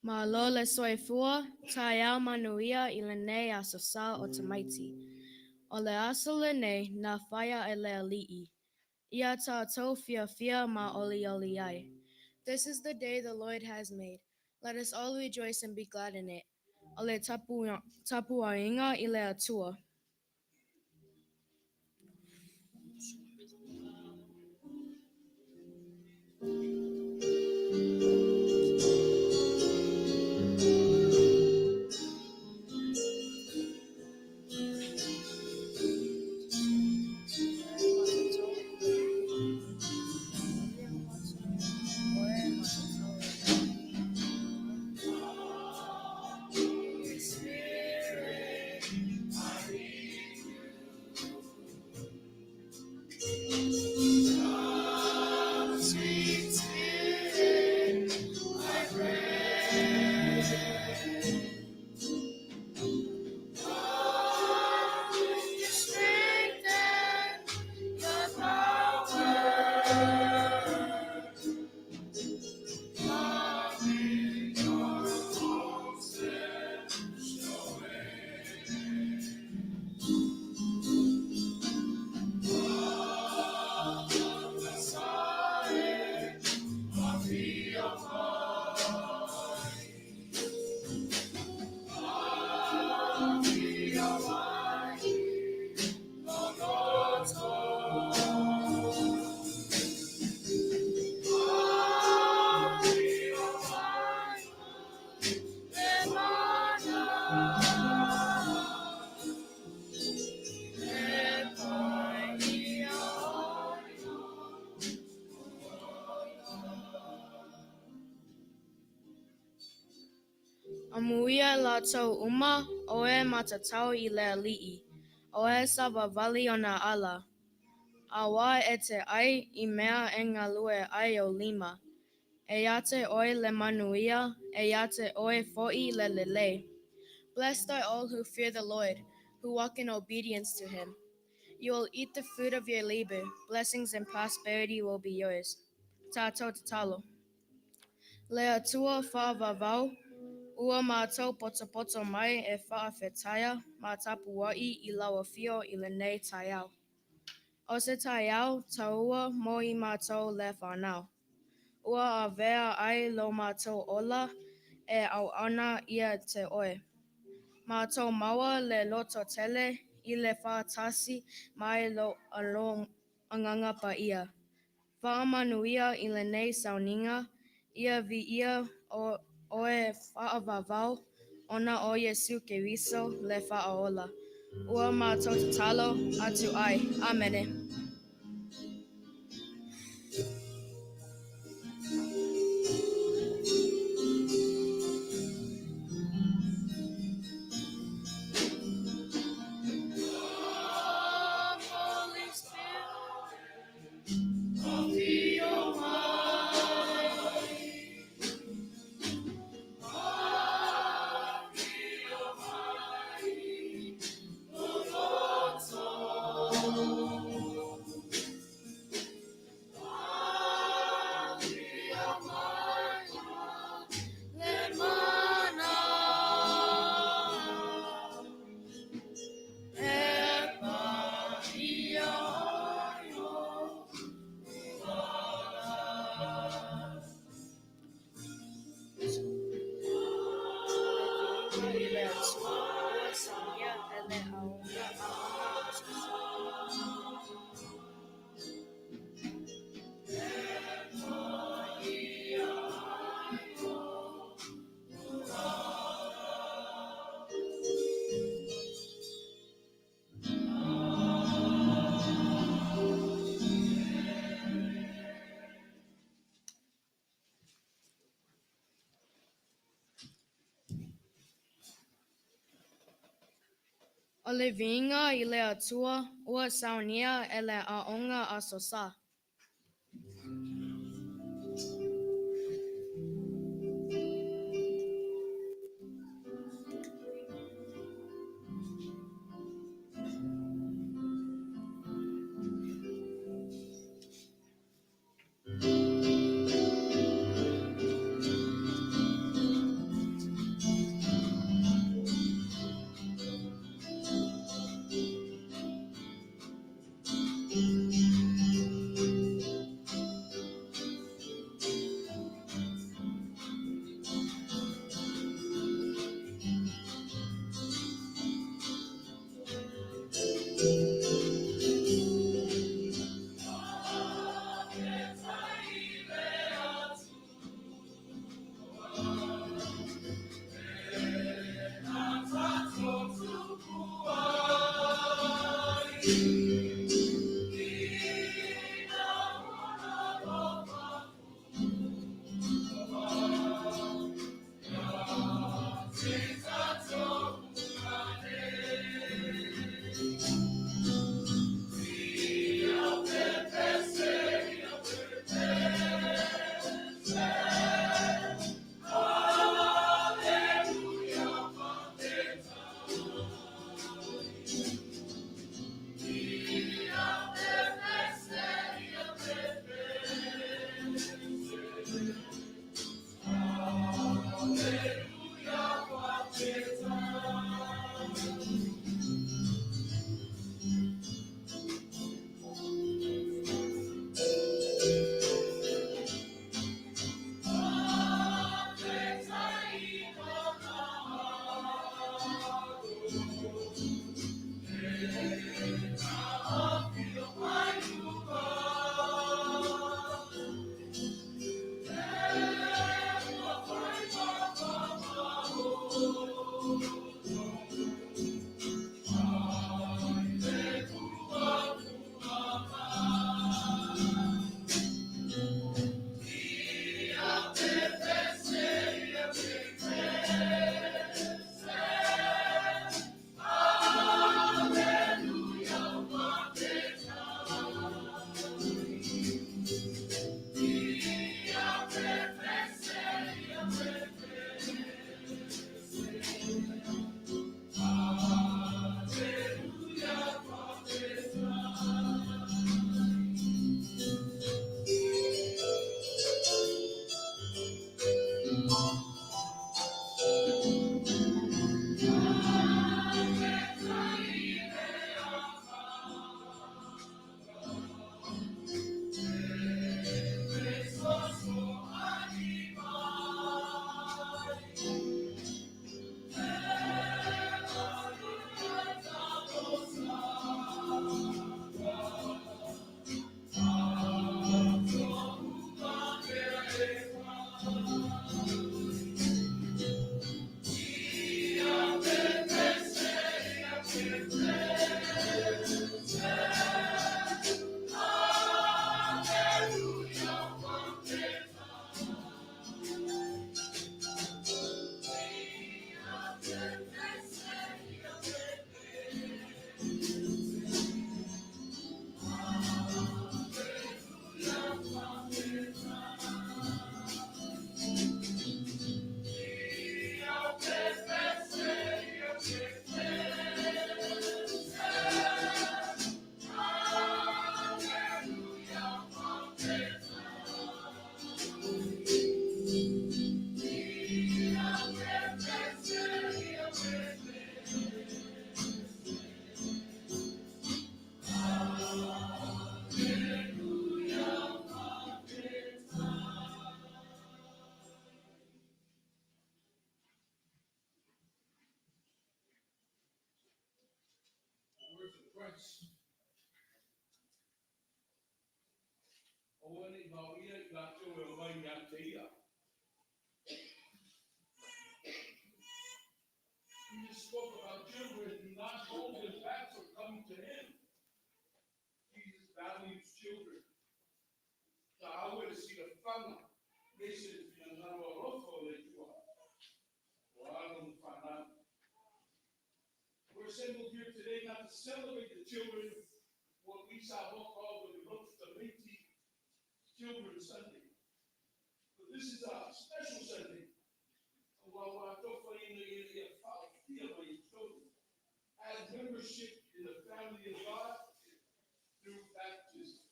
Malo le soifua, taiau manuia I le nei a sosa o tamaiti. O le aso le nei na whaia e le ali'i. Ia tātou fia ma oli ai. This is the day the Lord has made. Let us all rejoice and be glad in it. O le tapuainga I le atua. Amuia lātou uma, oe matatau I le ali'i. Oe sa wawali o nā ala. A wā e te ai I mea e ngalue ai o lima. E ate oe le manuia, e ate oe fo'i le lele. Blessed are all who fear the Lord, who walk in obedience to him. You will eat the fruit of your labor. Blessings and prosperity will be yours. Tātou tatalo. Le atua whāwawau, ua mātou poto mai e whaawhetaia, mā tapua'i I lawa fio I le nei taiau. O se taiau, taua mo I mātou le whanau. Ua a vea ai lo mātou ola, e au ana ia te oe. Mātou maua le loto tele, I le whaatasi mai lo alo anganga pa ia. Whaamanuia I le nei sauninga, ia vi ia o oe whaavavau, ona o Yesu Keriso le whaaola. Ua mātou talo atu ai. Amene. O le vinga I le atua, ua saunia e le aonga a sosa. He spoke about children do not hold them back from coming to him. Jesus values children. So I would see the fama. They said, we're assembled here today not to celebrate the children, what we saw call when we look at the Métis Children's Sunday. But this is a special Sunday. As membership in the family of God through baptism.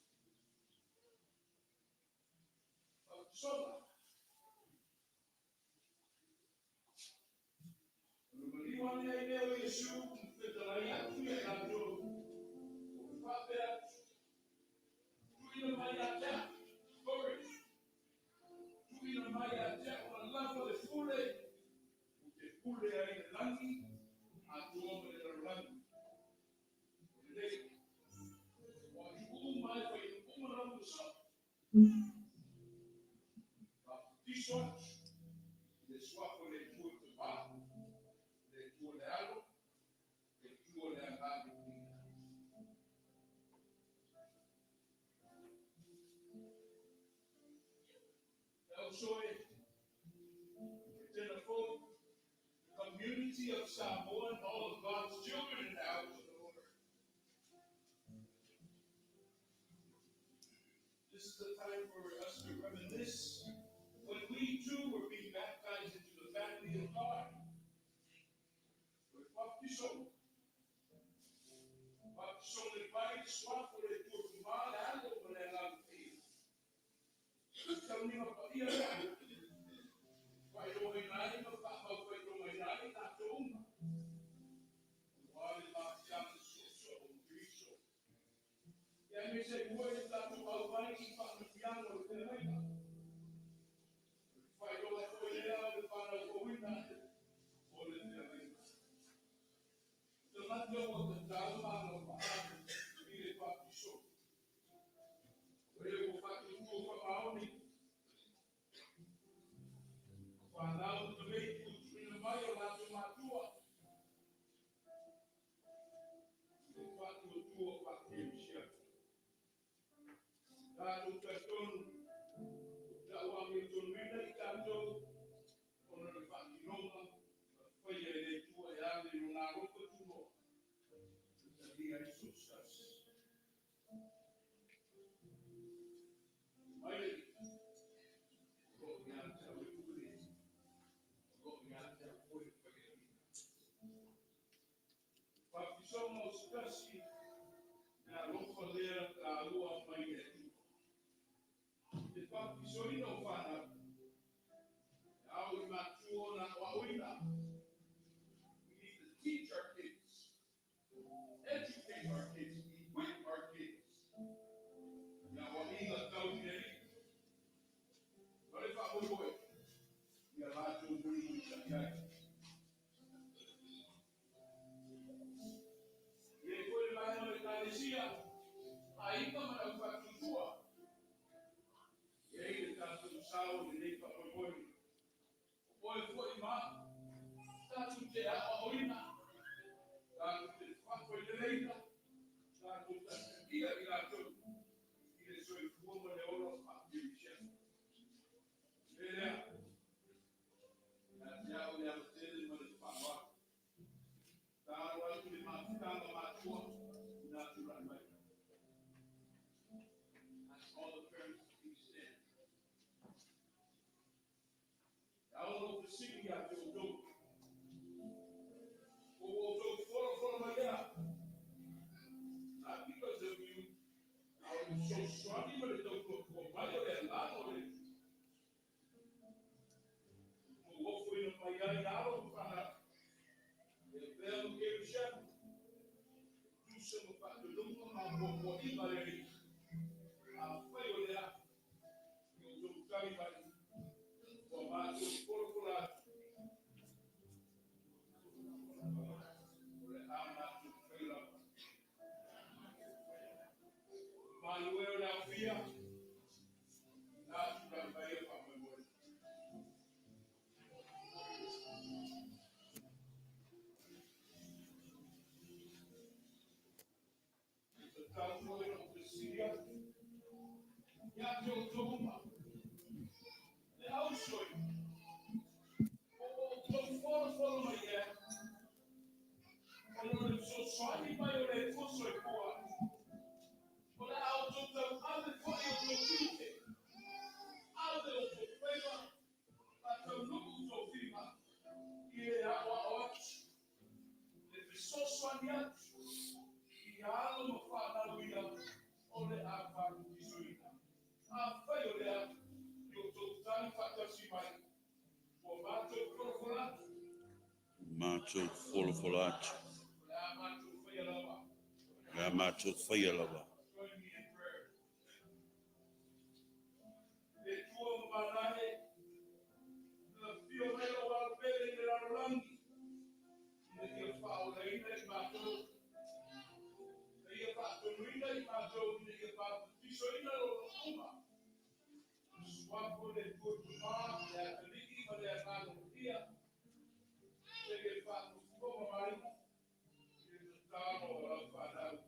Sola. also within the full community of Samoa and all of God's children in the house of the Lord. This is the time for us to reminisce when we too were being baptized into the family of God. Sobre pai sua por el turmal algo con el alfil. Kami mapatia. Pai do inai no pa pai do inai na tumba. Wale la chama so Cristo. Ya me se foi da tu pai e pa no piano de leita. Pai do foi ela de para o coina. Ole de leita. Então eu vou tentar lá no somos casi na ropa dela a lua mai e te papi soi no whana au I matuo na waoina. We need to teach our kids, educate our kids, equip our kids. Na waina tau neri. Pare wha hoi ia rātou muri i takiai. Ainda mais fatua. E aí ele está tudo salvo, ele está por boi. O boi foi mal. Está tudo de arroina. Está tudo de foi direita. Está tudo de dia e lá tudo. E ele foi como de ouro para o bicho. Ele já o já teve mas para lá. Está lá o que matando matou. Naturalmente. Not because of you, I was so strong, but it don't look for my lot of it. What for you, my young yellow, the bell gave a shot. Do some about the look of my book, anybody. I'll play with that. You'll do anybody. For my little Manuel Alfia, not from Bay of Hammerwood. The download of the Syria, Yato Toma, the house show you. Oh, follow my yet. I'm so sorry, my own for so poor. But out of the other body of the people, out of the favor, but the rules of fever, here our watch, the resource one yet, the alum of Father William, only our family is doing. Our failure, you took time for the Simai, for Macho Profolat, Macho Folofolach, Macho Fayalava. join me in prayer. The two of Malay, the Fiorello Albert in Arolangi, the Yafao Lane, Mato, the Yapato Rina, Mato, the Yapato Tisoina Roma, Swapo de Kurtuma, the Liki, but they are not here. The Yapato Koma Marina, the Tano of Father.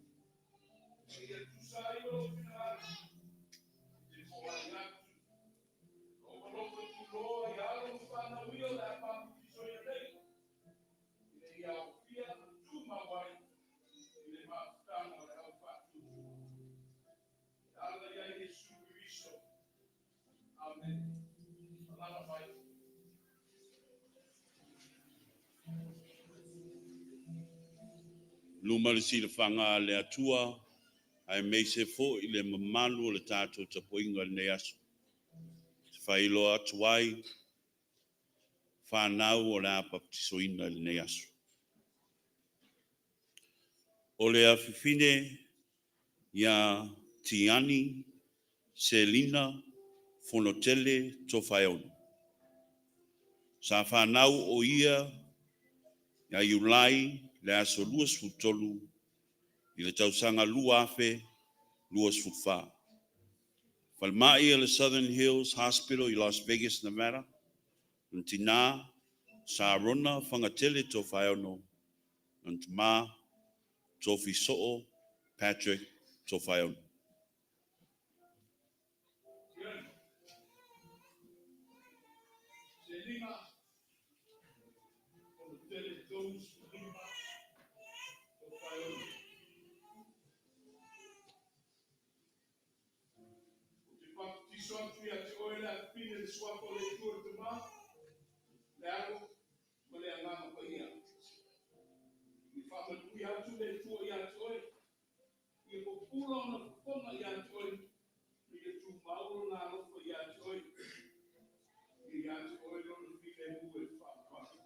The Tusai of Finland, the Moayak, overlook the Kristo. Amen. Alama mai. Luma le sila whanga le atua, ai mei se fo i le mamalu o le tātou tapoinga le aso. Whailo atu ai, whanau o le apaptisoina le aso. O le awhiwhine ia Tiani, Selina, Fonotele, Tofaionu. Sa whanau o ia iulai le aso luas futolu i le tausanga luafe luas fufa. Falmai le Southern Hills Hospital i Las Vegas, Nevada. Ntina Sarona Fangatele Tofaionu. Ntma Tofi So'o Patrick Tofaionu. Selina, o Tele Jones, Lima, o Paiolo. O te baptiso atu ia te oela pine le suapo le tua te mā, le ago, ma le angama pa ia. I whamatui atu le tua ia te oe, i ko pula ona ponga ia te oe, i ke tu mauro nā lofa ia te oe, i ia te oe lona pine mue whapaka.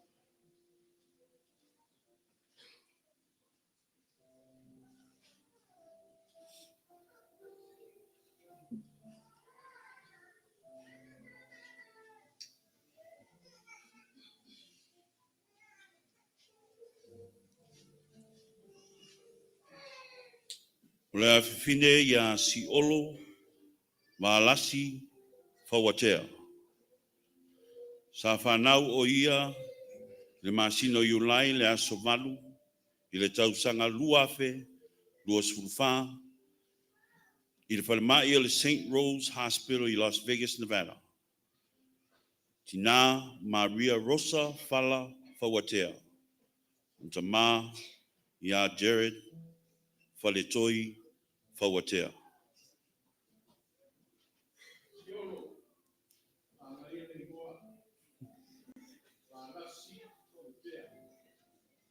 O le awhiwhine ia Siolo, Malasi, Fawatea. Sa whanau o ia le masino iulai le aso malu i le tausanga luafe, luas fulfa, i le whalemai o le St. Rose Hospital i Las Vegas, Nevada. Tina Maria Rosa Fala Fawatea. Ntama ia Jared Faletoi Fawatea. Siolo, Maria de Goa, Malasi, Fontea.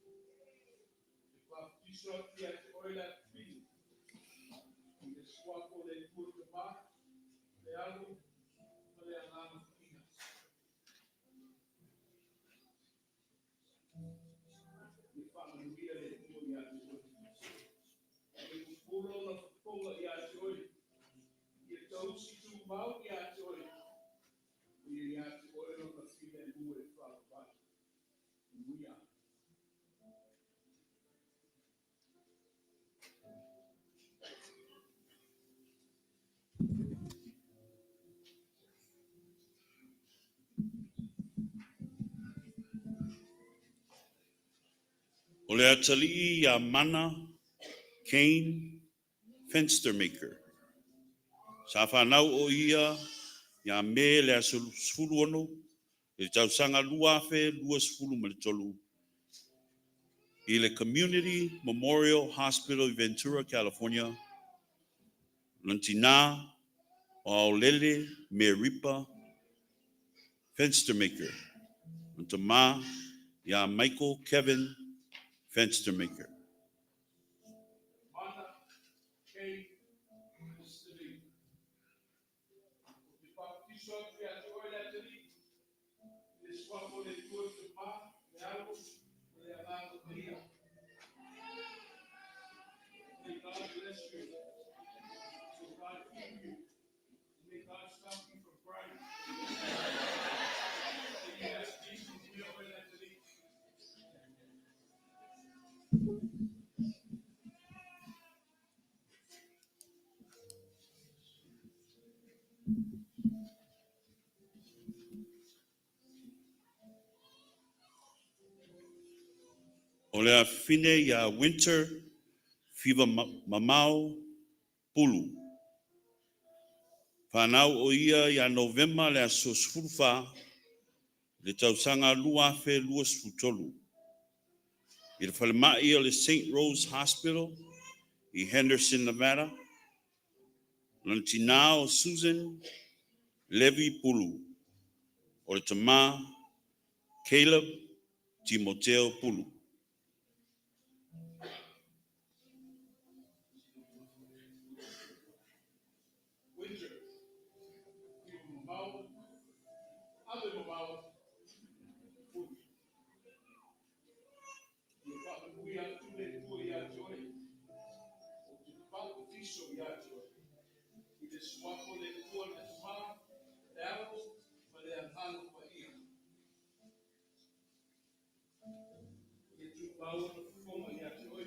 E baptiso atu ia te oela pine, i le suapo le tua te mā, le ago, ma le angama pa ia. I whamanuia le tua ia te oe. I ko pula ona ponga ia te oe, i e tausi tu mau ia te oe, i ia te oe lona pine mue whapaka. Muia. O le atali ia Mana Kane Fenstermaker. Sa whanau o ia me le aso sfulu ono, i le tausanga luafe, luas fulu ma le tolu. I le Community Memorial Hospital in Ventura, California. Lantina o Aulele Meripa Fenstermaker. Ntama ia Michael Kevin Fenstermaker. Mana, kei, misteri. O te baptiso atu ia te oe la teri, le suapo le tua te mā, le ago, le angama pa ia. May God bless you. So God keep you. May God stop you from crying. May you ask Jesus to be oe la teri. O le afine ia Winter Fever Mamau Pulu. Whanau o ia November le aso sfulfa le tausanga luafe luas futolu. I le whalemai o le St. Rose Hospital i Henderson, Nevada. Lona tina o Susan Levi Pulu. O le tama Caleb Timoteo Pulu. Winter, Mao, Ave Mao, we are to the poor joy. Papa Tiso Yajo. We just walk on the poor and smart, arrow, but they are hung for him. Yet you bow from a Yajo.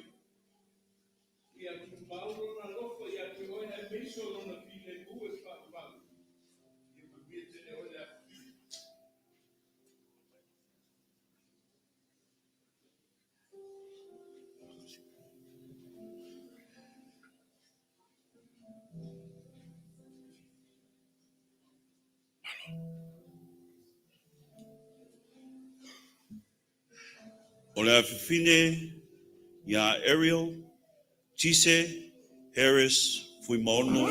We are to bow on a loaf for Yajo and make sure on the feeling who is Papa. You could be to know that. O le afifine ya Ariel Tise Harris Fuimono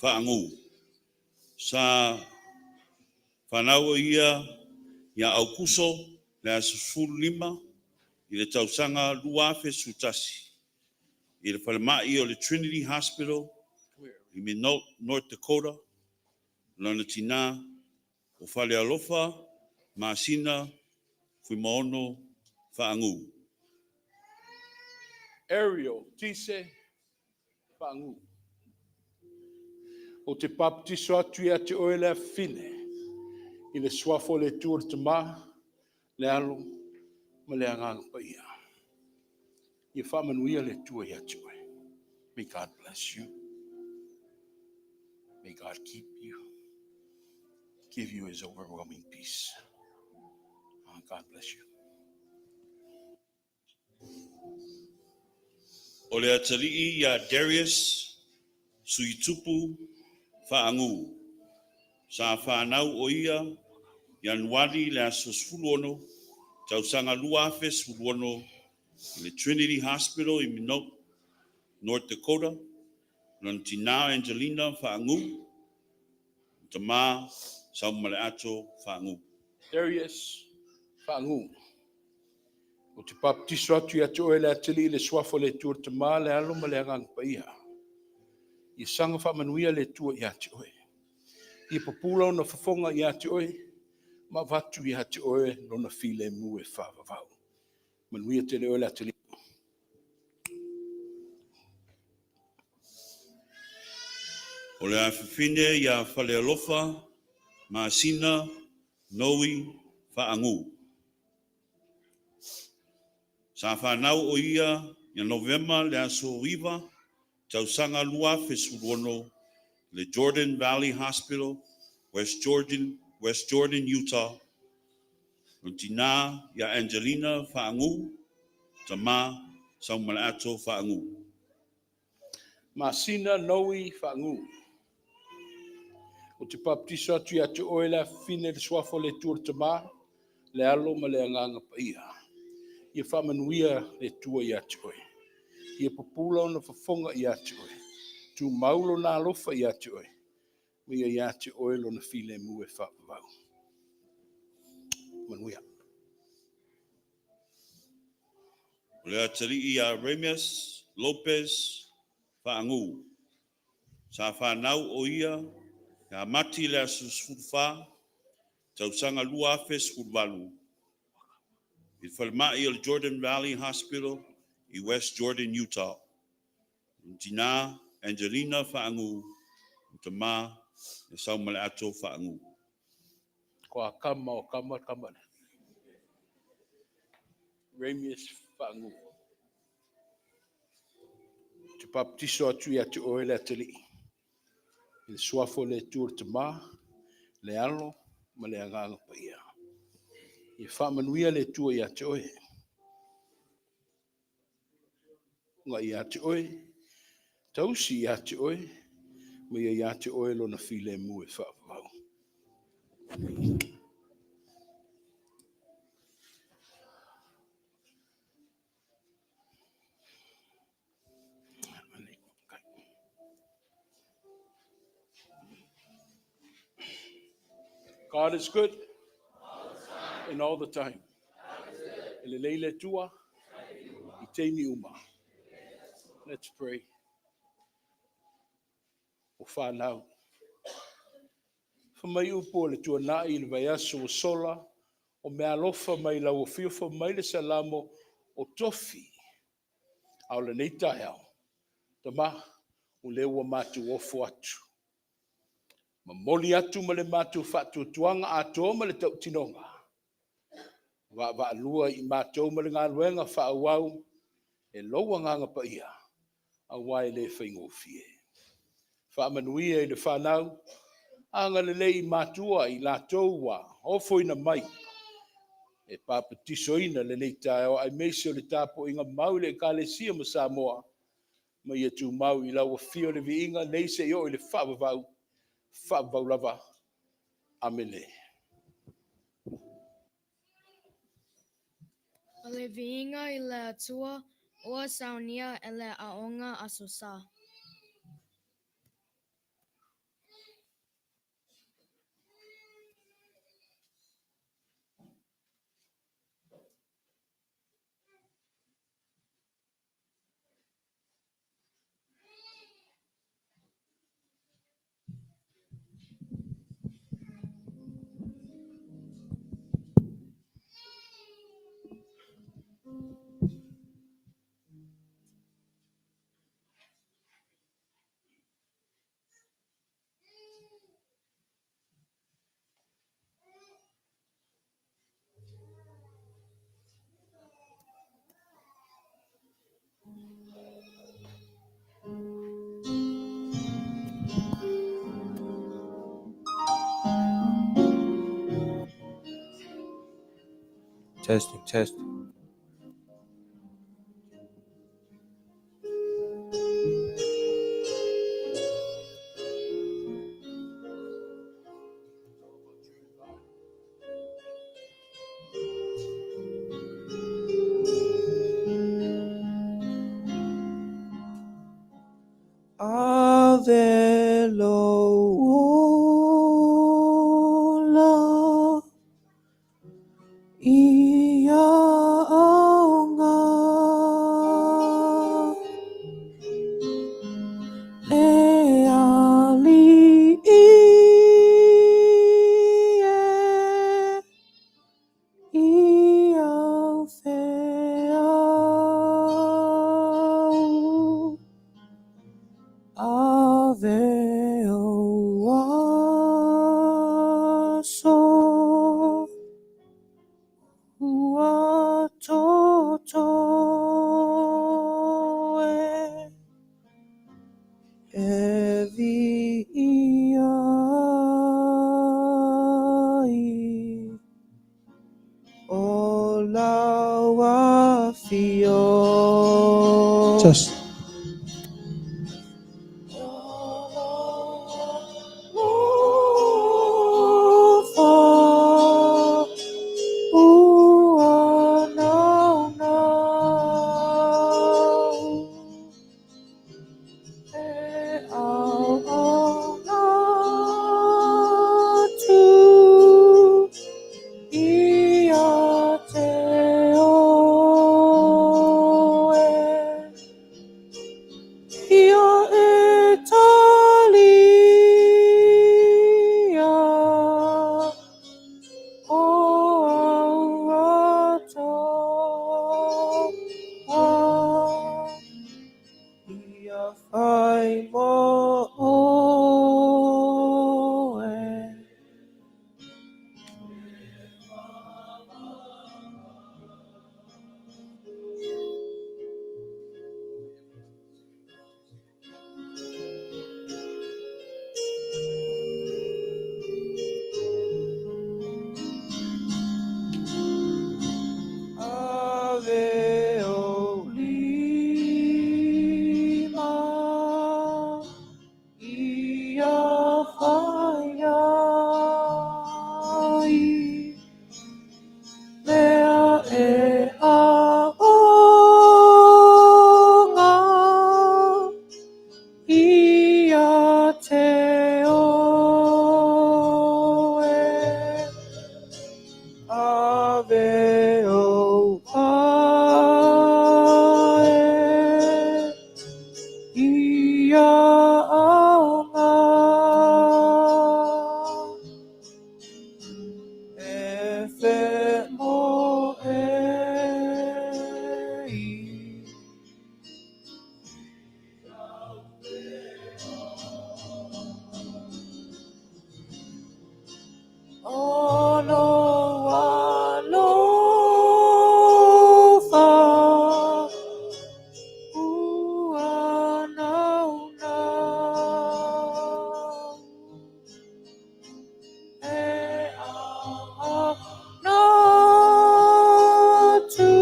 Whaangu. Sa whanau ia ya Aukuso le asufuru lima i le tausanga luafe sutasi. I le whalemai o le Trinity Hospital i Minot, North Dakota. Lana tina o whale alofa Masina Fuimono Whaangu. Ariel, Tise, Pangu. O te baptiso atu ia te oe le fine. I le swafo le tuor te ma, le alo, ma le anganga pa ia. I whamanuia le tua ia te oe. May God bless you. May God keep you. Give you his overwhelming peace. Oh, God bless you. O le atalii ya Darius Suitupu Whaangu. Sa whanau o ia Januari le asosfulu ono tausanga luafe sfulu ono i le Trinity Hospital i Minot, North Dakota. Lon tina Angelina Whaangu. Tama saumale ato Whaangu. Darius, Pangu. O te baptiso atu ia te oe le atili le swafo le tuor te ma, le alo, ma le anganga pa ia. I sanga whamanuia le tua ia te oe. I papula ona whafonga ia te oe, ma vatu ia te oe lona file mu e whawawau. Manuia te le oe le atili. O le afifine ia whale alofa Masina Noi Whaangu. Sa whanau o ia November le aso riva tausanga luafe sfulu ono le Jordan Valley Hospital, West Jordan, Utah. Tina ya Angelina Whaangu, tama saumale ato Whaangu. Masina Noi Whaangu. O te baptiso atu ia te oe le fine le swafo le tuor te ma, le alo ma le anganga pa ia. Ia whamanuia le tua ia te oe. Ia papula ona whafonga ia te oe. Tu maulo na alofa ia te oe. Mia ia te oe lona file mu e whawawau. Manuia. O le atari ia Remus Lopez Whaangu. Sa whanau o ia ka mati le aso sfulfa tausanga luafe sfulvalu. I whalemai o le Jordan Valley Hospital i West Jordan, Utah. Tina Angelina Whaangu, tama e saumale ato Whaangu. Ko a kama o kama. Remus Whaangu. Te baptiso atu ia te oe le atali. I swafo le tuor te ma, le alo, ma le anganga pa ia. I whamanuia le tua ia te oe. Nga ia te oe, tausi ia te oe, ma ia te oe lona file mu e whawawau. God is good and all the time. Ele leile tua, I teini uma. Let's pray. O whanau. Whamai upo le tua nai le vai aso o sola, o me alofa mai lau o whiwha mai le salamo o tofi. Au le nei tai au. Tama, o lewa matu ofo atu. Ma moli atu ma le matu whatu tuanga ato ma le tau tinonga. Wa alua i mātou ma le ngā luenga whaauau e loa nganga pa ia a wai le whaingo fie. Whaamanuia i le whanau anga le lei mātua i lātou wa ofo ina mai e pāpatiso ina le nei tae o ai meisio le tāpo inga mau le kālesia ma Samoa ma ia tū mau i lau a fio le vi inga nei se i o i le whaavavau lava amene. O le viinga I le atua, ua saunia e le aonga aso sa. Testing. Aveloa ia aonga e ali i au feau Aveo so ua toto e vi ai o laua fio. Just. ia aonga e whe mo e ono alofa ua nau nau e a na tu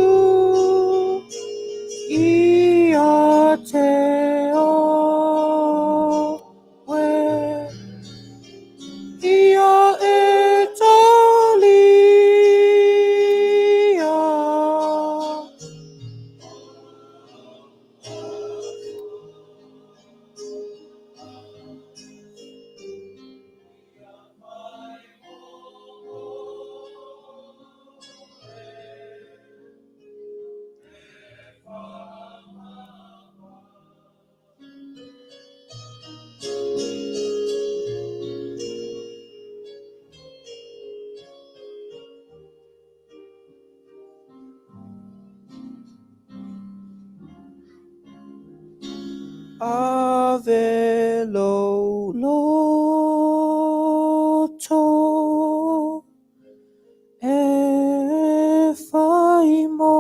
ia te o we ia e talia ave lo loto e fai mo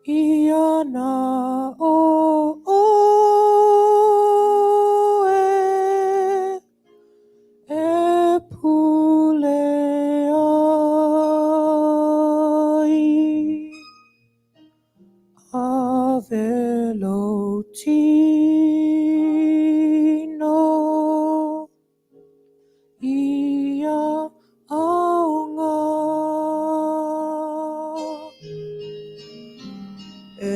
ia na o e pule ai ave lo tino ia aonga e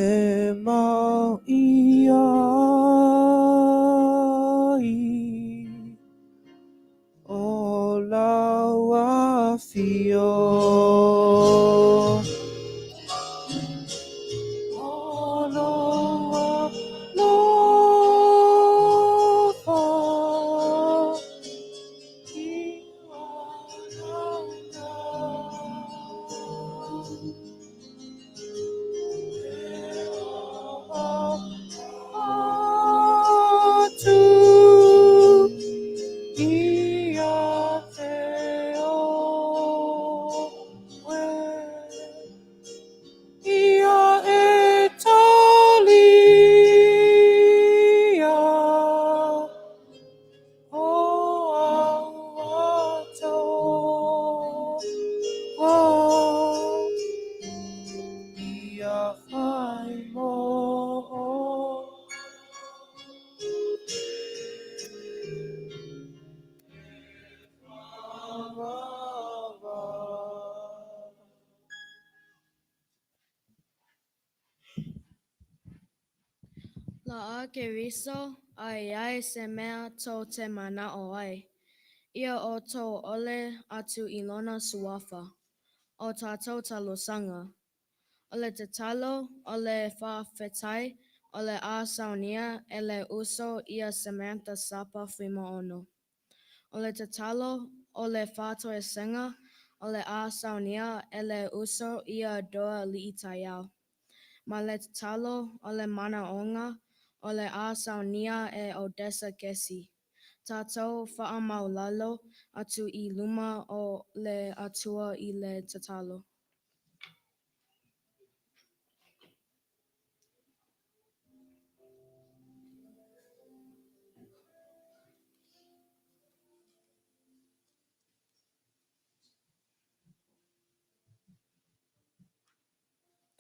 mau ia ai o laua fio o loa lofa iwa atu ia te o we ia e talia o awato o ia whai mo La'a ke riso ai ai se mea tō te mana o ai. Ia o tō ole atu I lona suafa. O tātou talosanga. Ole te talo, ole whawhetai, ole a saunia, ele uso ia Samantha Sapa Ono. Ole te talo, ole whātoe senga, ole a saunia, ele uso ia doa liitayau. Ma le te talo, ole mana onga, ole a saunia e Odessa Gesi. Tātou whaamaulalo atu I luma o le atua I le tatalo.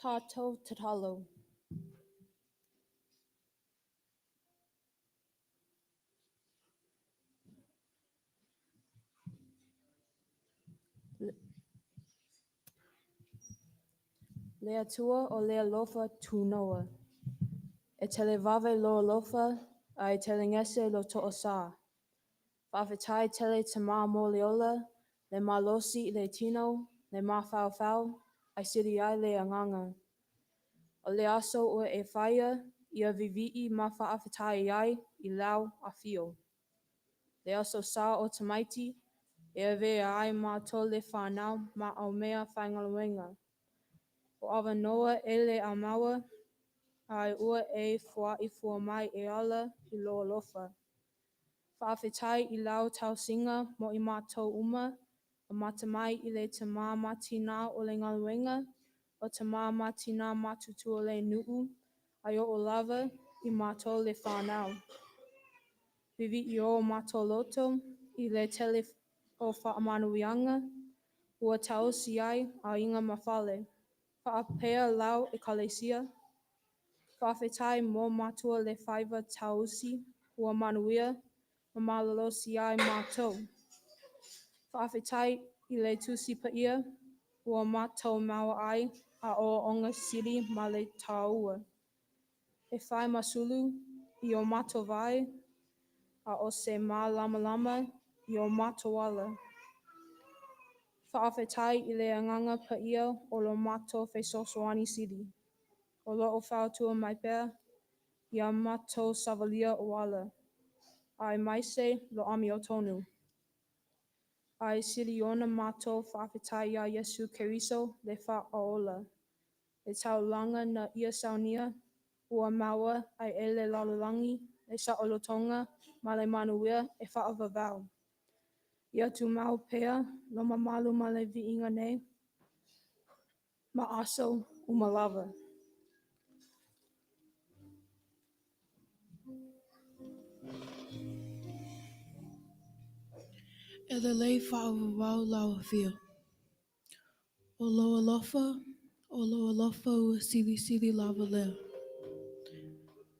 Tātou tatalo. Le atua o le alofa tunoa. E tele vave lo alofa, ai tele ngese lo to'osa. Whawhetai tele te mā moliola, le malosi I le tino, le mā whau, ai siri ai le anganga. O le aso ua e whaia ia vivi'i ma whaafetai ai I lau a fio. Le aso sa o tamaiti e ve ai ma to le whanau ma au mea whaingaluenga. O awa noa ele a maua ai ua e fua I fua mai e ala I loa lofa. Whaafetai I lau tau singa mo I mātou uma o matamai I le tamā matina o le ngaluenga o tamā matina matutu o le nuu ai o lava I mātou le whanau. Vivi I o mātou loto I le tele o whaamanuianga ua tau si ai a inga mawhale. Whaapea lau e kalesia. Whaafetai mō matua le whaiva tausi ua manuia ma malolo si ai mātou. Whaafetai I le tusi paia ua mātou maua ai a o onga siri ma le taua. E whai masulu I o mātou vai a o se mā lama lama I o mātou ala. Whaafetai I le anganga paia o lo mātou whaisosoani siri. O lo o whautua mai pēr I a mātou savalia o ala. Ai maise lo ami o tonu. Ai siri ona mātou whaafetai a Yesu Keriso le whaola. E tau langa na ia saunia ua maua ai ele lalalangi e saolotonga ma le manuia e whaavavau. Ia tu mau pea lo mamalu ma le viinga nei ma aso umalava. Ele lei whaavavau lawa fia. O loa lofa ua sili sili lava lea.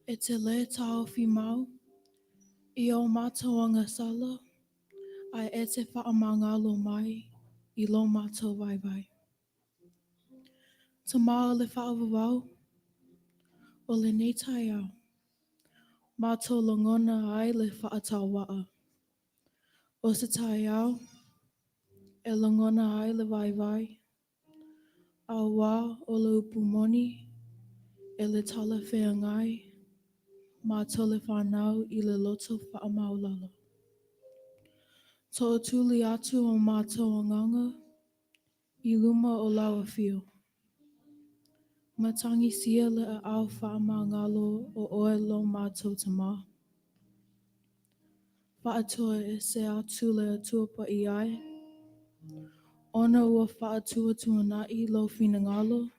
E te le tau fi mau, I o mātou anga sala, ai e te whaamangalo mai, I lo mātou vai vai. Ta maa le whaavavau, o le nei tai au. Mātou longona ai le whaatau waa. O se tai au, e longona ai le vai vai. A wā o le upu moni, e le tala whea ngai, mātou le whanau I le loto whaamaulala. Tō tuli atu o mātou anganga, I luma o lawa fio. Matangi sia le a au whaamangalo o oe lo mātou tamā. Whaatua e se atu le atua pa I ai. Ona ua whaatua tuanai lo finangalo.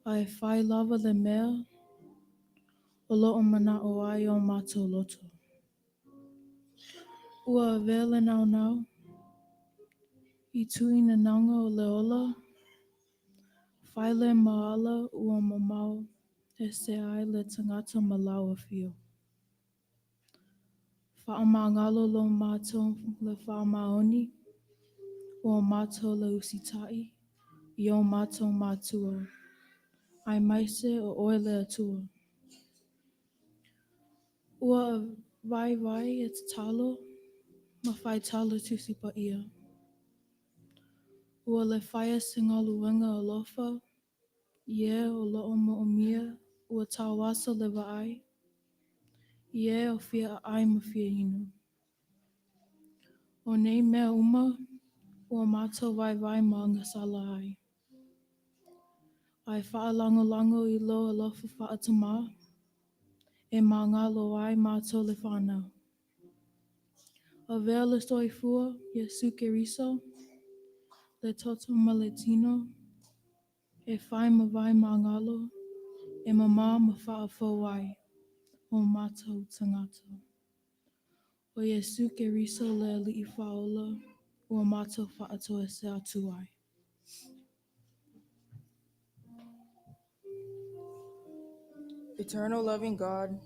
Ai whai lava le mea, o lo o mana o ai o mātou loto. Ua vele nau nau, I tui na nanga o le ola, whai le maala ua mamau e se ai le tangata malawa fio. Whaamangalo lo mātou le whaamaoni, ua mātou le usitai, I o mātou mātua. Ai maise o oe le atua. Ua vai vai e te talo, ma whai talo tusi pa ia. Ua le whaia singaluenga o lofa, Ie o loo mo o mia, ua tawasa le waai. Ie o fia a ai ma fia inu. O nei mea uma, ua mātou vai vai ma anga sala ai. Ai wha lango lango I lo lofa wha atama, e mā ngalo ai mātou le whanau. A vea le soifua, Yesu Keriso, le toto ma le tino, e whai ma vai mā ngalo, e mamā ma wha ai, o mātou tangata. O Yesu Keriso le li I whaola, ua mātou wha atoa se atu ai. Eternal loving God,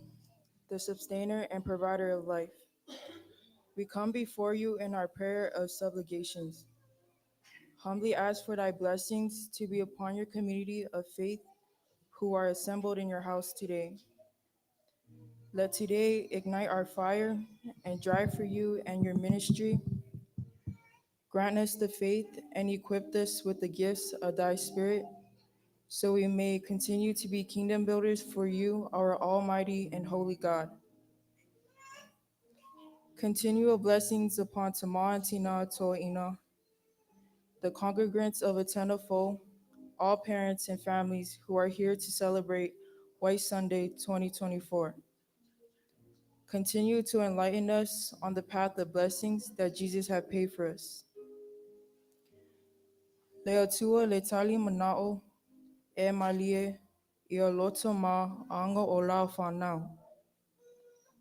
the sustainer and provider of life, we come before you in our prayer of supplications. Humbly ask for thy blessings to be upon your community of faith who are assembled in your house today. Let today ignite our fire and drive for you and your ministry. Grant us the faith and equip us with the gifts of thy Spirit so we may continue to be kingdom builders for you, our almighty and holy God. Continual blessings upon Tama and Tina To'ina, the congregants of Eternal Foe, all parents and families who are here to celebrate White Sunday 2024. Continue to enlighten us on the path of blessings that Jesus has paid for us. Leotua letali manao e malie ia loto ma anga o lau whanau.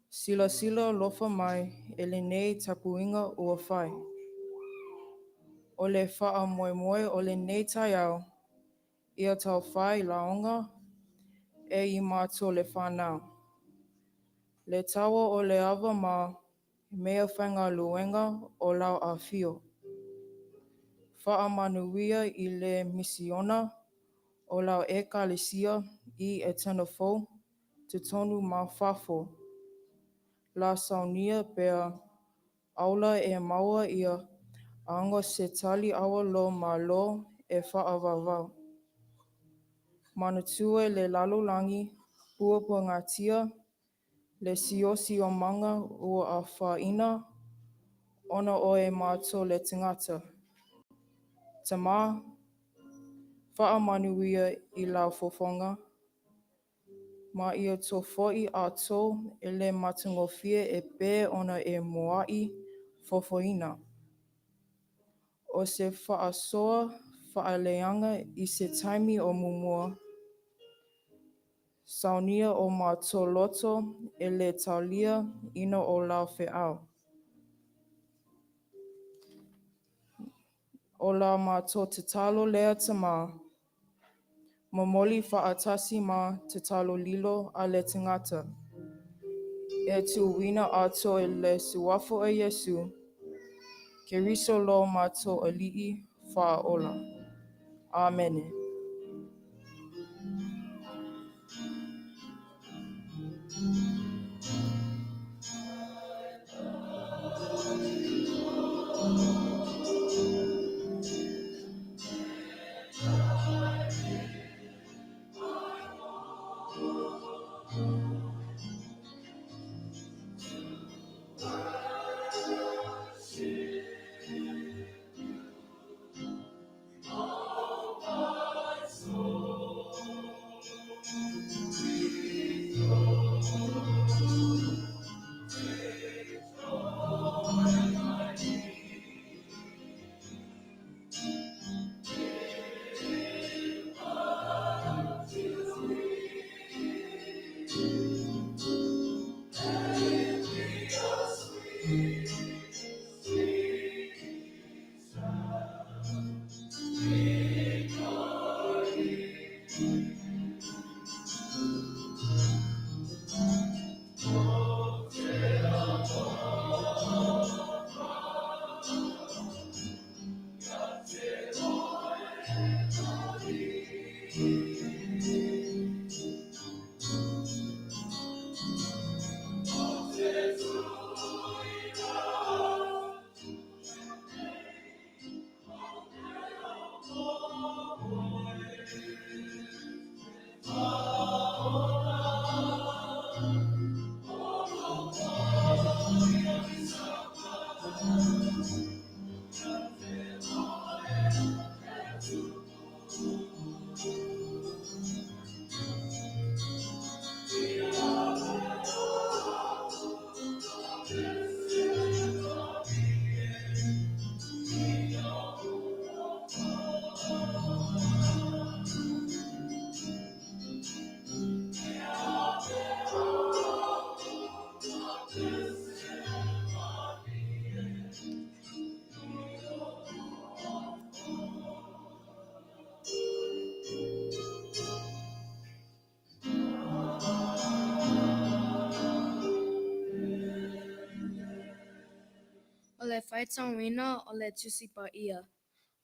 Sila sila lofa mai e le nei tapuinga ua whai. O le wha moe moe o le nei tai au, ia tau whai laonga e i mātua le whanau. Le tawa o le awa ma mea whanga luenga o lau a fio. Wha manuia i le misiona o lau e kalesia i Eternal Foe, te tonu ma whafo. La saunia pea aula e maua ia ango se tali awa lo ma lo e whaavavau. Manutue le lalolangi, puapua ngā tia, le siosi o manga ua a whaina, ona o e mātou le tingata. Tama, whaamanuia i lau fofonga, ma ia tō fo'i a tō e le matungofie e pē ona e moai fofoina. O se whaasoa whaaleanga i se taimi o mumua, saunia o mātou loto e le taulia ino o lau whiau. O la mātou te talo lea tama, mamoli whaatasi ma te talo lilo a le tingata. E tu wina ato e le suafo a Yesu, ke riso lo mātou alii whaola. Amen. O le whaitawina o le tusipa ia.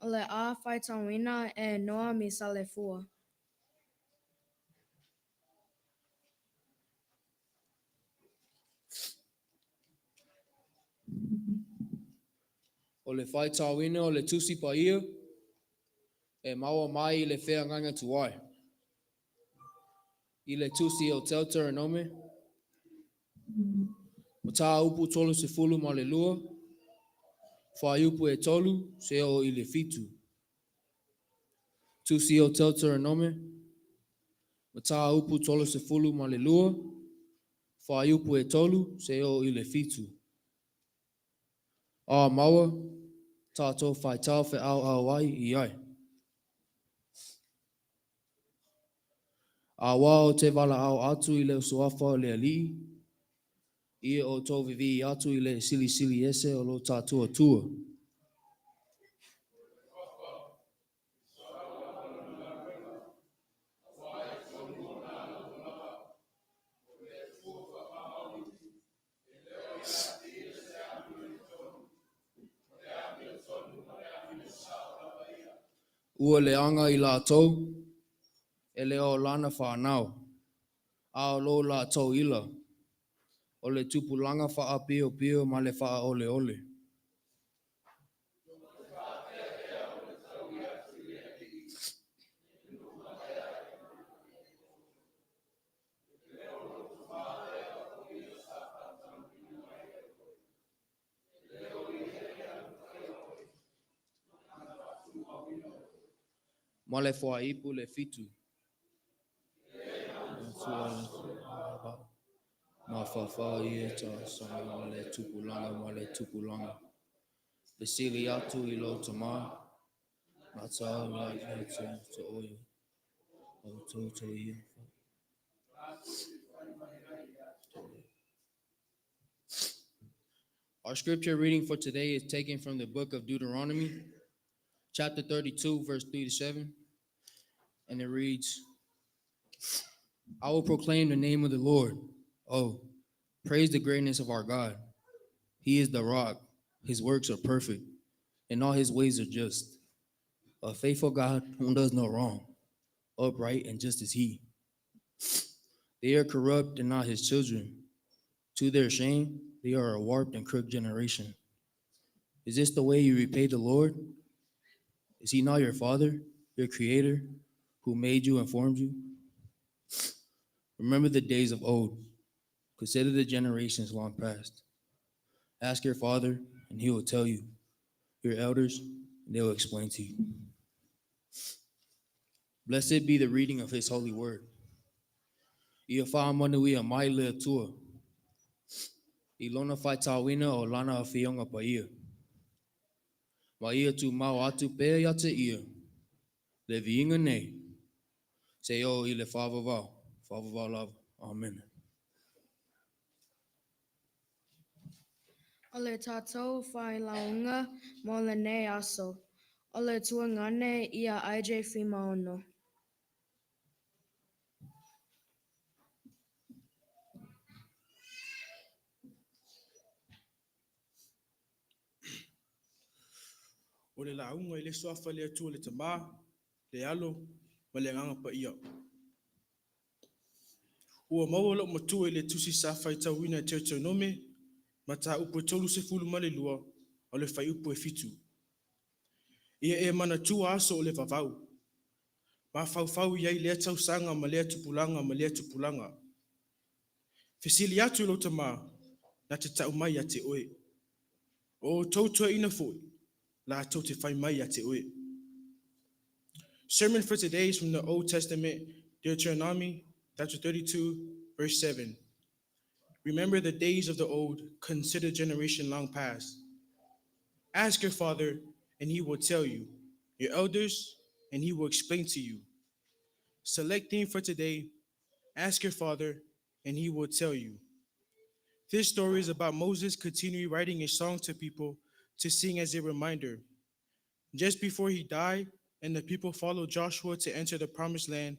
O le a whaitawina e noa mi salefua. O le whaitawina o le tusi pa ia, e maua mai i le whea nganga tuai. I le tusi o Telter nome. O tā upu tolu se fulu ma le lua. Wha upu e tolu se o i le fitu. Tusi o Telter nome. O tā upu tolu se fulu ma le lua. Wha upu e tolu se o i le fitu. A maua, tātou whai tau whi au ai i ai. A wā o te wala au atu i le usuafa o le alii. Ia o tō vivi atu i le sili sili ese o lo tātua tua. Ua le anga i lātou, e le o lana whanau. A o lo lātou ila, o le tupulanga wha pio pio ma le wha ole ole. Ma le wha ipu le fitu. Ma whawha i e tā sanga ma le tupulanga. Le sili atu i lo tamā. Ma tā la i te oio. O tō ia. Our scripture reading for today is taken from the book of Deuteronomy, chapter 32, verse 3 to 7. And it reads, I will proclaim the name of the Lord. Oh, praise the greatness of our God. He is the rock. His works are perfect, and all his ways are just. A faithful God who does no wrong, upright and just as he. They are corrupt and not his children. To their shame, they are a warped and crooked generation. Is this the way you repay the Lord? Is he not your father, your creator, who made you and formed you? Remember the days of old. Consider the generations long past. Ask your father, and he will tell you. Your elders, and they will explain to you. Blessed be the reading of his holy word. Ia wha manui a mai lea tua. I lona whai tāwina o lana a whionga pa ia. Ma ia tu mau atu pēa ia te ia. Le viinga nei. Se o i le whawawau. Whawawau lava. Amen. O le tātou whai launga mo le nei aso. O le tua ngane ia IJ Fimaono. O le launga i le soafa le atua le tamā, le alo, ma le nganga pa ia. Ua maua lo matua i le tusi sa whai tauina e Deuteronome, ma tā upu e tolu se fulu ma le lua, o le whai upu e fitu. Ia e mana tua aso o le vavau. Ma whau iai lea tausanga ma lea tupulanga. Fesili atu i lo tamā, na te tau mai a te oe. O tautua ina foi, la tau te whai mai a te oe. Sermon for today is from the Old Testament, Deuteronomy chapter 32, verse 7. Remember the days of the old, consider generation long past. Ask your father, and he will tell you. Your elders, and he will explain to you. Select theme for today, ask your father, and he will tell you. This story is about Moses continually writing a song to people to sing as a reminder. Just before he died and the people followed Joshua to enter the promised land,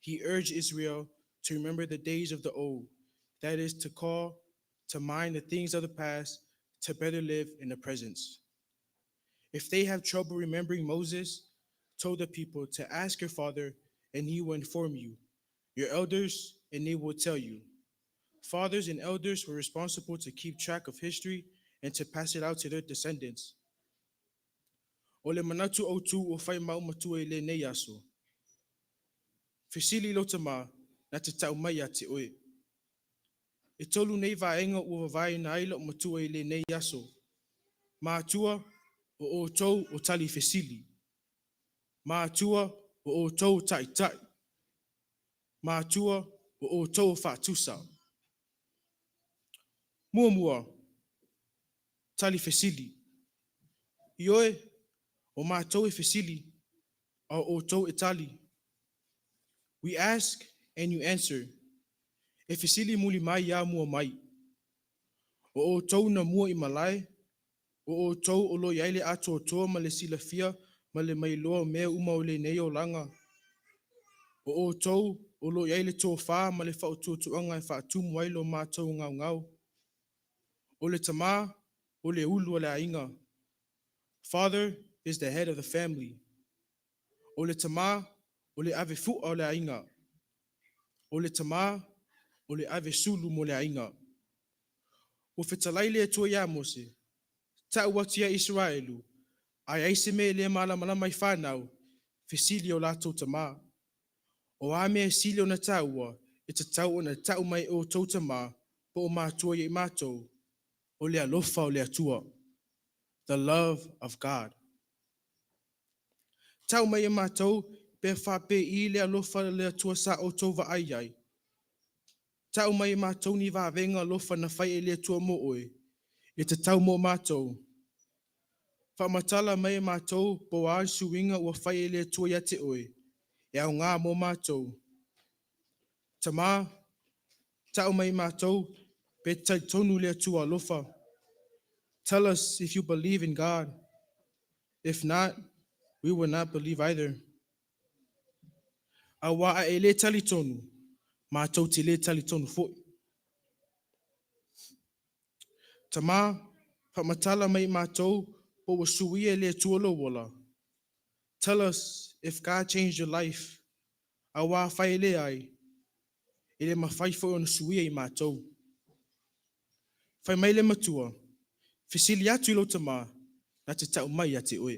he urged Israel to remember the days of the old, that is, to call to mind the things of the past to better live in the present. If they have trouble remembering, Moses told the people to ask your father, and he will inform you, your elders, and they will tell you. Fathers and elders were responsible to keep track of history and to pass it out to their descendants. O le manatu o tu o whai mau matua i le nei aso. Fesili lo tamā, na te tau mai a te oe. E tolu nei vaenga ua vai na aila o matua i le nei aso. Mātua o tou o tali fesili. Mātua o tou tai tai. Mātua o tou whātusa. Mua tali fesili. Ioe o mātou e fesili o tou e tali. We ask and you answer. E fesili muli mai ya mua mai. O tou na mua i malai. O tou o lo yaile ato toa ma le sila fia ma le mai loa mea uma o le nei o langa. O tou o lo yaile tō whā ma le whao tuanga e wha tumu wailo mātou ngau ngau. O le tamā, o le ulu o le ainga. Father is the head of the family. O le tamā, o le ave fu o le ainga. O le tamā, o le ave sulu mo le ainga. O whetalaile e tua ia mose. Ta watia Israelu. Ai aise me le malama mai whanau. Fesili o lato tamā. O ame e sili o na taua. E te tau o na tau mai o tau tamā. Po o mātua i mātou. O le alofa o le atua. The love of God. Tau mai e mātou. Pe whape i le alofa le atua sa o tau va ai ai. Tau mai e mātou ni va venga alofa na whai e le atua mo oe. E te tau mo mātou. Whamatala mai e mātou po a suinga ua whai e le atua ia te oe. E au ngā mo mātou. Tamā, tau mai mātou, pe tai tonu le atua alofa. Tell us if you believe in God. If not, we will not believe either. A wa e le tali tonu, mātou te le tali tonu fo. Tamā, whamatala mai mātou, po wa suia le atua lo wala. Tell us if God changed your life. A wa whai le ai. Ele mawhai fo ona suia I mātou. Whai mai le matua. Fesili atu I lo tamā. Na te tau mai a te oe.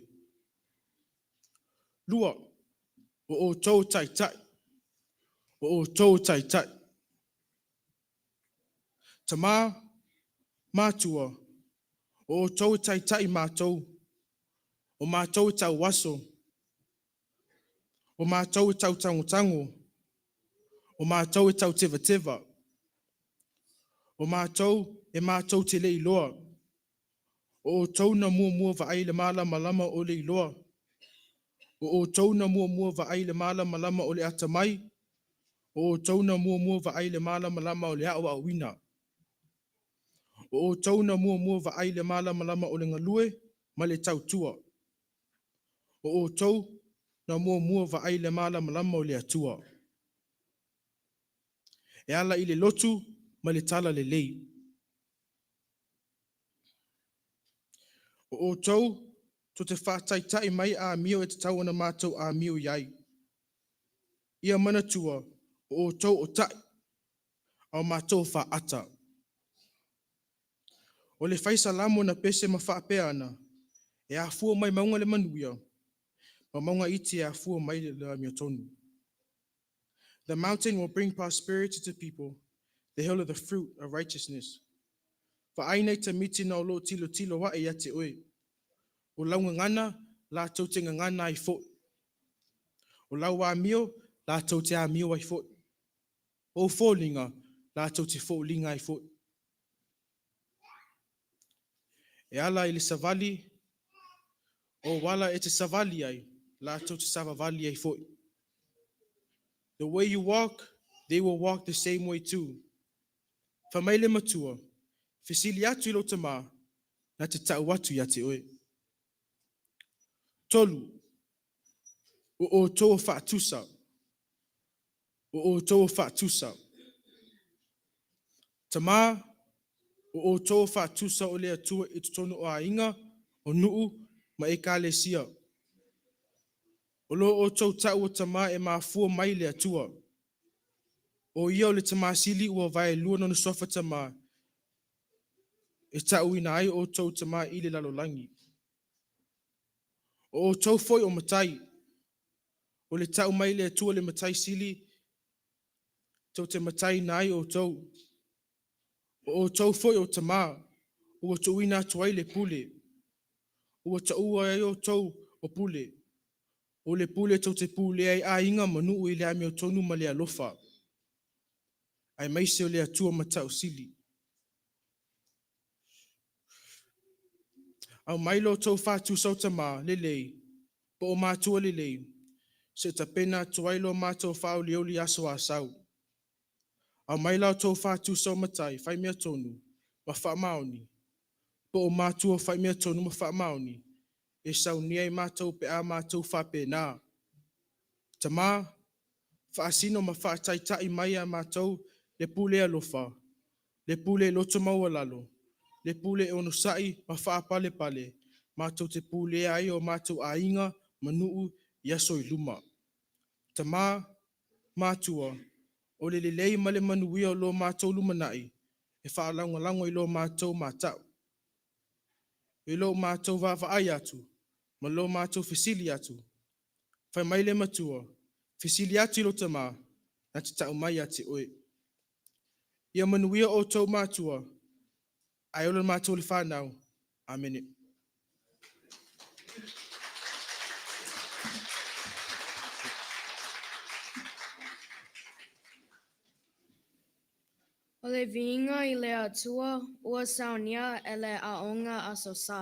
Lua. O tou tai tai. O tou tai tai. Tamā. Mātua. O tou tai tai mātou. O mātou tau waso. O mātou tau tango. O mātou tau teva teva. O mātou e mātou te le iloa. O tou na mua va ai le mala malama o le iloa. O tou na mua va ai le mala malama o le atamai. O tou na mua va ai le mala malama o le awa wina. O tou na mua va ai le mala malama o le ngalue ma le tau tua. O tou na mua va ai le mala malama o le atua. E ala I le lotu ma le tala le lei. O tou to te whātai tai mai a mio e te tau ana mātou a mio iai. Ia mana tua o tou o tai au mātou wha ata. O le whaisa lamo na pese ma whape ana e a fua mai maunga le manuia ma maunga iti e a fua mai le mio tonu. The mountain will bring prosperity to people, the hill of the fruit of righteousness. For ainei te miti na o lo tilo tilo wa e ate oe. O launga ngana, la tau te ngana I fo. O lau wa mio, la tau te a mio I fo. O fōlinga, la tau te fōlinga I fo. E ala I le savali, o wala e te savali ai, la tau te savavali ai fo. The way you walk, they will walk the same way too. Whamaile matua, fesili atu I lo tamā, na te tau atu ia te oe. Tolu, o toa whaatusa. O toa whaatusa. Tamā, o toa whaatusa o le atua I tutono o a inga, o nuu, ma e ka le sia. O lo o tau tau o tamā e mā fua mai le atua. O ia o le tamā sili ua vai lua no sofa tamā. E tau ina ai o tau tamā I le lalolangi. O tau foi o matai. O le tau mai le atua le matai sili. tau te matai nai o tau. O tau foi o tamā, ua tu ina atu ai le pule. Ua ta ua ai o tau o pule. O le pule tau te pule ai a inga manu i le ame o tonu ma le alofa. Ai maise o le atua matau sili. Au mailo tau fatu sau tamā, le lei, po o mātua le lei. Se ta pena tuailo mātou whao li oli aso a sau. Au maila tau fatu sau matai, whai mea tonu, ma wha maoni. Po o mātua whai mea tonu ma wha maoni. E sau ni ai mātou pe a mātou whape nā. Tamā, wha asino ma wha taitai mai a mātou le pule alofa. Le pule loto maua lalo. Le pule ono sai ma wha pale pale. Mātou te pule ai o mātou a inga manuu yaso i luma. Tamā, mātua, o le lelei ma le manuia o lo mātou lumanai. E wha lango lango i lo mātou mātau. E lo mātou vava ai atu. Ma lo mātou fesili atu. Whai mai le matua. Fesili atu i lo tamā. Na te tau mai ati oe. Ia manuia o tau mātua. Ai ola mātou le whanau. Amene. O le viinga i le atua, ua saunia e le aonga aso sa.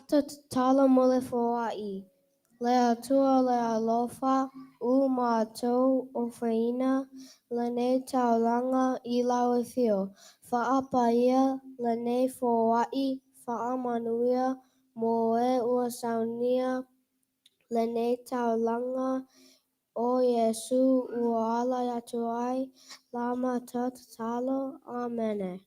Tata tala mole foai. Lea tua lea lofa, u mātou o whaina, lene taulanga I lau e whio. Whaapa ia, lene foai, whaamanuia, mo e ua saunia, lene taulanga, o Yesu ua ala atu ai, lama tata talo, amene.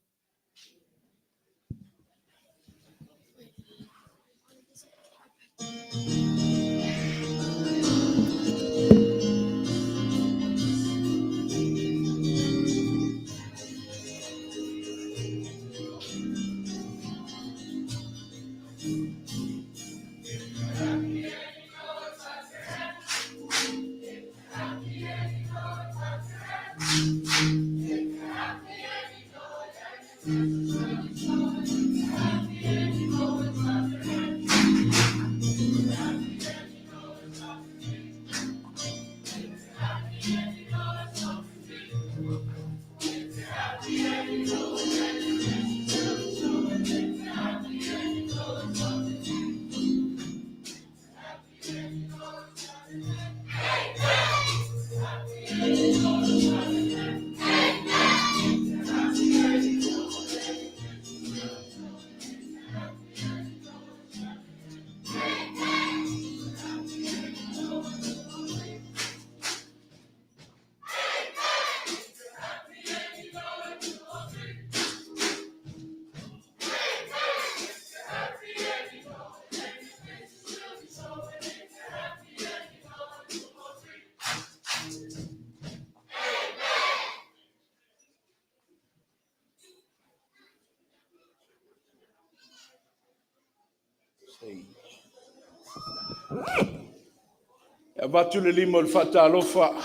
E watu le lima o le whaatalofa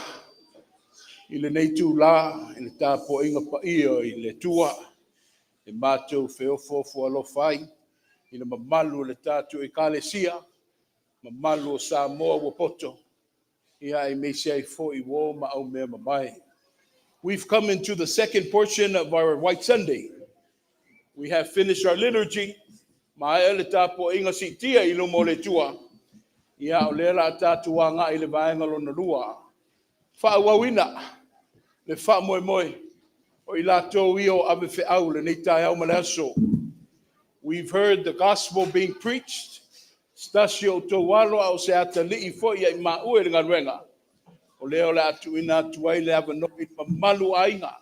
I le nei tū la, I le tāpo inga pa ia I le tua, e mātou whiofo alofa ai, I le mamalu o le tātou ekalesia, mamalu o Samoa ua poto, ia e meisi ai fo I wō ma au mea mamai. We've come into the second portion of our White Sunday. We have finished our liturgy. Ma e le tāpo inga sitia I lumo le tua. Ia o le la tātou anga I le vaenga lona lua. Whaawawina, le wha moe moe, o I lātou I o ave whi au le nei tai au male aso. We've heard the gospel being preached. Stasi o tō walo au se ata li I fo I ma ue le ngaruenga. O leo le atu ina atu ai le ava no I mamalu ainga.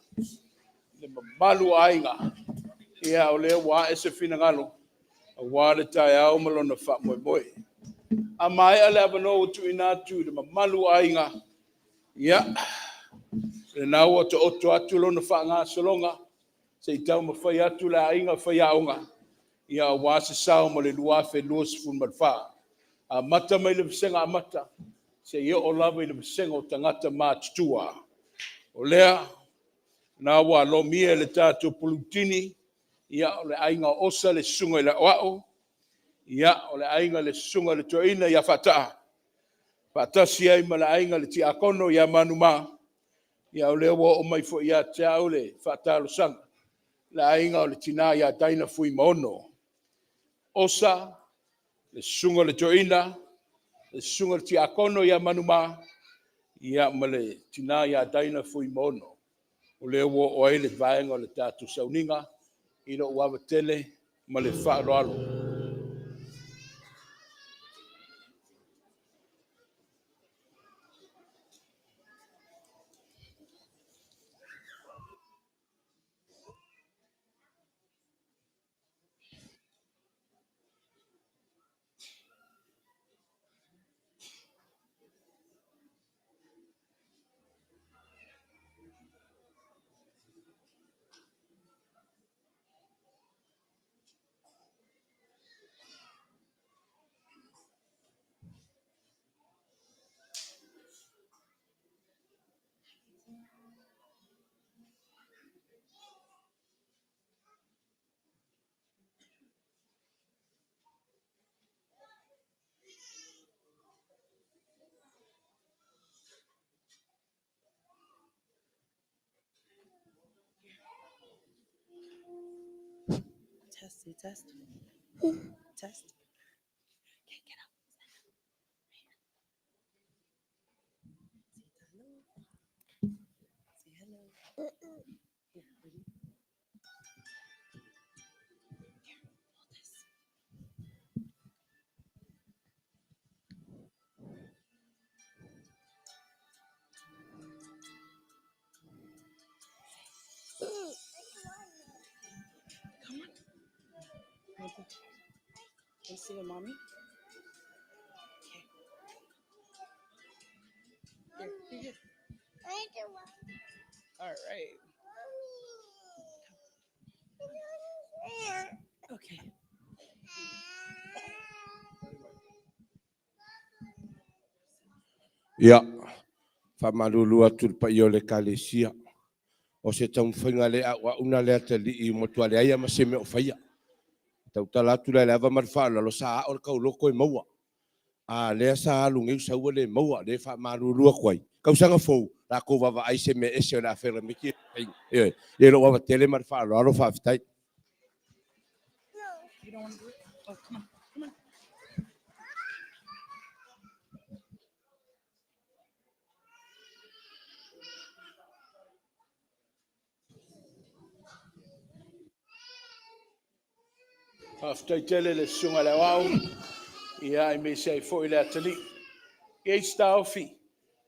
Le mamalu ainga. Ia o leo wa e se fina ngalo. A wa le tai au malona wha moe moe. A mai ale ava no tu ina atu le mamalu ainga. Ia. Le nau o te oto atu lona wha ngā salonga. Se I tau ma whai atu le ainga whai aonga. Ia o wa se sao ma le luafe luas fun madwha. A mata mai le visenga a mata. Se ia o lava I le visenga o tangata mā tutua. O lea, nā wa lo mia le tātou pulutini. Ia o le ainga osa le sunga I le wao. Ia o le ainga le sunga le toina ia whataa. Whatasi ai ma le ainga le ti akono ia manuma. Ia o lea wa o mai fo ia te au le whataa lo sanga. Le ainga o le tina ia daina fui maono. Osa, le sunga le toina, le sunga le ti akono ia manuma. Ia ma le tina ia daina fui maono. O lea wa o ai le vaenga o le tātou sauninga. Ina uawa tele ma le whaaloalo. Test. Test. Say hello. Here, ready? Here, hold this. Come on. Can you see your mommy? Okay. Here. All right. Okay. Ia, whamaruru atu pa i o le kalesia. O se tau whainga le a wa una le ata li i motua le aia ma se me o whaia. Tau talatu le lava marwhala lo sa a or kau loko e maua. A lea sa alu ngeu sa ua le maua le whamaruru a kwai. Kau sanga fau, la ko wawa ai se me ese o la whera miki. E lo wawa tele marwhala alo whawhitai. You don't want to do it? Oh, come on. Come on. After tele le sunga le wau, ia I me say fo ile atali. Ke stau fi.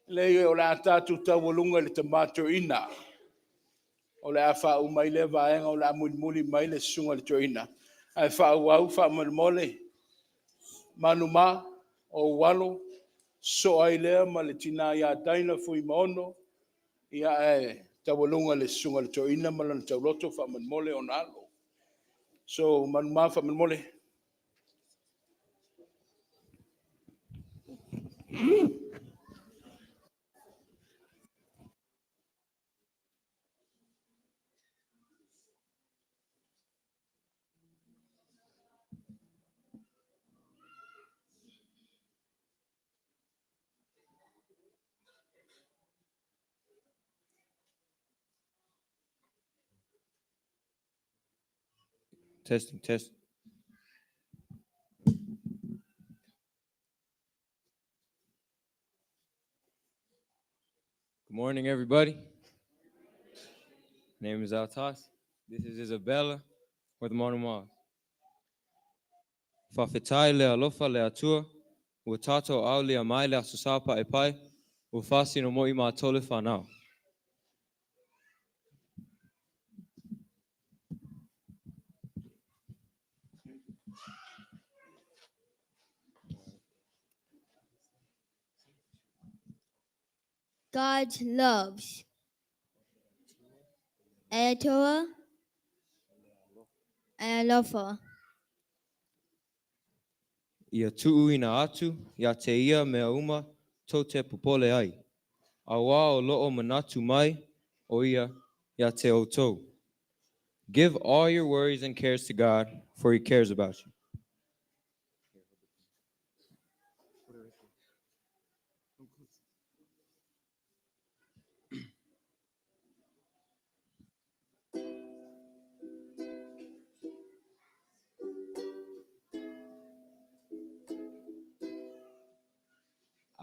Le o la tatu tawalunga le tomato ina. O le afa u mai le vaenga o la muli mai le sunga le toina. Ai fa wau fa mole. Manuma o walo so ai le ma le tina ia daina fu I maono. Ia e tawalunga le sunga le toina ma le tauloto fa mole o nalo. So manuma fa mole. Testing, testing. Good morning, everybody. My name is Altas. This is Isabella with Monoma. Whawhetai le alofa le atua, ua tātou au le mai le asusapa e pai, ua whasi no mo I mātole whanau. God loves. Aotearoa and alofa. Ia tuu ina atu, ia te ia mea uma, tau te pupole ai. A wā o loo manatu mai, o ia te outou. Give all your worries and cares to God, for He cares about you.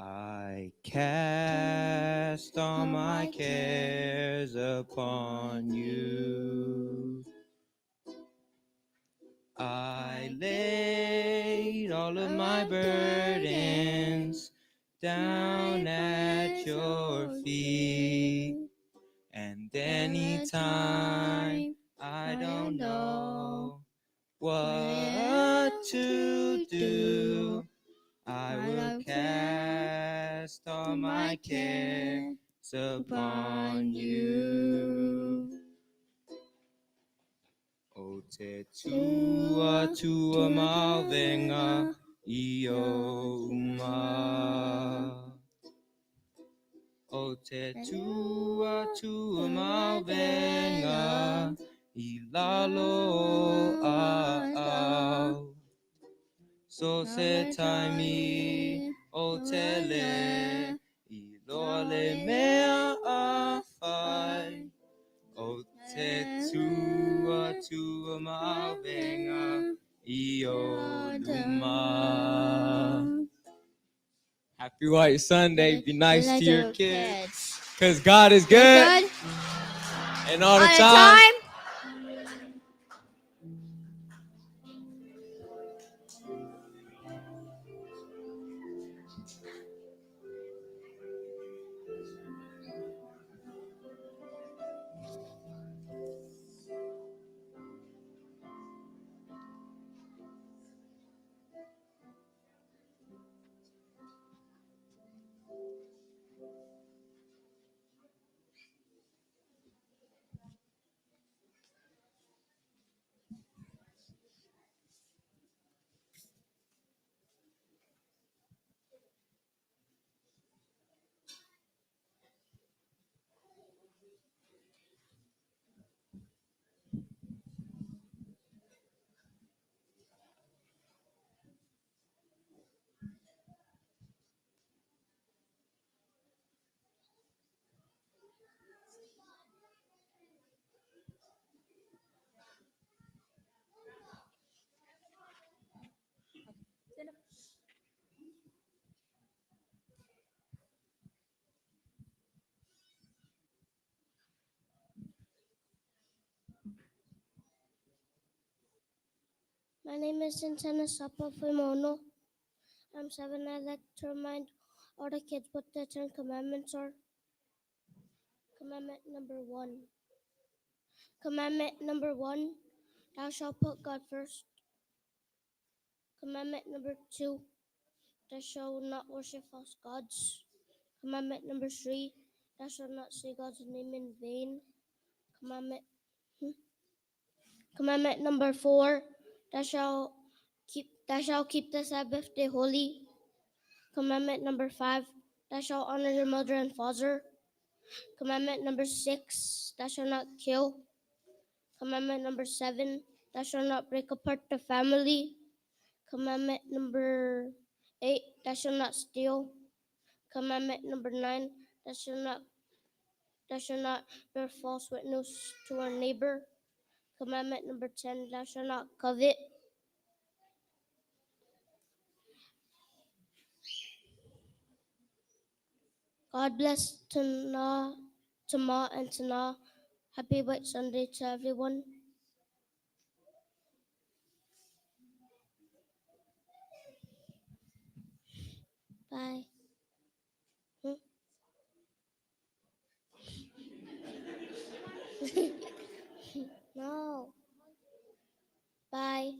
I cast all my cares upon you. I laid all of my burdens down at your feet. And anytime I don't know what to do, I will cast all my cares upon you. O te tua tua mawenga I o uma. O te tua tua mawenga I lalo au. So se taimi o te le I loa le mea a whai. O te tua tua mawenga Io Luma. Happy White Sunday. Be nice to your kids. Because God is good. And all the time. My name is Santana Sapa Fimono. I'm 7. I'd like to remind all the kids what the 10 Commandments are. Commandment number 1. Commandment number 1, thou shalt put God first. Commandment number 2, thou shalt not worship false gods. Commandment number 3, thou shalt not say God's name in vain. Commandment number 4, thou shalt keep the Sabbath day holy. Commandment number 5, thou shalt honor your mother and father. Commandment number 6, thou shalt not kill. Commandment number 7, thou shalt not break apart the family. Commandment number 8, thou shalt not steal. Commandment number 9, thou shalt not bear false witness to our neighbor. Commandment number 10, thou shalt not covet. God bless Tama and Tana. Happy White Sunday to everyone. Bye. No. Bye.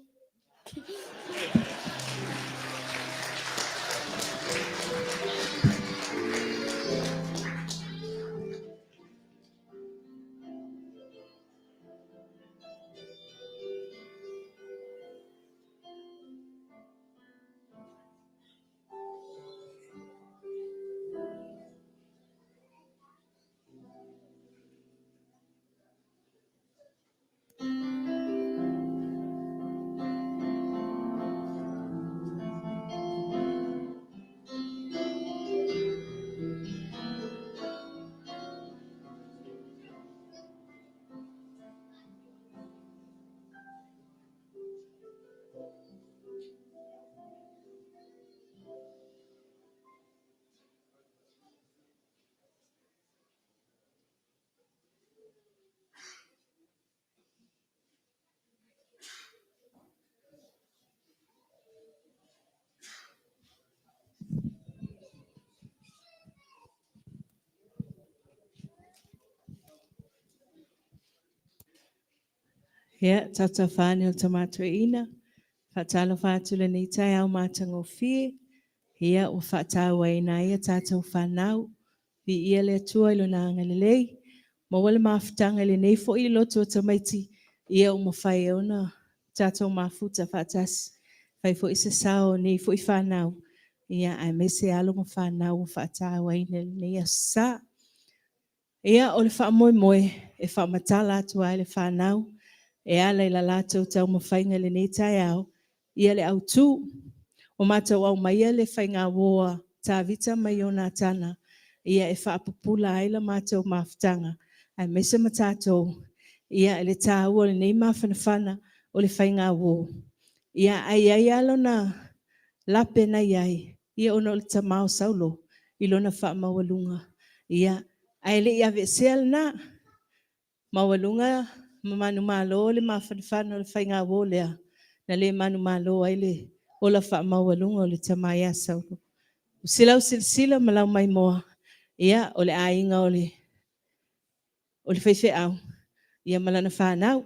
Ia, tata whāne o tamatua ina, whaatalo whātula ni tai au mātango whie, ia o whaatau ai nā ia tātou whanau, vi ia le atua ilo nā ngalelei, ma wale mawhitanga le nei fo i loto o tamaiti, ia o mawhai au na tātou mawhuta whaatasi, whai fo isa sao nei fo i whanau, ia ai mese alo mo whanau o whaatau ai nei a sa. Ia o le whaamoe moe e whaamatala atua ai le whanau, e ala i la lātou tau mawhainga le nei tai au, ia le au tū, o mātou au mai le whainga woa tā vita mai o nā tana, ia e whaapupula ai la mātou mawhitanga, ai mesa matātou, ia e le tā ua le nei mawhanawhana o le whainga woa. Ia ai alo na lape na iai. Ia ono le tamao saulo. Ilona wha mawalunga. Ia ai le ia vesel na. Mawalunga mamanu malo le mawhanwhano le whainga wolea. Na le manu malo ai le ola wha mawalunga o le tamaya saulo. Usilau silsila malau mai moa. Ia o le ainga o le whaiwhi au. Ia malana whanau.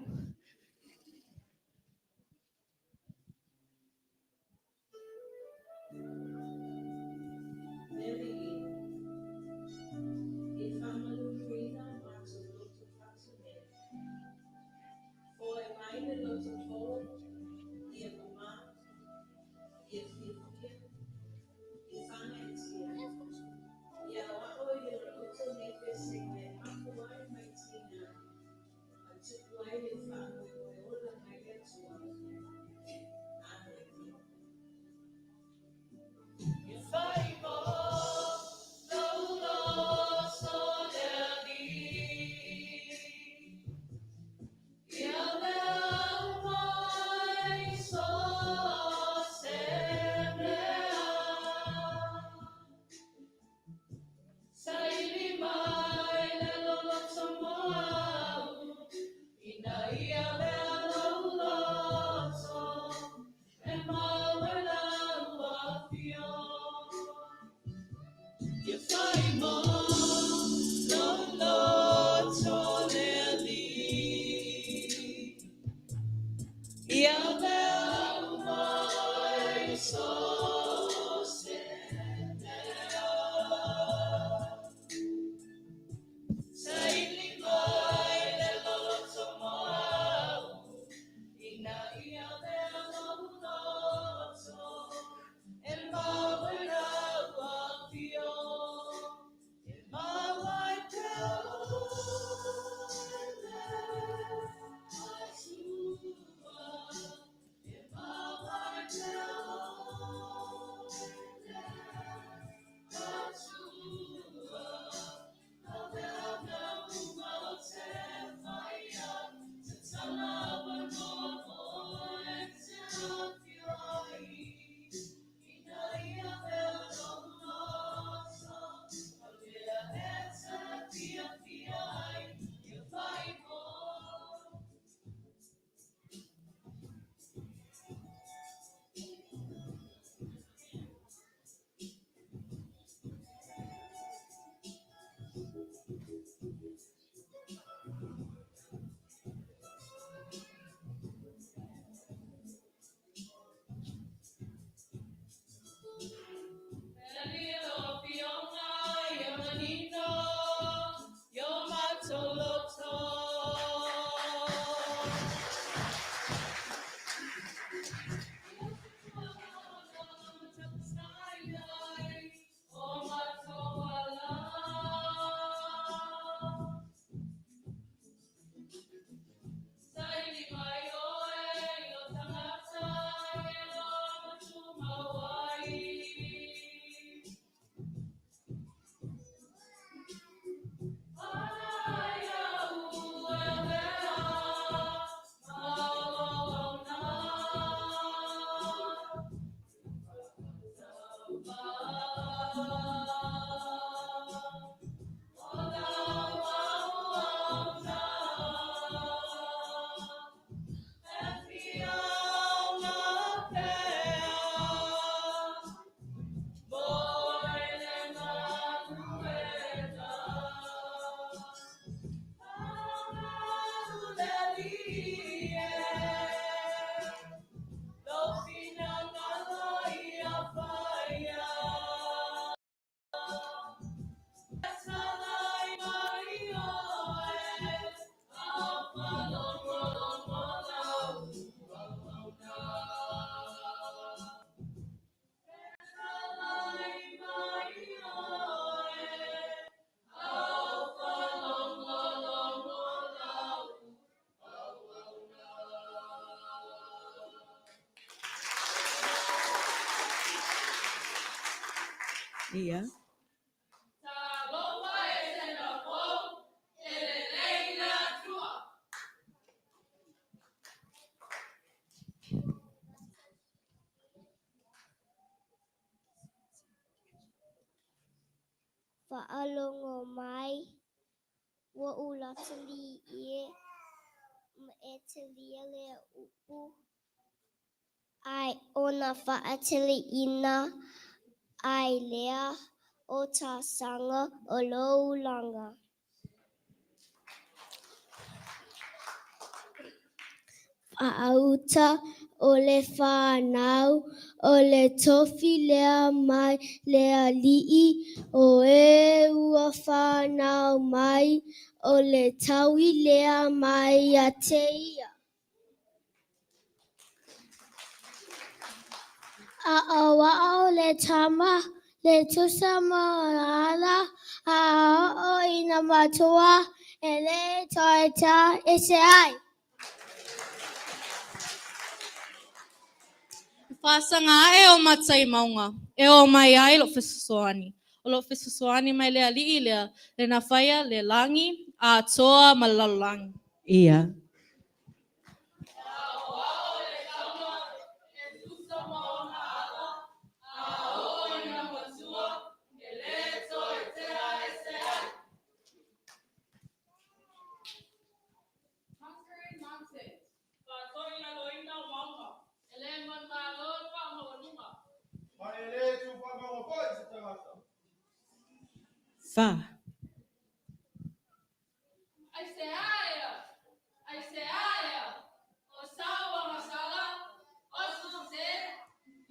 Ia. Whaalongo mai. Wa ula tali ie. Ma e tali ele upu. Ai ona whaatili ina. Ai lea o tā sanga o loulanga. Whaauta o le whanau o le tofi lea mai lea lii o e ua whanau mai o le taui lea mai a te ia. A awa o le tama le tusa maala a o ina matua e le toeta e se ai. Whasanga e o matai maunga, e o mai ai lo fesusoani. O lo fesusoani mai lea lii lea, le na whaia le langi, a toa malalolangi. Ia. Fa. Aiseaia, o sawa masala, o suse,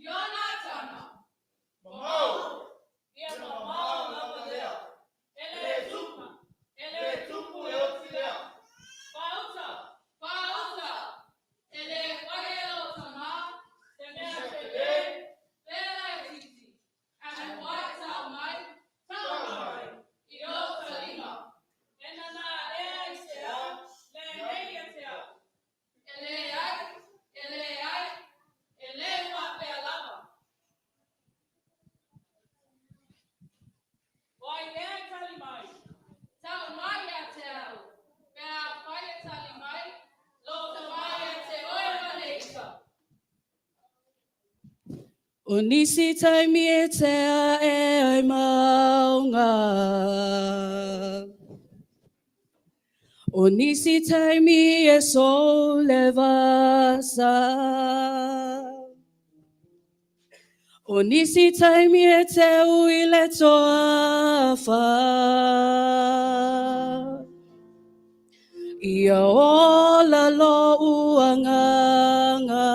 Yonatana. Mamau, ia mamau na malea. Ele tupu e otilea. Pauta, ele whaia o tama, te mea te le, pera e titi. Ane waita mai, tamai, i o talima. Enana ea isea, le neia tea. Ele whapea lava. Wai ea tali mai. Tau mai a te au. Pea whaia tali mai, lo te mai a te oe maneisa. O nisi taimi e tea e ai maunga. O nisi taimi e sole vasa. O nisi taimi e te ui le toa wha. Ia ola lo uanganga.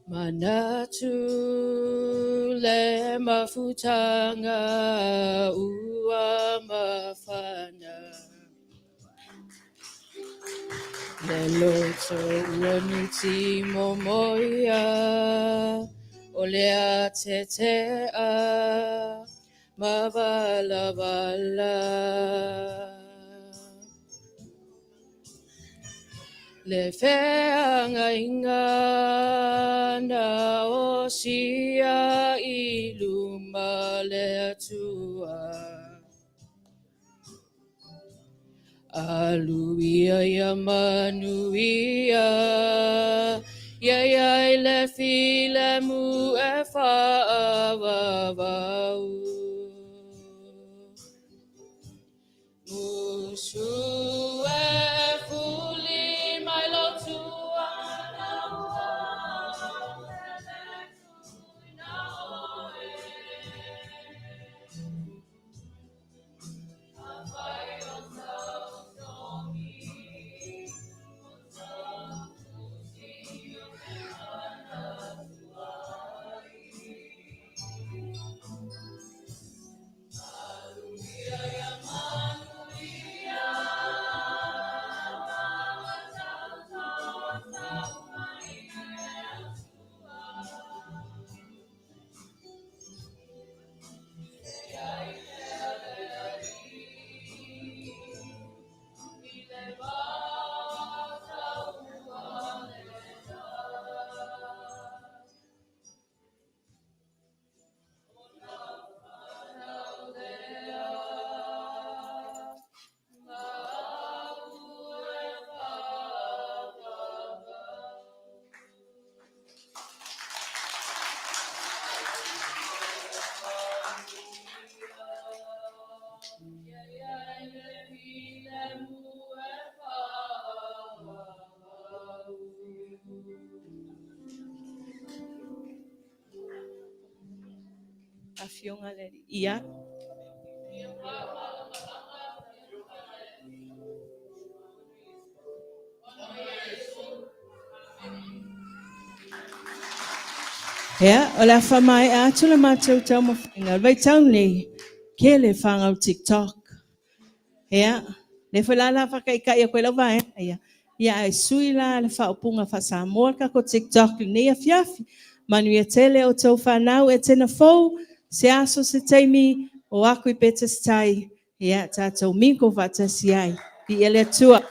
Manatu le mafutanga ua mafana. Le loto ua nuti momoia o le a te a mabalabala. Le feanga inga na o sia I luma le atua. Aluia ia manuia, ia le file mu e whaavavau. Mu Ushue fuli mailo tua na Afionga le ia. Ya, ola famai a tula mātou tau mawhinga. Vai tau nei, ke le whangau TikTok. Ya, le whalala whakaikai a koe lau vai. Ya, ia e sui la le whaupunga whasamoa ka ko TikTok ni a fiafi. Manu ia tele o tau whanau e tena fau, se aso se taimi o aku I peta stai. Ya, tātou miko vatasi ai. Di ele tua.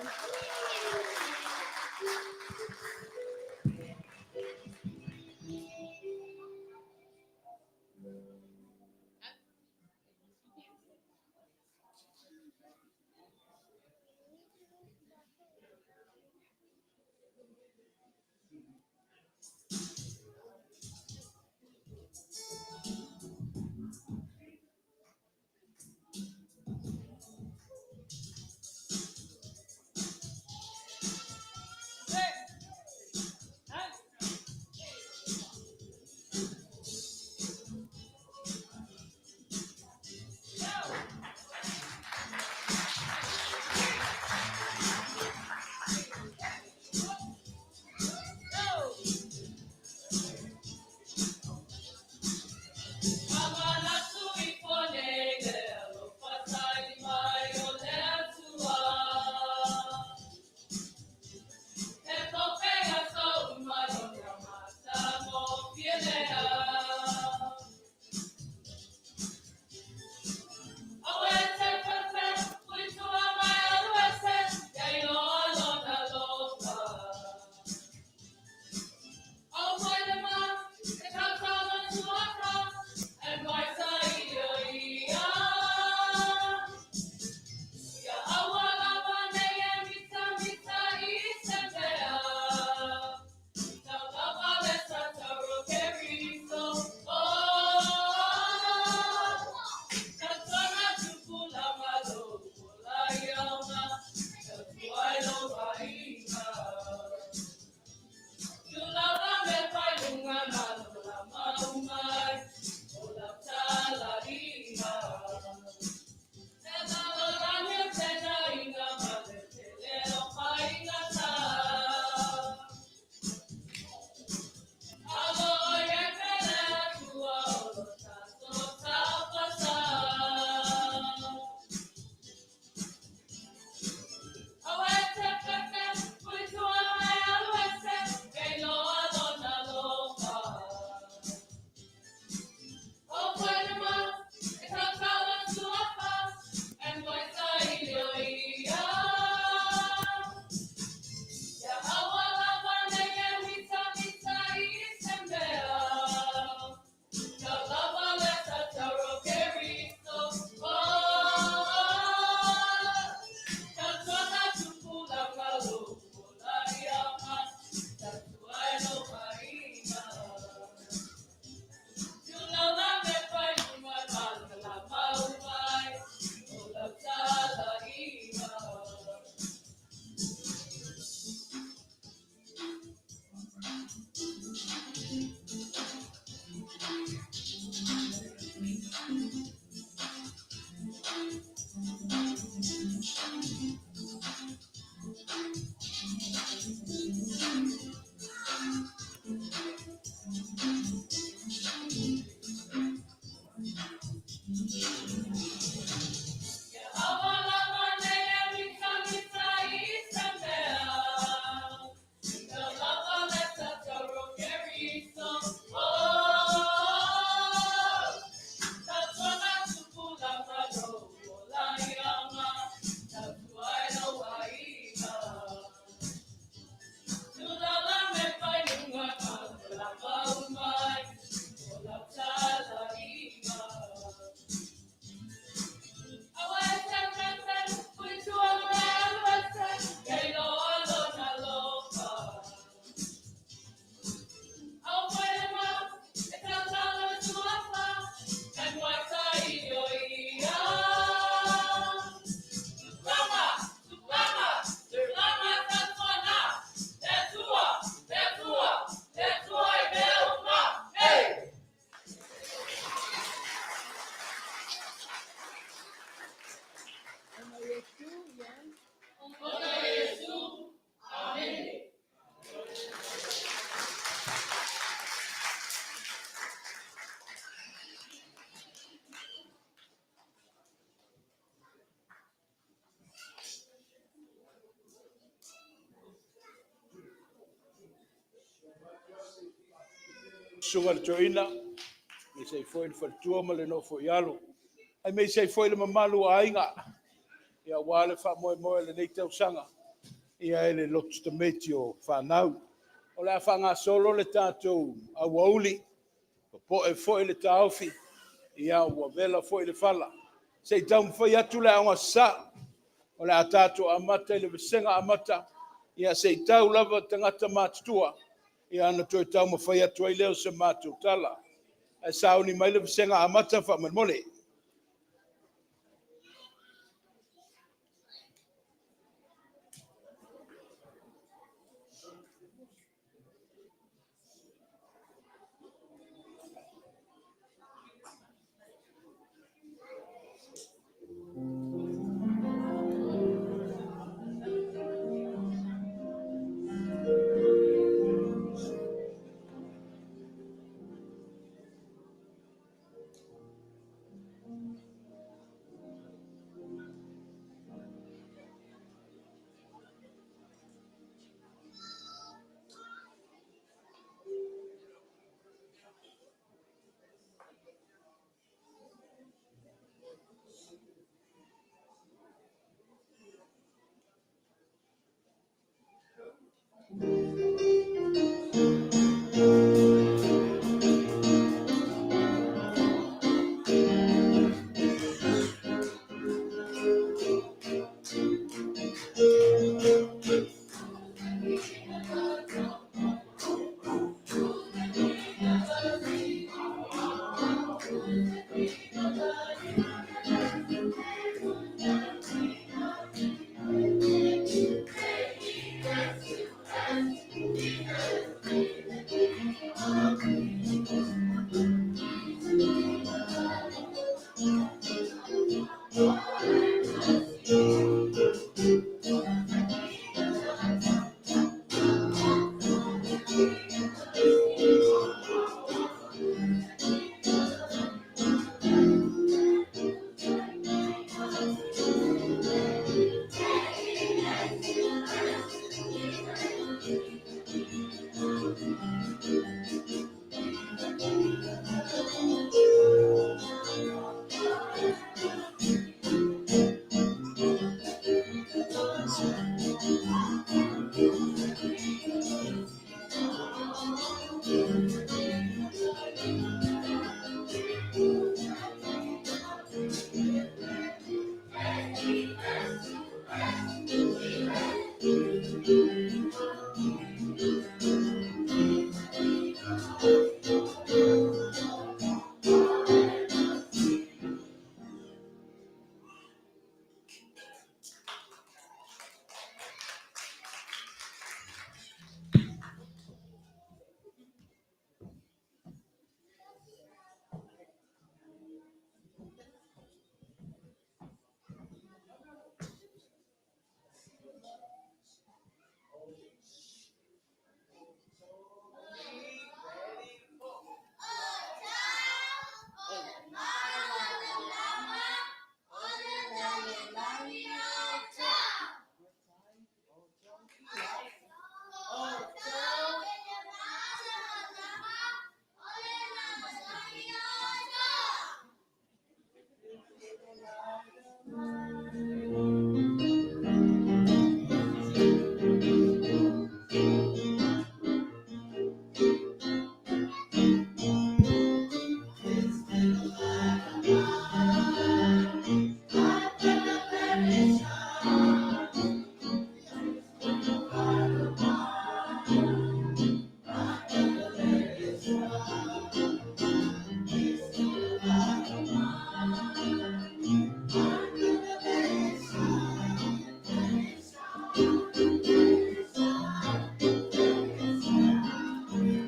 sunga le joina. Me sei foi le fatua ma le no fo yalo. Ai me sei foi le mamalu ainga. Ia wale fa moe le nei tau sanga. Ia ele lotu te meti o whanau. O le whanga solo le tātou a wauli. Po e foi le tāufi. Ia ua vela foi le fala. Sei tau mwhai atu le aunga sa. O le a tātou amata le visenga amata. Ia sei tau lava tangata mātutua. Ia ana toi tau mwhai atu ai leo se mātou tala. E sauni mai le visenga amata whamanmole.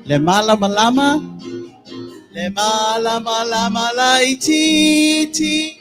Le malama lama, le malama lama lai titi.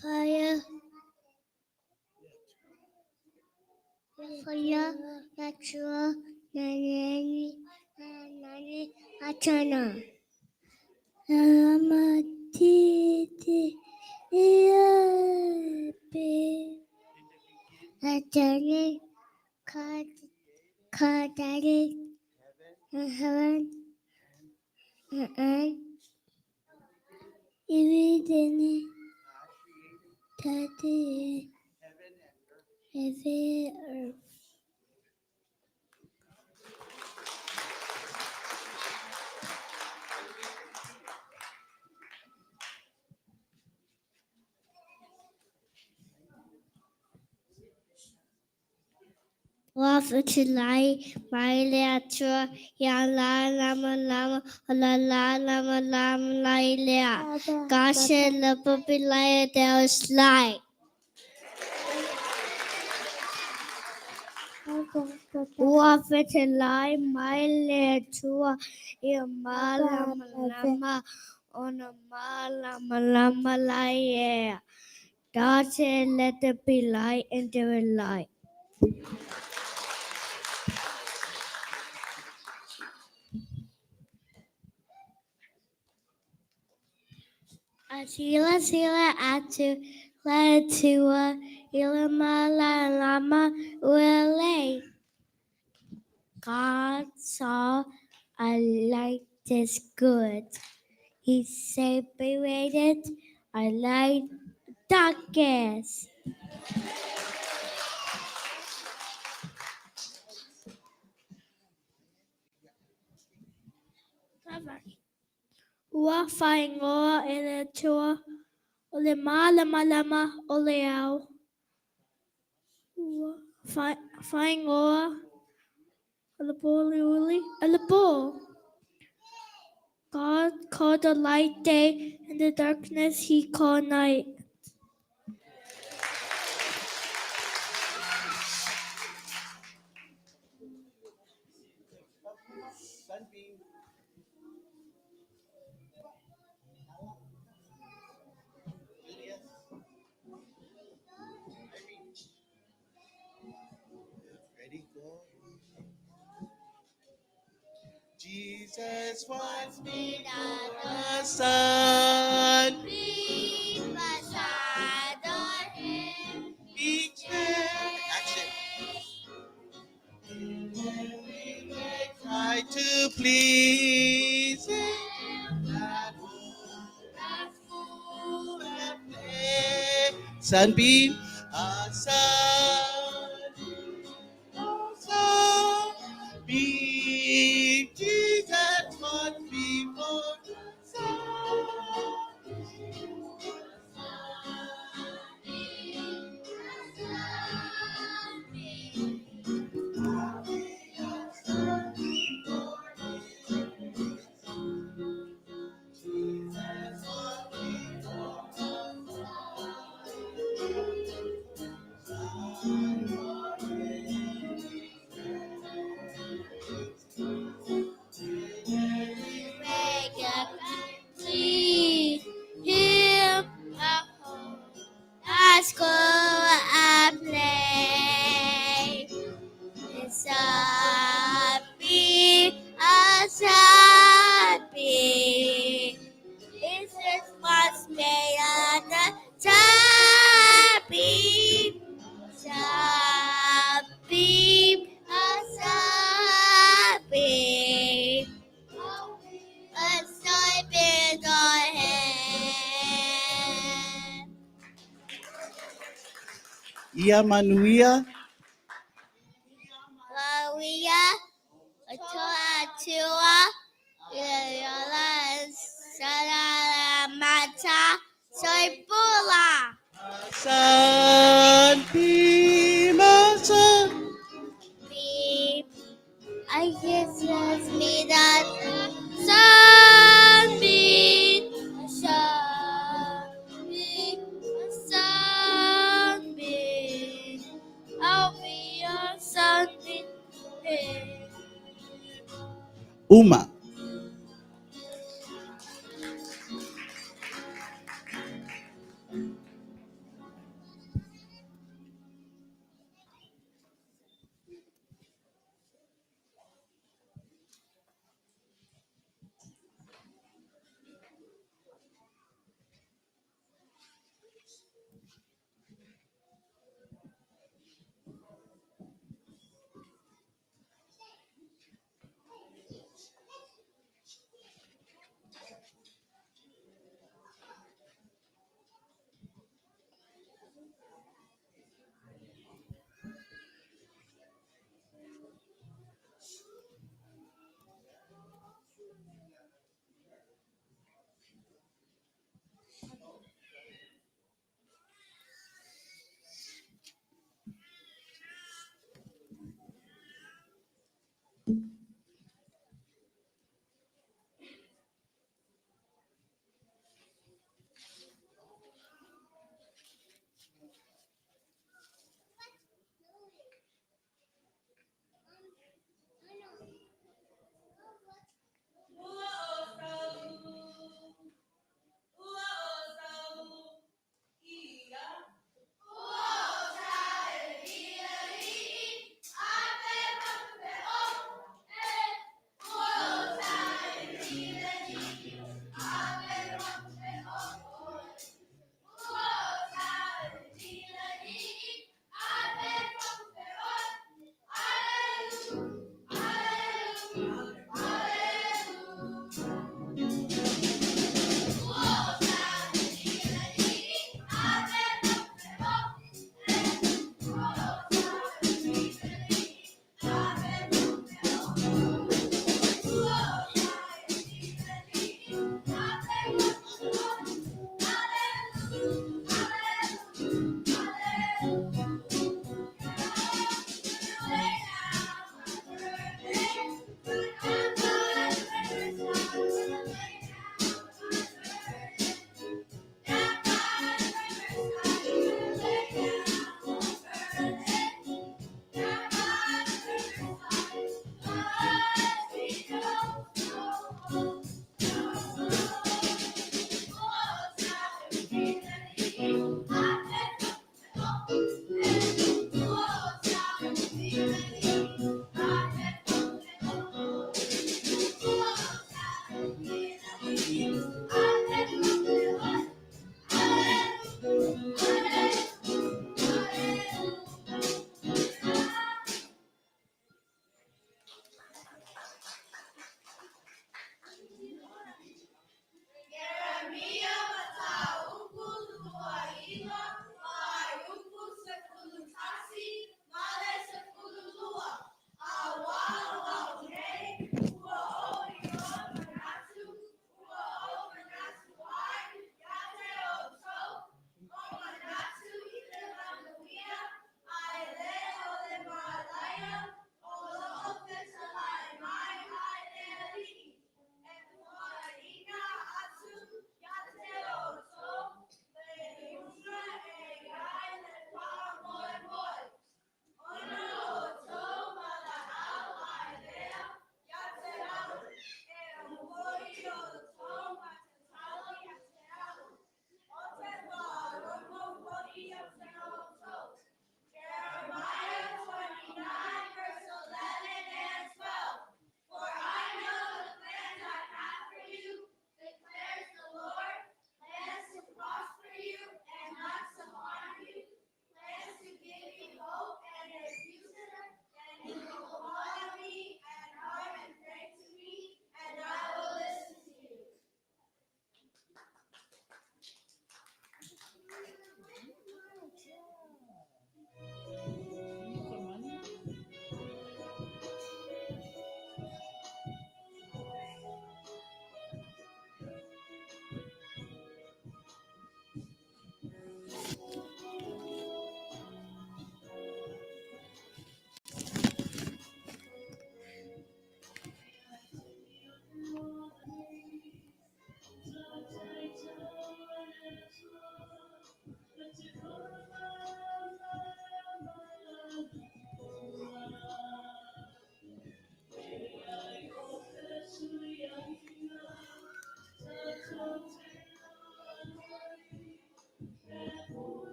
Fire. Fire. Yatua. Nani. Atana. Amatiti. Iape. Atani. Kadari. Heaven. And Ivideni. Tati. Heavy earth. Wafatulai, Maileatua, Yala Lama Lama, Lala Lama Lama Lailea, Gasha Lapapilaya Del Sly. Wafatulai, Maileatua, Yamala Lama, Onamala Malama Laia. God said, let there be light, and there was light. Asila sila atu la tua ilama la lama uele. God saw a light is good. He separated a light darkness. Ua whaingoa e le tua o le malama lama o le au. Ua whaingoa o le uli o le bo. God called the light day, and the darkness he called night. Jesus wants me the sun. Be beside him Each day, action. Try to please him. Sunbeam, a sunbeam. Jesus wants me for see him at home. At school I play. It's a sunbeam. It's his was made on the sunbeam. Sunbeam, a sunbeam. A sunbeam on him. Ia manuia. Maria, a toa, Yola, Sarah, Mata, Soy Bula. Sunbeam, a Beep. I guess let's meet at sunbeam. Sunbeam. Uma.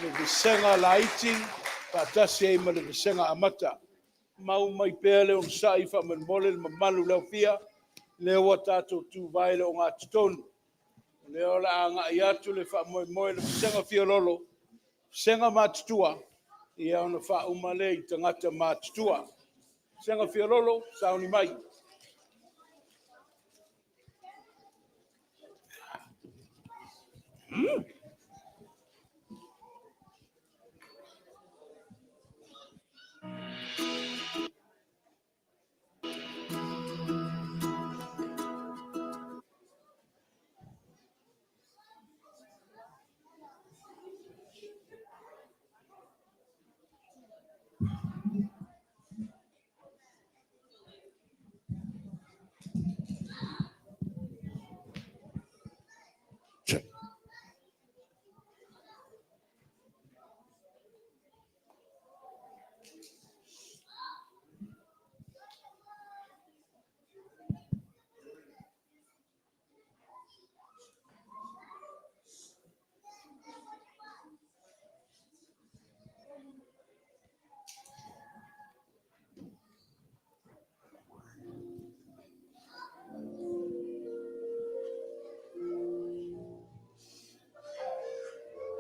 le visenga laiti, patasi ei ma le visenga amata. Mau mai pēr leo sai wha man mole le mamalu leo pia, leo wa tātou tū vai leo ngā tutonu. Leo la anga i atu le wha moe moe le visenga fia lolo, visenga mātutua, ia ona wha umale i tangata mātutua. Visenga fia lolo, sauni mai.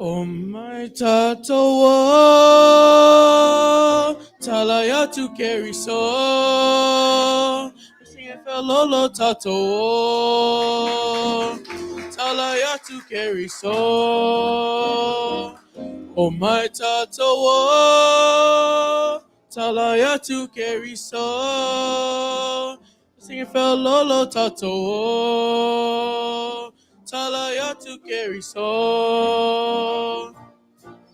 O mai tātou talaya tu keri so. Sing it for lolo tātou talaya tu keri so. O mai tātou talaya tu keri so. Sing it for lolo tātou talaya tu keri so.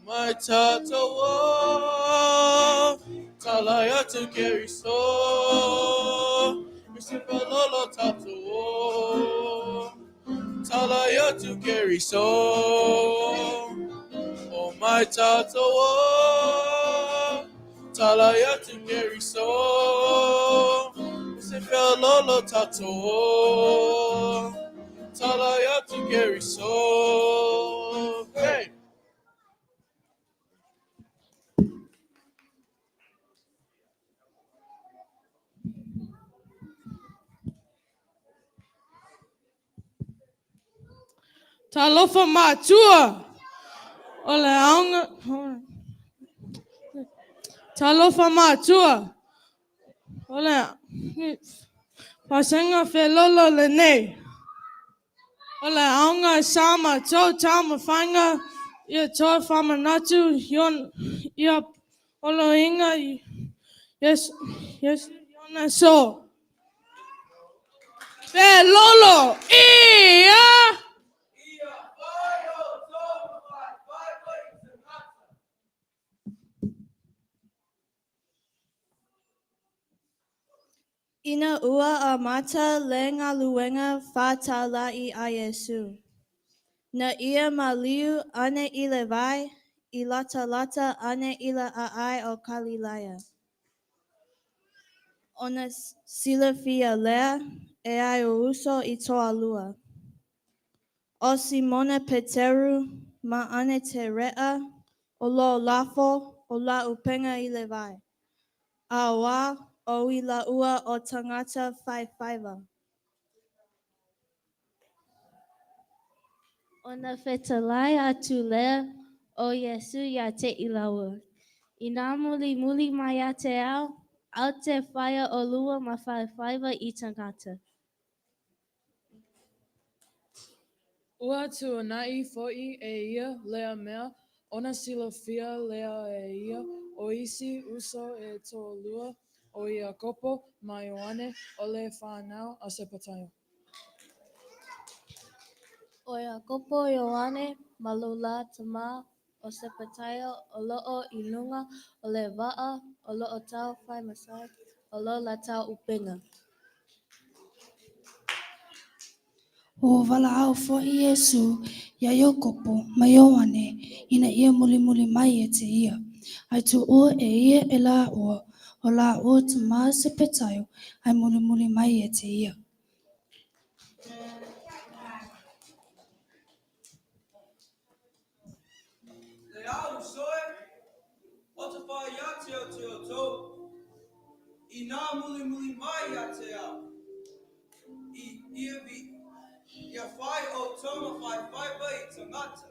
My tātou talaya tu keri so. Misipa lolo tātou talaya tu keri so. Oh my tātou talaya tu keri so. Misipa lolo tātou talaya tu keri so. Hey. Talofa matua. Ole aunga. Talofa matua. Ole. Pasenga felolo le nei. Ole aunga sama to tama fanga. Ia to fama natu. Yon. Ia. Olo inga. Yes. Yes. Yona so. Felolo. Ia. Ina ua a mata le ngā luenga whātālai a Yesu. Na ia maliu ane i le vai, I lata lata ane i la a ai o Galilaya. Ona sila fia lea, e ai o uso I toa lua. O Simona Peteru, ma ane te rea, o lo lafo, o la upenga I le vai. A wā, o I la ua o tangata whaiwhaiwa. Ona whetalai atu lea o Yesu ia te ilaua. I nā muli muli mai a te au te whaia o lua ma whaiwhaiwa I tangata. Ua tu anai fo'i e ia lea mea, ona sila fia lea e ia, o isi uso e tō lua, o ia kopo, ma Ioane, o le whanau a sepatayo. O ia kopo Ioane, malula tama, o sepatayo, o loo I lunga, o le waa, o loo tau whai masai, o loo la tau upenga. O wala au fo I Yesu, ia yo kopo, ma Ioane, ina ia muli muli mai e te ia. Ai tu o e ia e la o la o te maa se petayo, ai muli muli mai e te ia. Le au ya te o tō. I nā muli mai a te ao. Ia whai o tōma whai ba I tangata.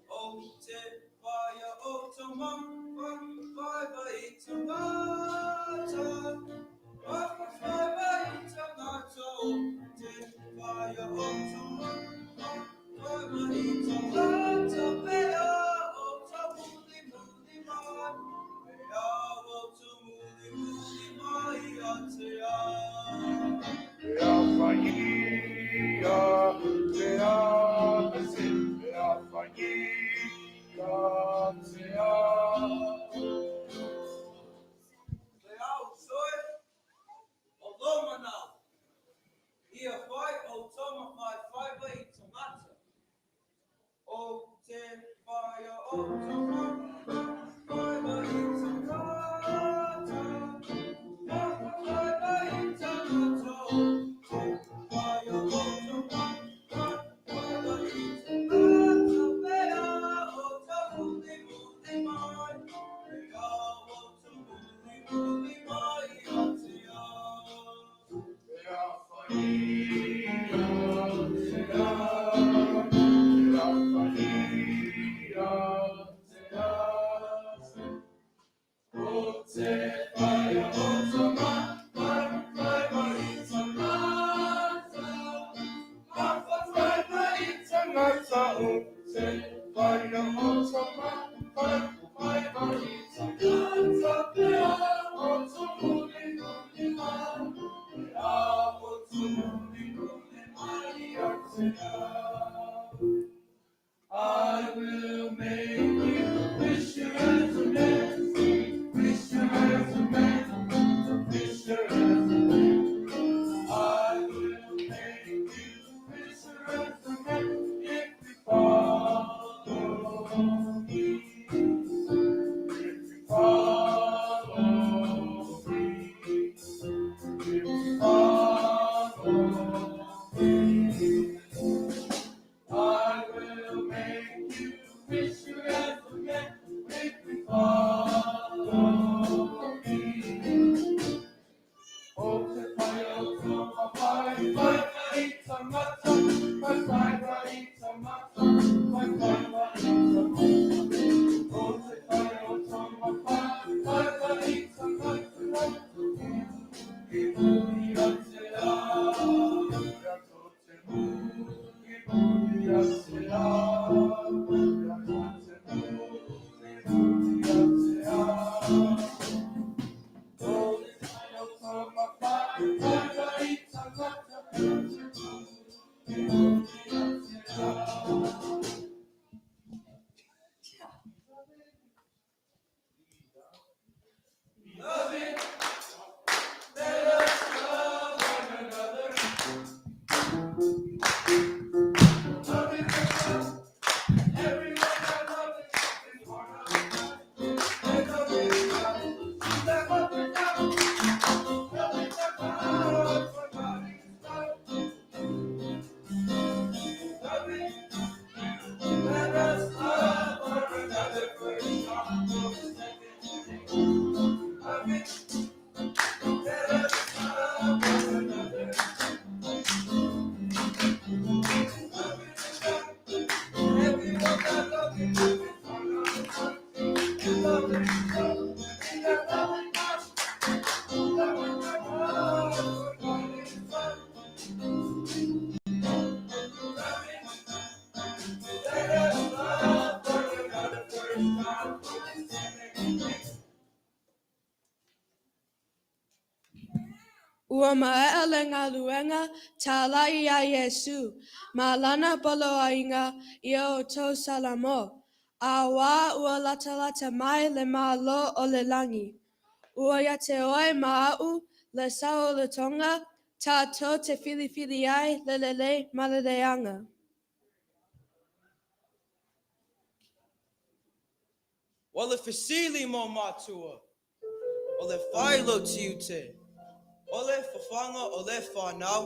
O te whaia o tōma whai ba I tangata. Whai ba I tangata. O te whaia o tōma whai ba I tangata. Pea o tō muli mai. Pea o tō muli mai a te ao. Ea whaia te a pese, ea whaia te a. Te ao soe, o lo manao. Ia whai o tōma whai ba I tangata. O te whai o tōma whai ba I tangata. Whai ba I tangata. O te whai o tōma whai ba I tangata. Pea o tō muli mai. Pea o tō muli mai a te ao. Ea whaia te a. O te whaia o tōma whai ba I tangata. Whai ba I tangata. O te whaia o tōma whai ba I tangata. Pea o tō muli mai. Pea o tō muli mai a te ao. I will make you fisher as a man, fisher as a man, fisher as a man. I will make you fisher as a man if you follow me. If you follow me. If you follow me. I will make you fisher as a man if you follow me. O te whai o tōma whai ba I tangata. Whai ba I tangata. Whai ba I tangata. O te whai o tōma whai ba I tangata. I muri a te ao. Ia tō te muri a te ao. Ia tō te muri a te ao. O te whai o tōma whai ba I tangata. I muri a te ao. Love it. Let us love one another. Love it, everyone that loves it is born of God. Let love it down. Let love it down. Love it down. For God is love. Love it. Let us love one another. First John 4:17. Love it. Let us love one another. Love it. Everyone that loves it is born of God. And love it. Let love it down. Love it down. For God is love. Love it. Let us love one another. First John 4:17. Ua maea le ngā luenga, tā lai a Yesu, ma lana polo ainga, ia o tō salamo. A wā ua lata mai le mālo o le langi. Ua ia te oe maau, le sao le tonga, tātou te whiliwhili ai, le ma le leanga. O le fesili mo matua. O le whailo tiute. O le whawhanga o le whanau.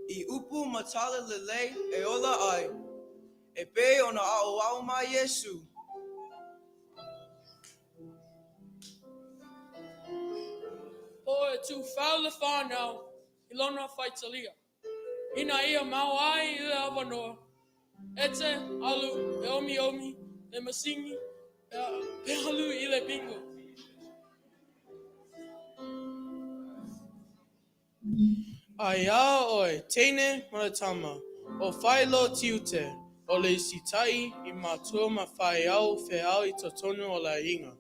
I upu matala le lei e ola ai. E pe ona au au mai Yesu. o e tu whaule whanau I lona whaitalia. Ina ia mau ai I le awanoa. Ete, alu, e omi omi, le masingi, pe alu I le bingo. Aia oi, teine manatama, o whaelo tiute, o le sitai I mātua ma whai au whiau I totonu o la inga.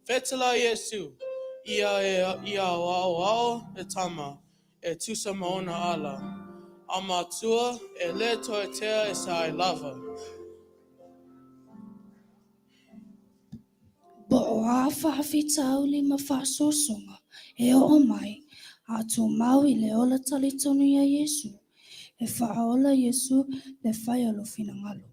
Whetala Yesu, ia o ao e tama, e tusa maona ala. A mātua e le toetea e sa I lava. Po o a whaawhita uli ma whaasosonga, e o mai, a tō mau I le ola tali tonu ia Yesu, e whaola Yesu le whai alo fina ngalo.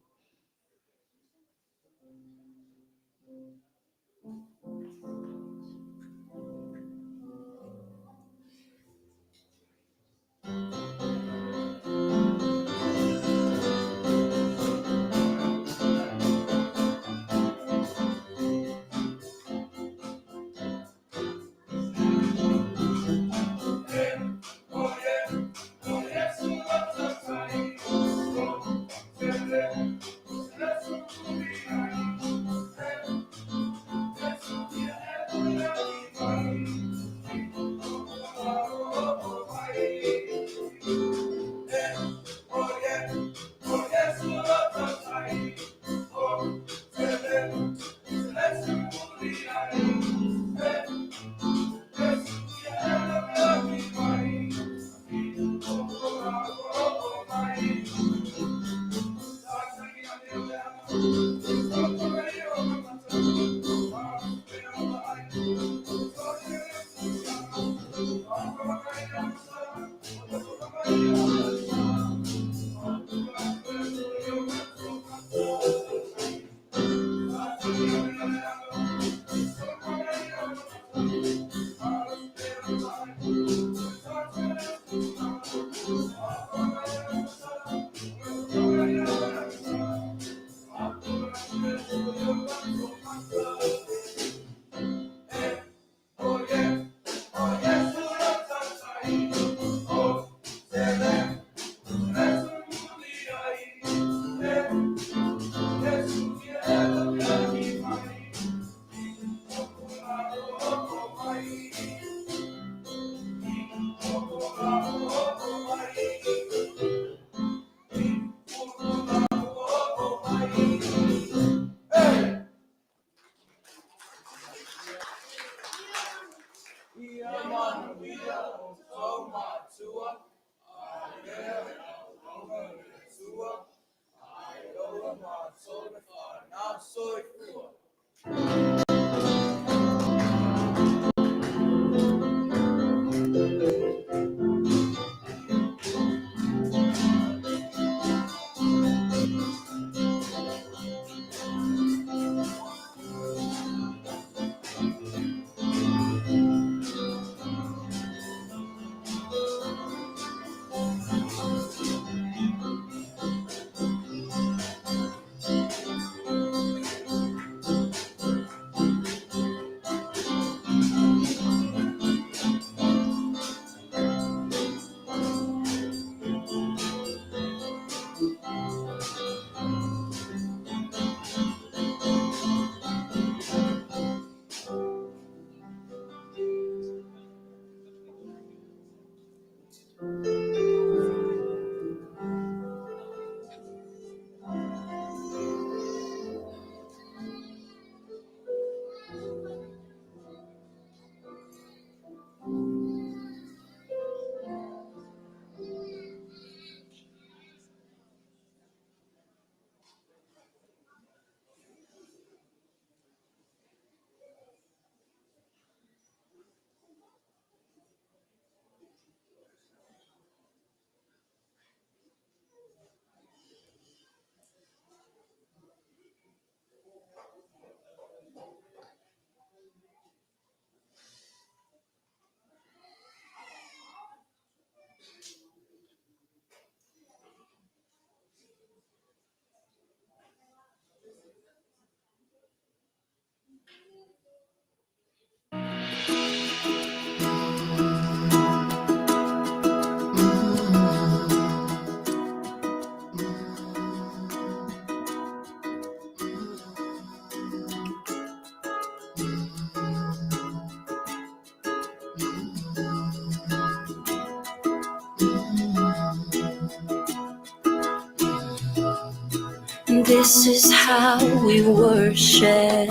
This is how we worship.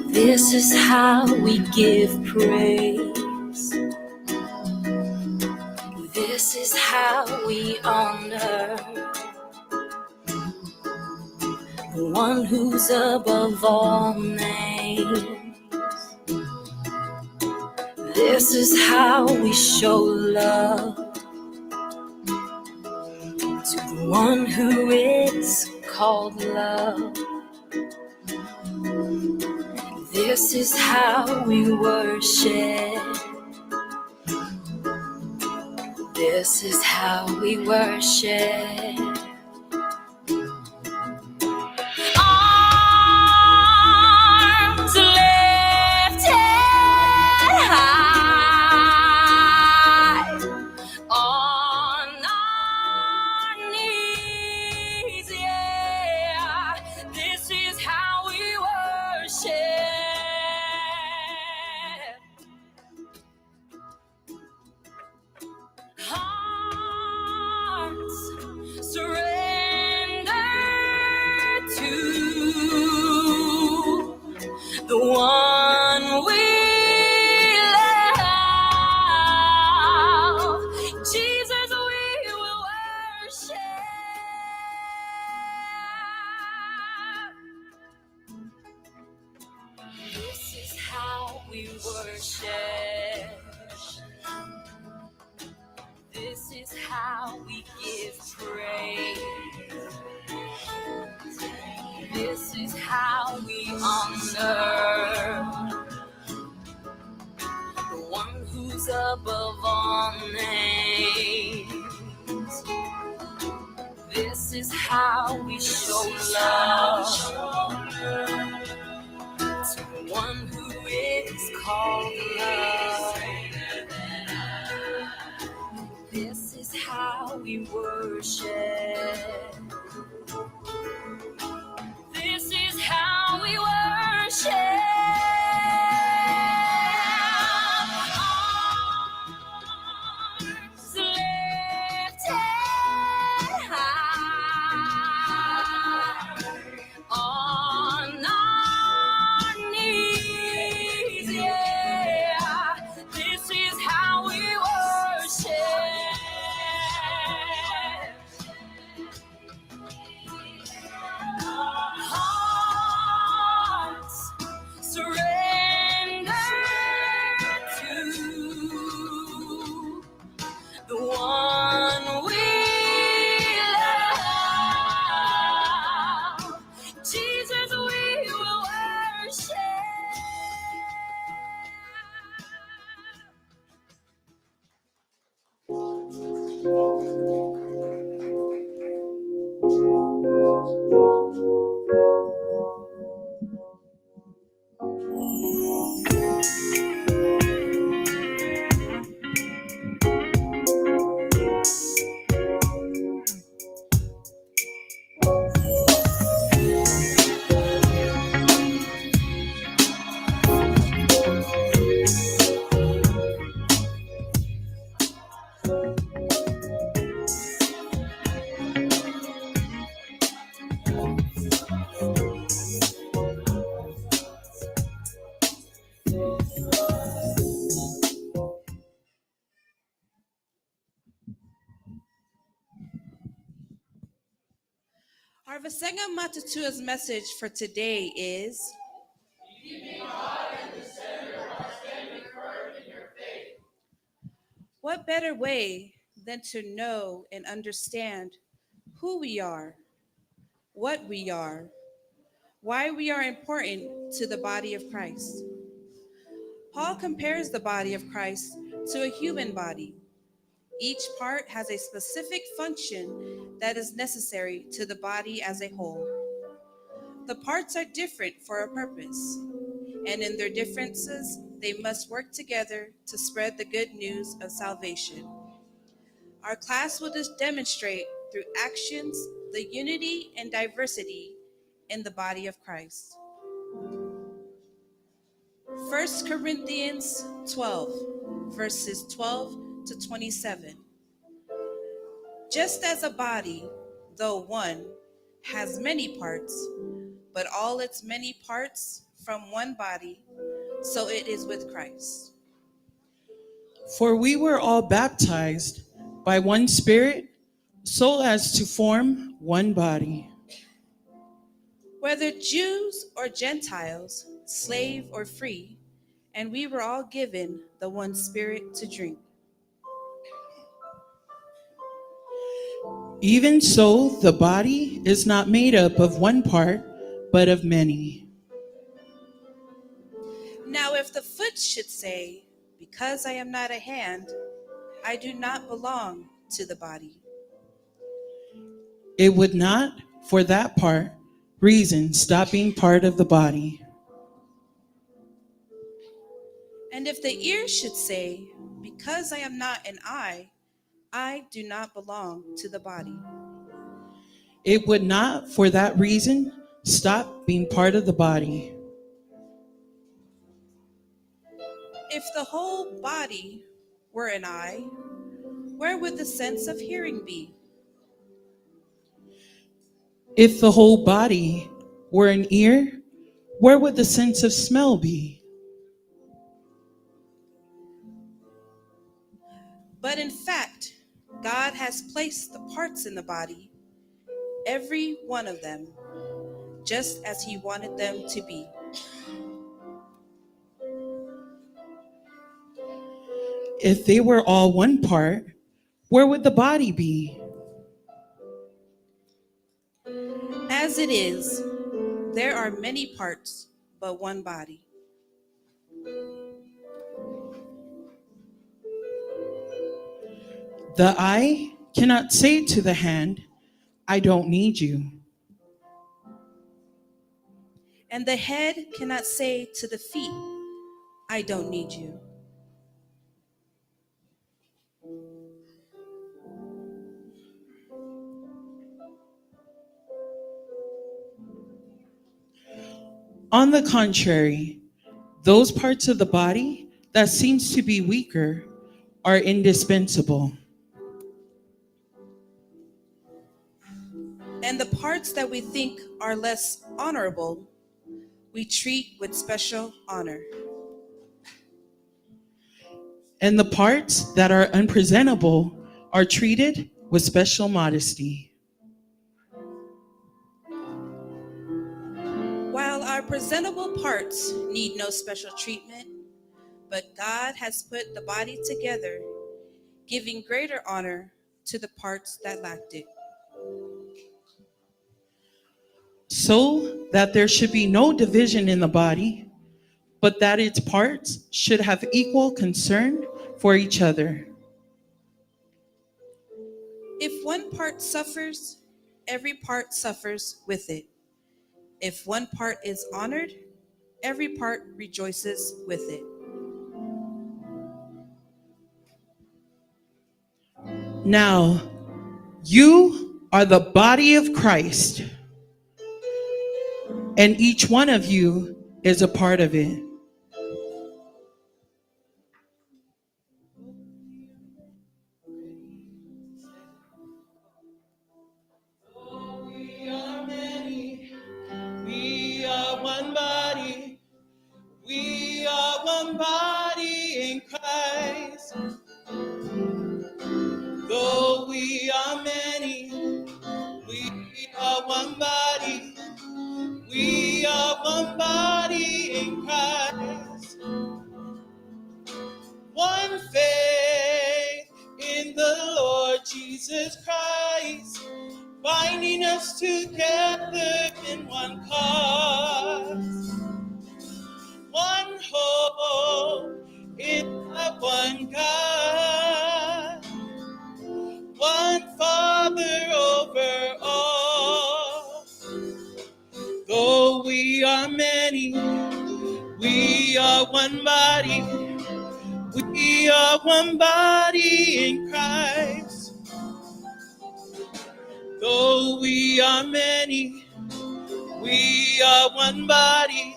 This is how we give praise. This is how we honor the one who's above all names. This is how we show love to the one who is called love. This is how we worship. This is how we worship. Arms lifted high, on our knees, yeah. This is how we worship. Hearts surrender to the one we love. Jesus, we will worship. This is how we worship. This is how we give praise. This is how we honor the one who's above all names. This is how we show love to the one who is called love. This is how we worship. This is how we worship. Arms lifted high, on our knees, yeah. This is how we worship. Hearts surrender to the one we love. Jesus, we will worship. Our Vasenga Matatua's message for today is what better way than to know and understand who we are, what we are, why we are important to the body of Christ. Paul compares the body of Christ to a human body. Each part has a specific function that is necessary to the body as a whole. The parts are different for a purpose, and in their differences, they must work together to spread the good news of salvation. Our class will just demonstrate through actions the unity and diversity in the body of Christ. 1 Corinthians 12. verses 12 to 27. Just as a body, though one, has many parts, but all its many parts from one body, so it is with Christ. For we were all baptized by one Spirit, so as to form one body. Whether Jews or Gentiles, slave or free, and we were all given the one Spirit to drink. Even so, the body is not made up of one part, but of many. Now if the foot should say, because I am not a hand, I do not belong to the body, It would not, for that part, reason stop being part of the body. and if the ear should say, because I am not an eye, I do not belong to the body, It would not, for that reason, stop being part of the body. if the whole body were an eye, where would the sense of hearing be? If the whole body were an ear, where would the sense of smell be? But in fact, God has placed the parts in the body, every one of them, just as he wanted them to be. If they were all one part, where would the body be? As it is, there are many parts, but one body. The eye cannot say to the hand, I don't need you. And the head cannot say to the feet, I don't need you. On the contrary, those parts of the body that seems to be weaker are indispensable. And the parts that we think are less honorable, we treat with special honor. And the parts that are unpresentable are treated with special modesty. While our presentable parts need no special treatment, but God has put the body together, giving greater honor to the parts that lacked it. So that there should be no division in the body, but that its parts should have equal concern for each other. If one part suffers, every part suffers with it. If one part is honored, every part rejoices with it. Now, you are the body of Christ, and each one of you is a part of it. We are many, we are one body, we are one body in Christ. Though we are many, we are one body. We are one body in Christ. One faith in the Lord Jesus Christ, binding us together in one cause. One hope in the one God. One Father over all. Though we are many, we are one body. We are one body in Christ. Though we are many, we are one body.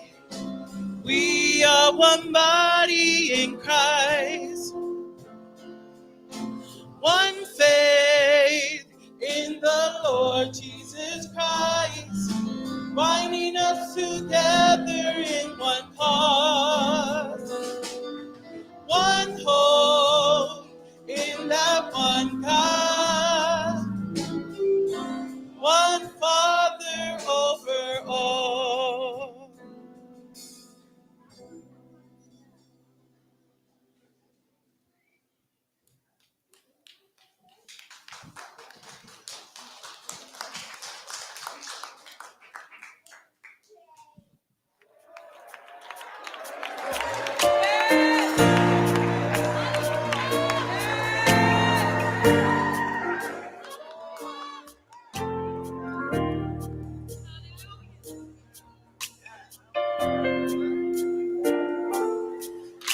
We are one body in Christ. one faith in the Lord Jesus Christ, binding us together in one cause, one hope in that one God, one Father over all.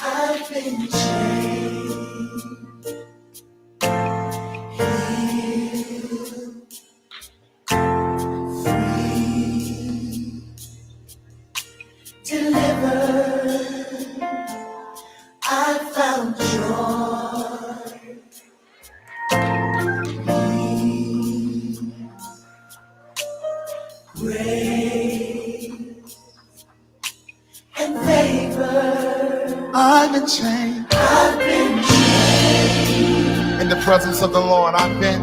I've been chained, healed, free, delivered. I found joy, peace, grace, and favor. I've been chained. I've been chained. In the presence of the Lord, I've been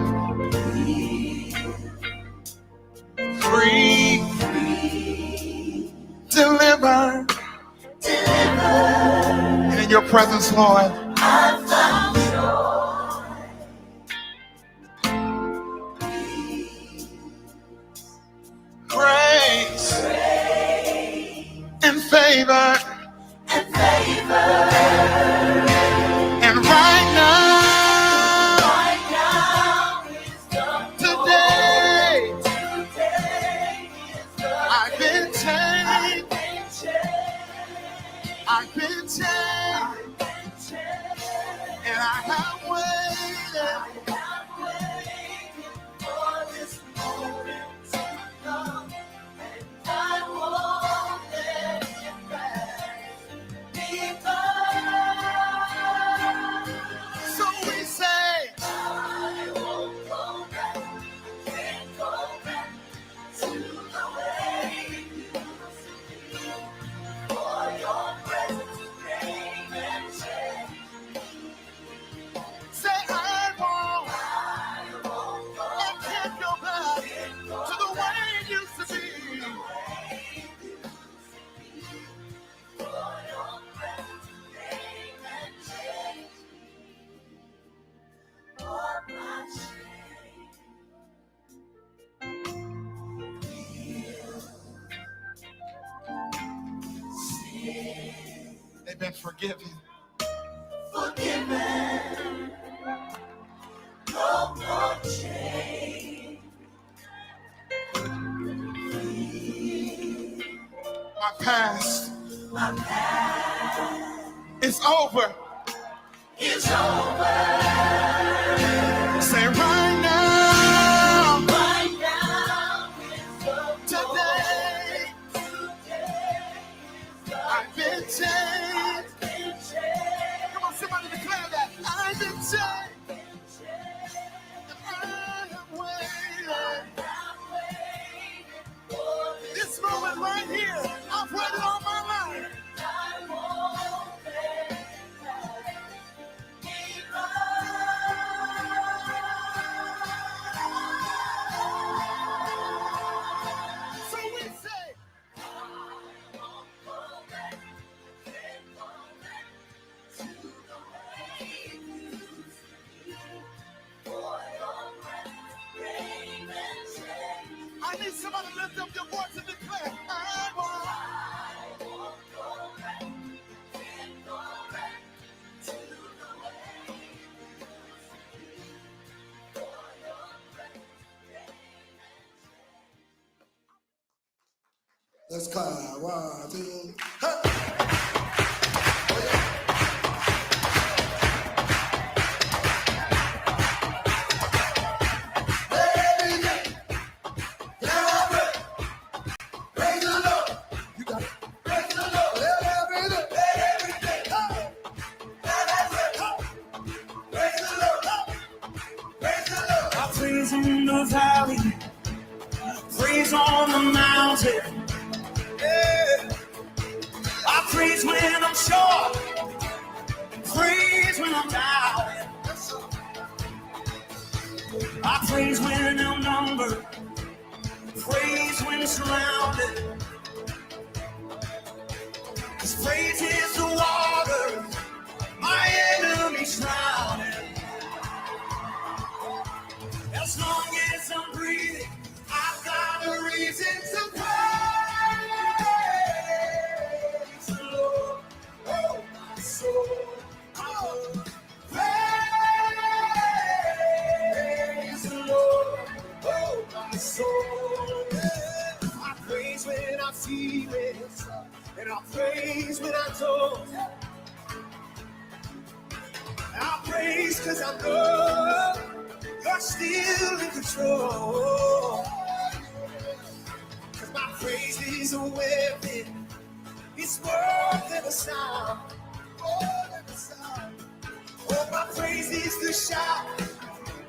free, delivered. And in your presence, Lord, I found joy, grace and favor. And right now, today, I've been chained. I've been chained. And I have waited for this moment to come. And I won't let it pass me by. So we say, I won't go back, can't go back to the way you used to be. For your presence came and changed. Say, I won't go, I can't go back to the way it used to be. For your presence came and changed. For my shame. They've been forgiven. Forgiven. No more chain. My past is over. It's over. Say right now. Right now. Today. I've been chained. Come on, somebody declare that. I've been chained. This moment right here, I've waited all my life. So we say, I won't go back, can't go back to the way it used to be. For your presence came and changed. I need somebody to lift up your voice and declare, I won't go back, can't go back to the way it used to be. For your presence came and changed. Let's clap. 1, 2, hey! praise in the valley, praise on the mountain. Yeah. I praise when I'm short, praise when I'm down. I praise when I'm numbered, praise when surrounded. 'Cause praise is the water my enemies drowning. As long as I'm breathing, I've got a reason to praise the Lord. Oh, my soul. Oh, praise the Lord. Oh, my soul. I praise when I feel it, and I praise when I don't. I praise because I know you're still in control. 'Cause my praise is a weapon. It's more than a sound. Oh, my praise is the shout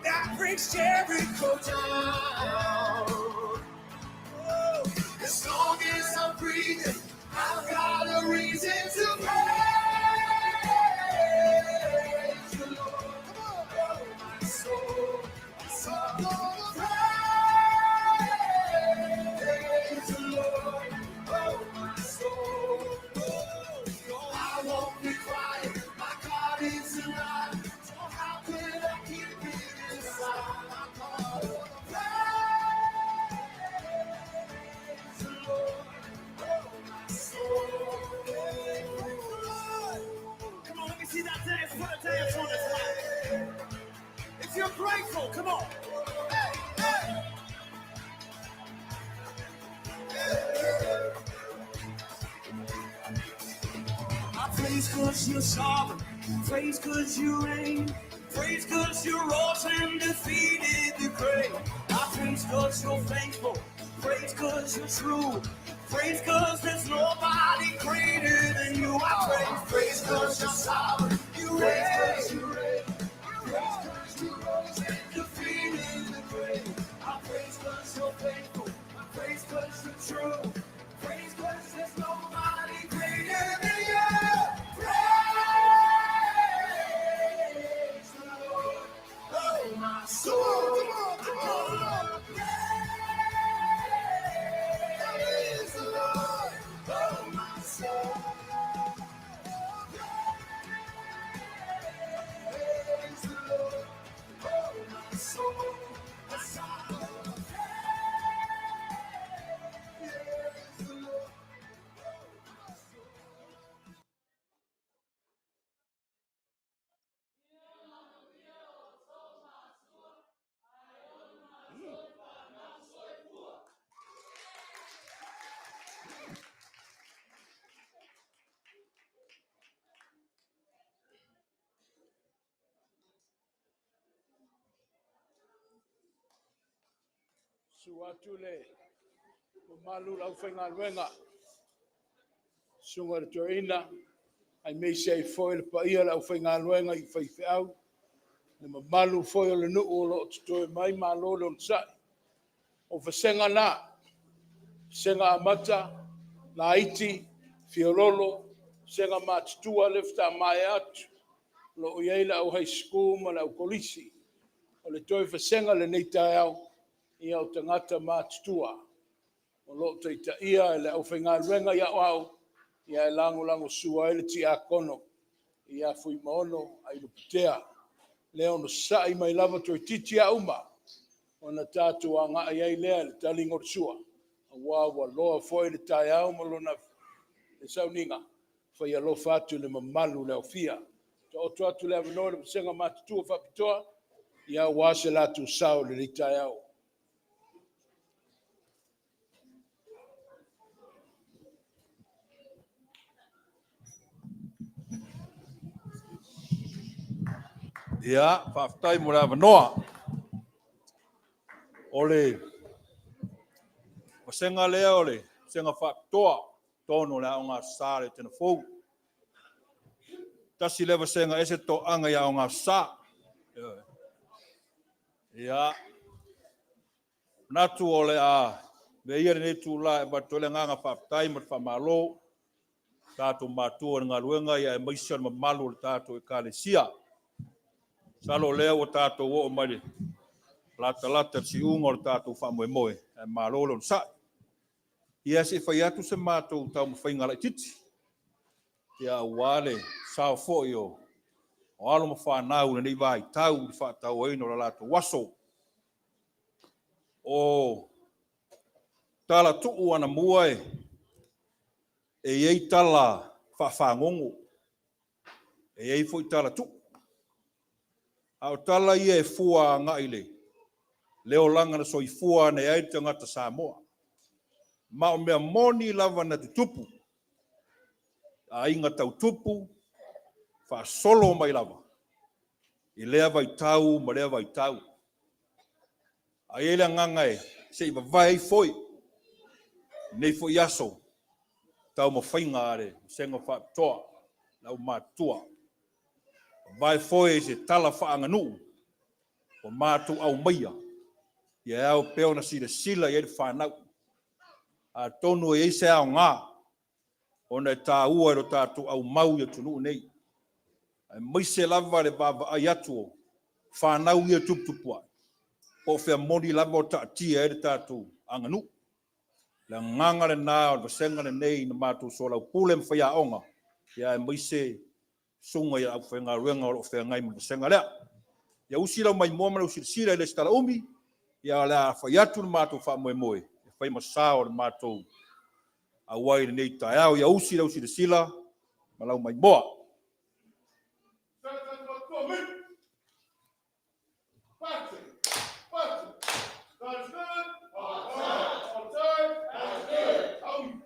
that breaks Jericho down. Oh, as long as I'm breathing, I've got a reason to praise the Lord. Oh, my soul. So praise the Lord. Oh, my soul. Oh, I won't be quiet. My God is alive. So how could I keep it inside? Oh, praise the Lord. Oh, my soul. Come on, let me see that dance. Put a dance on this line. If you're grateful, come on. Hey, hey. I praise 'cause you're sovereign. Praise 'cause you reign. Praise 'cause you rose and defeated the grave. I praise 'cause you're faithful. Praise 'cause you're true. Praise 'cause there's nobody greater than you. I praise 'cause you're sovereign. You reign. Praise 'cause you reign. Praise 'cause you rose and defeated the grave. I praise 'cause you're faithful. I praise 'cause you're true. Praise 'cause there's nobody greater than you. Praise the Lord. Oh, my soul. Come on. Praise the Lord. Oh, my soul. Praise the Lord. Oh, my soul. Praise the Lord. Suatule, malu lau whainga luenga. Sunga Joina, ai mei sei foi le paia lau whainga luenga I whaiwhiau. Le malu foi o le nuu o lo tutoe mai malo le onsai. O whasenga nā, senga amata, la iti, fiololo, senga mātutua lefta mai atu. Lo uieila au high school ma lau kolisi. O le toi whasenga le nei tai au. Ia o tangata mātutua. O lo teita ia le au whainga ruenga ia au. Ia e lango sua ele ti a kono. Ia fui maono ai luputea. Leo no sai mai lava toi titi a uma. O na tātu a ngā iai lea le talingo sua. A wawa loa foi le tai au malona le sauninga. Fai alo fatu le mamalu leo fia. Ta o tuatu le avanoa le senga mātutua whapitoa. Ia wase latu sao le tai au. Ia, whaftai mo rā wanoa. Ole, o senga lea ole, senga whaktoa, tono lea o ngā sāre tena fōu. Tasi lewa senga ese to anga ia o ngā sā. Ia, Natu o le a me ia ne tu la e batole nganga fa time fa malo tato matua ngā ruenga ia e maisia ma malu le tato e kalesia. Salo leo o tato o mai lata si ungo le tato fa moe moe e malo lo sa. Ia se fai atu se mato tau mo fai ngala titi. Ia wale sao fo yo. O alo mo fa nau ne vai tau di fa tau e no la lato waso. O tala tu ana muai e ei tala fa ngongo e ei foi tala tu au tala ia e fua ngaile leo langa na soi fua ne ai te ngata Samoa ma o mea moni lava na tupu a inga tau tupu fa solo mai lava i lea vai tau ma lea vai tau a ele nganga e se i vai foi nei foi aso tau mo fainga are senga fa toa lau matua vai foi se tala fa nganu o matu au maia ia au peo na sila ia fa na a tonu e se au nga ona ta ua ro tatu au mau ia tunu nei ai mai se lava le baba ai atu fa na ia tupua o fe moni lava o ta tia e tatu anganu la nganga le na o senga le nei na matu so la pule mfaya onga ia mai se sunga ia au fenga ruenga o fe ngai mo senga le ia usila mai mo ma usila le stala umi ia la fa yatu matu fa moe moe fa masao le matu a wai nei ta ia usila sila malau mai boa That's good. All time. That's good.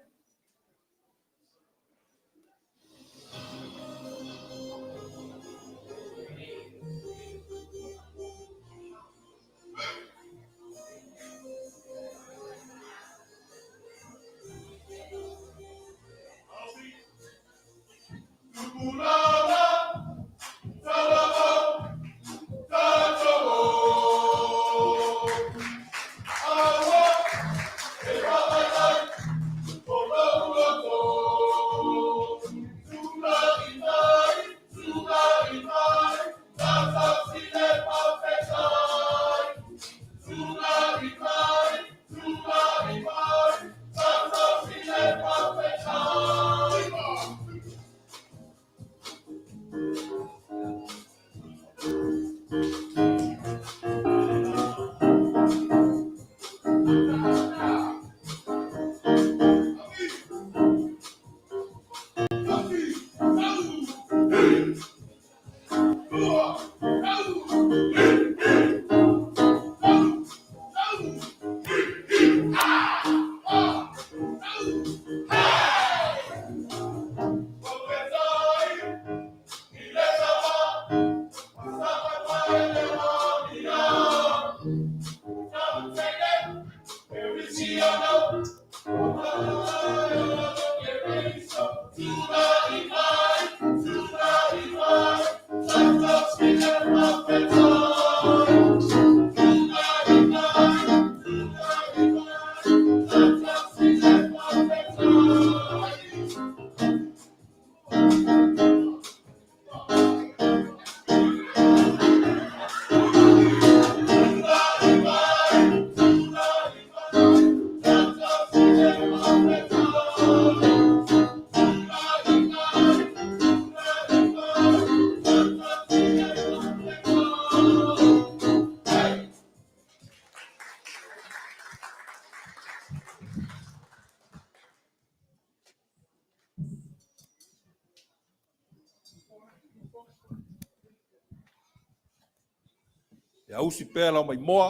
ia usi pela mai moa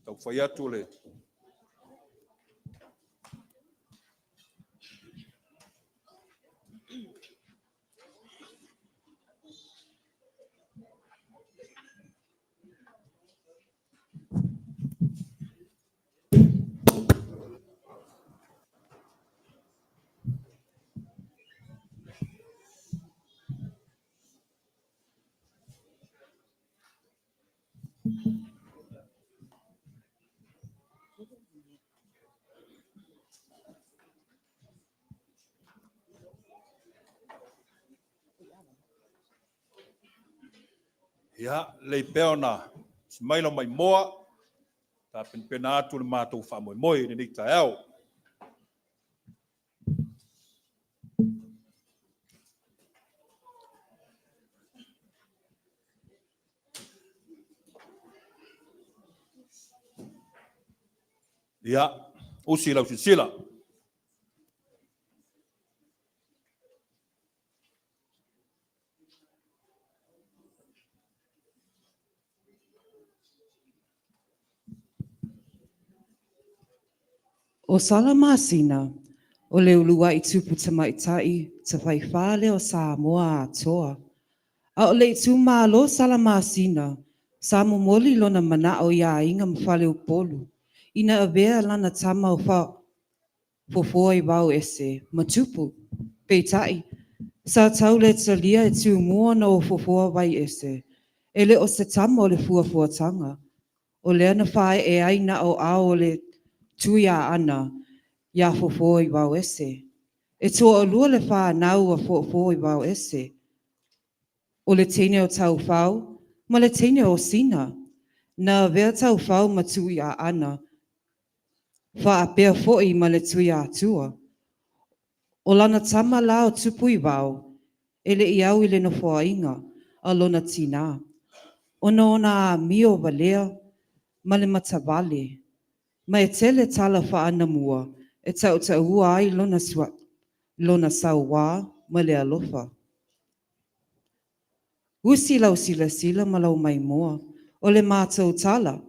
tau fai atu le Ia, lei peo na, si mai lo mai moa, ta pena atu le mātou whamoe ni ta au. Ia, usi lau sila. O Salamasina, o le ulua I tupu tamaitai, te whaifale o Samoa atoa. A o le tu malo Salamasina, sa momoli lona mana o ia inga mfale o polu. Ina avea lana tama o fa fofo I wau ese, matupu, peitai. Sa tau le talia e tu mua na o fofo vai ese. Ele o se tama o le fuafuatanga. O le ana whae e aina o ao le tuia ana, ia fofo I wau ese. E toa o lua le wha nau a fofo I wau ese. O le teine o tau whau, ma le teine o sina. Na vea tau whau ma tuia ana. Wha a pea foi ma le tuia atua. O lana tama la o tupu I wau, ele I au I le nofoa inga, a lona tina. Ona ona mio valea, ma le matavale. Ma e tele tala wha ana mua, e tau ua ai lona saua, ma le alofa. Usi lau sila ma lau mai moa, o le mātou tala,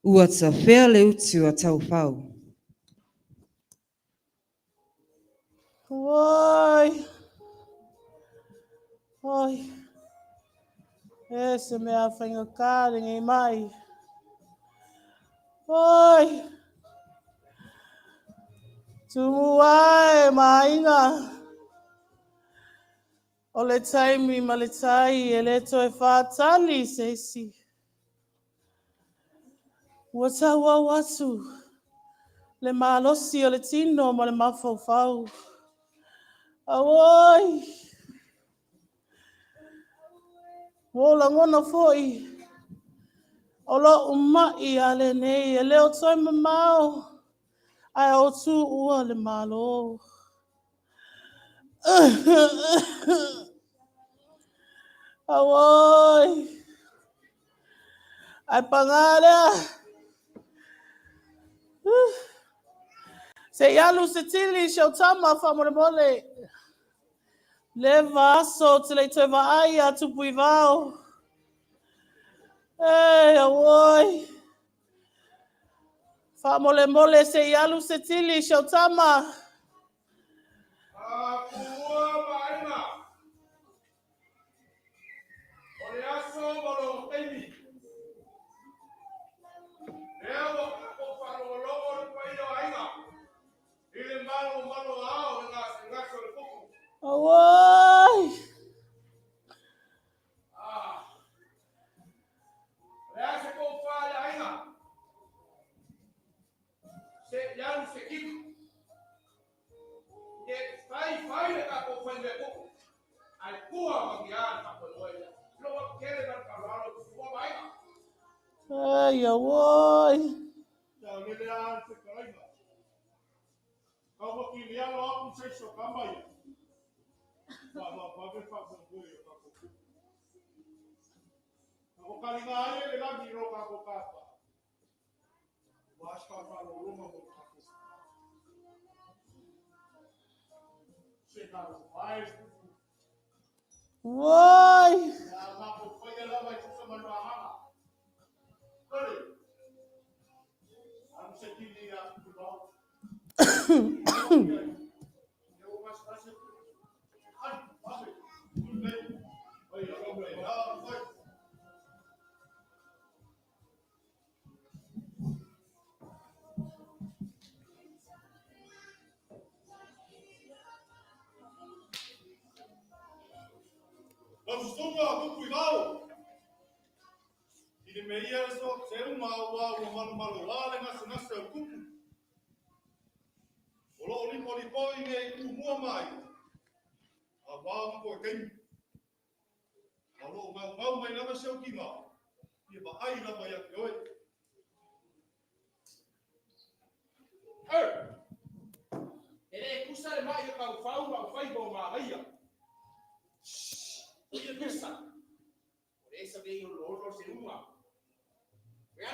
ua ta whea le utu a tau whau. Oi. Oi. Ese mea whainga kāre ngai mai. Oi. Tumu ai mainga. O le taimi ma le tai e le to e whātali seisi. Ua taua watu. Le malosi o le tino ma le mawhauwhau. Awoi. Wola ngona foi. O lo umai ale nei e leo toi mamao. Ai o tu ua le malo. Awoi. Ai pangarea. Se yalu se tili shau tama whamore mole. Le vaso te le te vai a tupu I vau. Ei, awoi. Whamole mole se yalu se tili shau tama. Kua maenga. O le aso malo teimi. Ea wa kako whanongologo le pai o ainga. Ile malo ao le ngaso le kuku. Awoi. Le ase ko whale ainga. Se yaru se kiku. Ke fai le kako whaile kuku. Ai kua mangiana kako loia. Loa kere na karalo kua mainga. Ei, awoi. Tau lele a te karainga. Kau waki lialo aku se so kamai. Whape whakakui o kako kuku. Kako karinga ae le lagi ro kako kapa. Washka whalo ruma mo kako. Se karo whae. Woi. Ya mako whaia lawa I tusa manu ahanga. Kore. Anu se tini a kubau. Vamos tomar cuidado. Ele me ia só ser uma maluala nessa o cupo. O lo lipo e o mua mai. A vamos por quem? A lo mau mai lava se o ki ngā. Ia ba ai lava ia ki oe. E kusa le mai ka fau ma fai bo ma ia. Ia kusa. Ore sa ve yo lo se uma. Ya.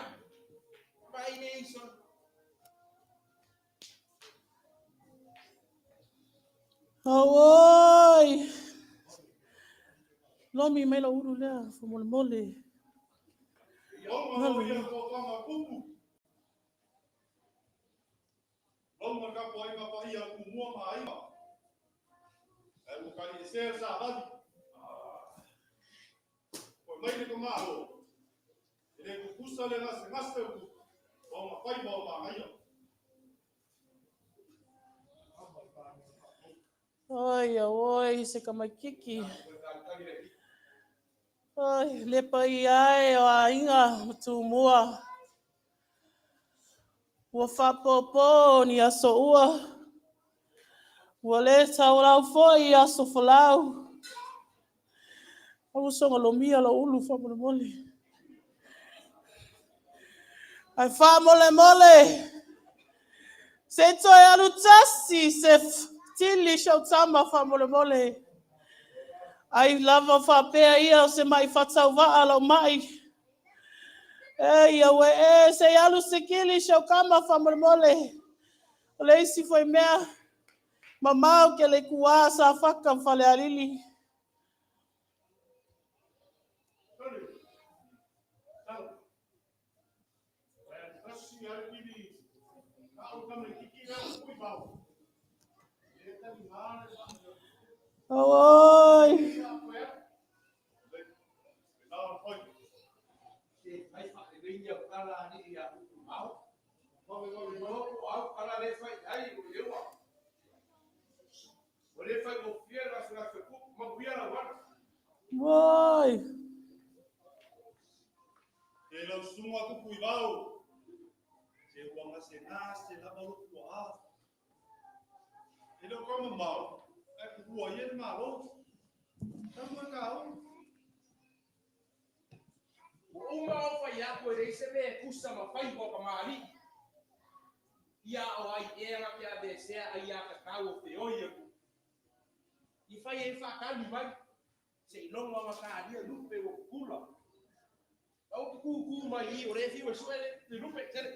Mai nei so. Oi. Lomi me la uru lea, fa mole mole. Longa ia ko kama kupu. Longa ka po ai pa ia ku mua ma ai ma. E mo ka ni se sa vadi. Ko mai ni ko ma ho. Ele ku kusa le ngas ngas te ku. Ko ma fai bo ma ai. Oi, oi, se kamakiki. Oi, le pai ai o a inga tu mua. Ua whapopo ni aso ua. Ua le tau lau foi aso falau. Au songa lo mia la ulu wha mole mole. Ai wha mole mole. Se toi alu tasi se tili shau tama wha mole mole. Ai lava wha pea ia o se mai whatau waa lau mai. E ia we e se alu se kili shau kama wha mole mole. O le isi foi mea. Mamau ke le kua sa whaka whale arili. Oi. Oi. E lau sunga ku pui vau. Se wanga se nā, se lava lo kua. E lau kama mau. E ku kua ia ni ngā lo. Tamu e ka au. Uma o fai aku e reise me kusa ma fai bo ka mali. Ia o ai e nga kia de se ai a ka kau te oia. I fai e fa ka ni mai. Se ilonga ma ka dia lupe o kula. Au ku ku mai I o re fi o suele te lupe tere.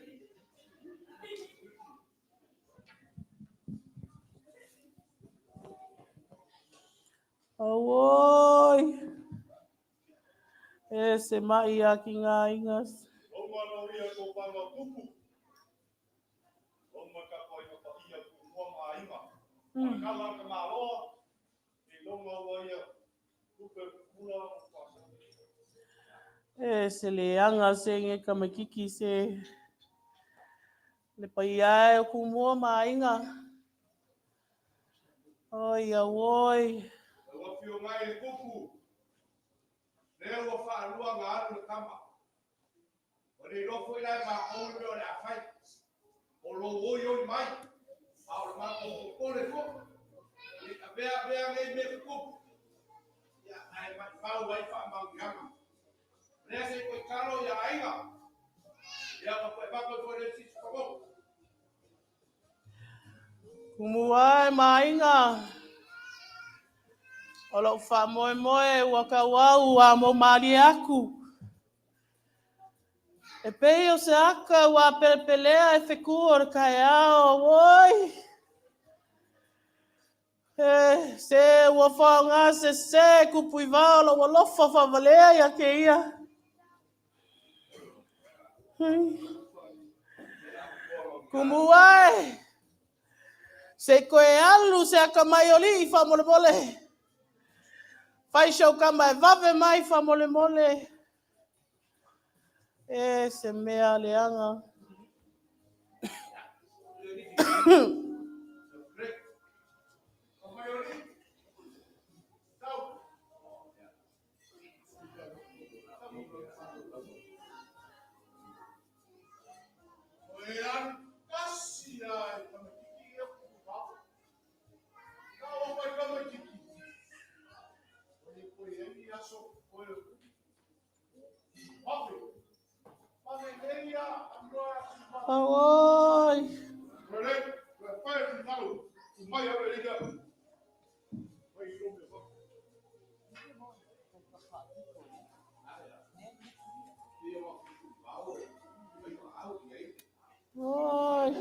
Oi. E se mai a ki ngā ingas. O mana ria ko panga kupu. O ma ka pai ka ia ku mua ma inga. Ka la ka ma loa. E longa o ia. Lupe kula o pasa. E se le anga se nge kamakiki se. Le pai ai o ku mua ma inga. Oi, oi. Ua pio ngai e kupu. Lea ua wha alua ngā aru na kama. O re rofo I lai mā kouri meo le a whai. O lo oi oi mai. A o le mā kouri kore fo. E ka bea ngai me kupu. Ia ai mai pau wai wha mau ki hama. Lea se koe karo ia ainga. Ia ma koe wako koe le sisi kamo. Kumuai ma inga. O lo wha moe moe ua ka wau a mo mari aku. E pei o se aka ua pelepelea e wheku o re kai ao, oi. E se ua whaonga se kupui wao lo ua lofa whavalea ia ke ia. Kumuai. Se koe alu se aka mai oli I wha mole mole. Fai shau kama e vave mai wha mole mole. E se mea leanga. Oi. Oi.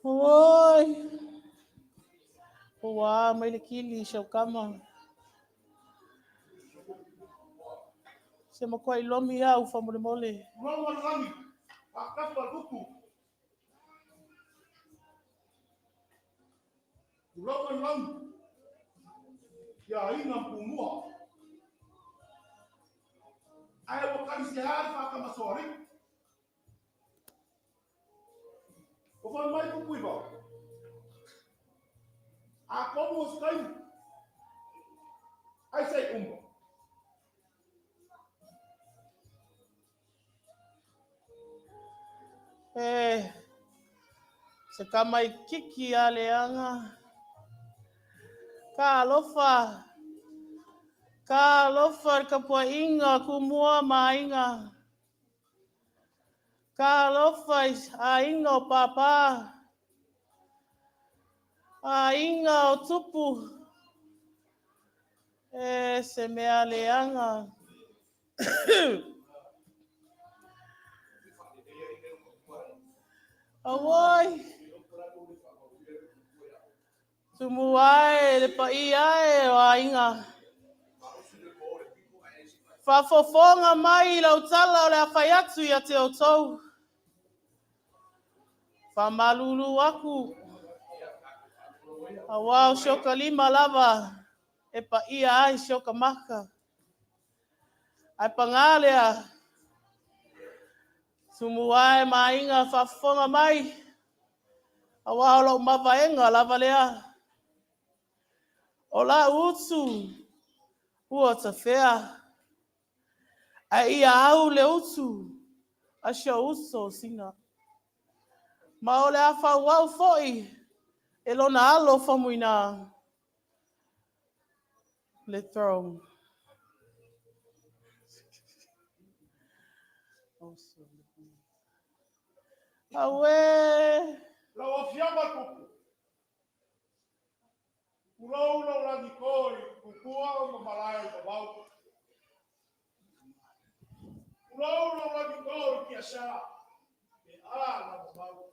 Oi. Ua, mai le kili shau kama. Se makwai lomi au fa mole mole. Ya ina pumua. Ai wakati sehari fa kama sori. Ko mai ku kuiba. A como os cai. Ai sei umbo. Se kamai kiki a leanga. Ka alofa. Ka alofa ka pua inga kumua mainga. Ka alofa a inga o papa. A inga o tupu. Se mea leanga. Awoi. Tumuai le pa iae o a inga. Fafofonga mai lau tala o le awhaiatu ia te o tau. Famalulu aku. Awau shoka lima lava. E pa ia ai shoka maka. Ai pangalea. Tumuai mainga fafofonga mai. Awau lau mawaenga lava lea. O la utu. Ua ta fea. A ia au le utu. A sha uso singa. Ma o le afa wau foi. E lona alo famuina. Le throne. Awe. Lau afiama kuku. Kulau lau lagi koi. Kukua o mamalai o bau. Kulau lau lagi koi kia sha. E ala na bau.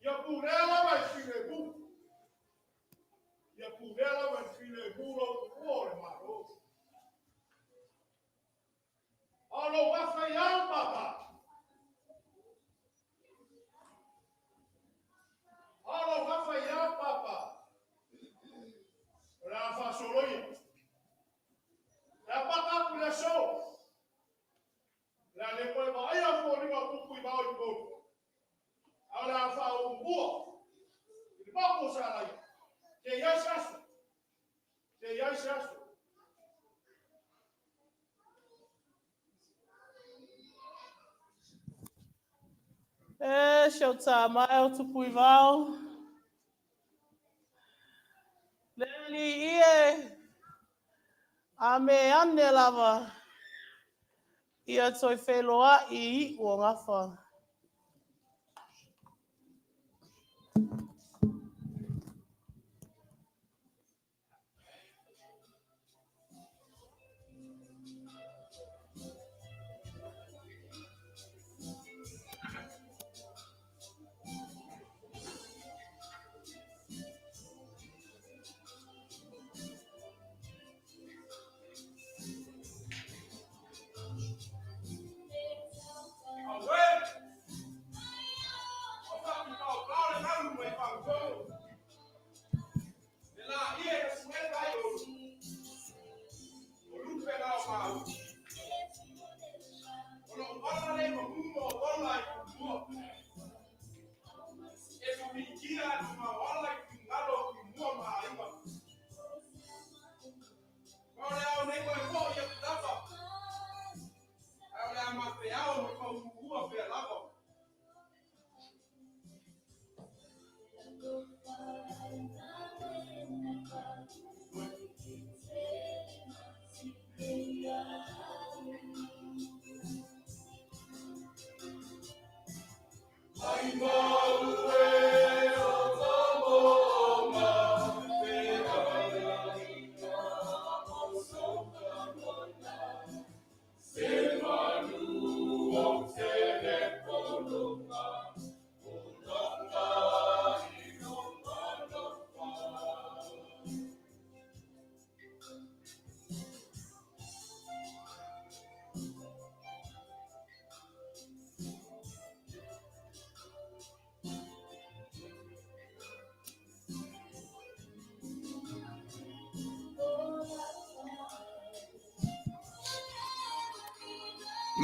Ia purela vai file bu. Ia purela vai file bu lau kuore maro. Alo wafa iau papa. Alo wafa iau papa. La fa soloia. La papa kula so. La le koe ba ia fo ni ma kuku i ba o ko. Ala fa o bua. Ni ba ko sa lai. Ke ia sasu. Ke ia sasu. Shotama el tupuivao. Leli ie. Ame ane lava. Ia toi wheloa i o ngafa. ao kau ua pe lava.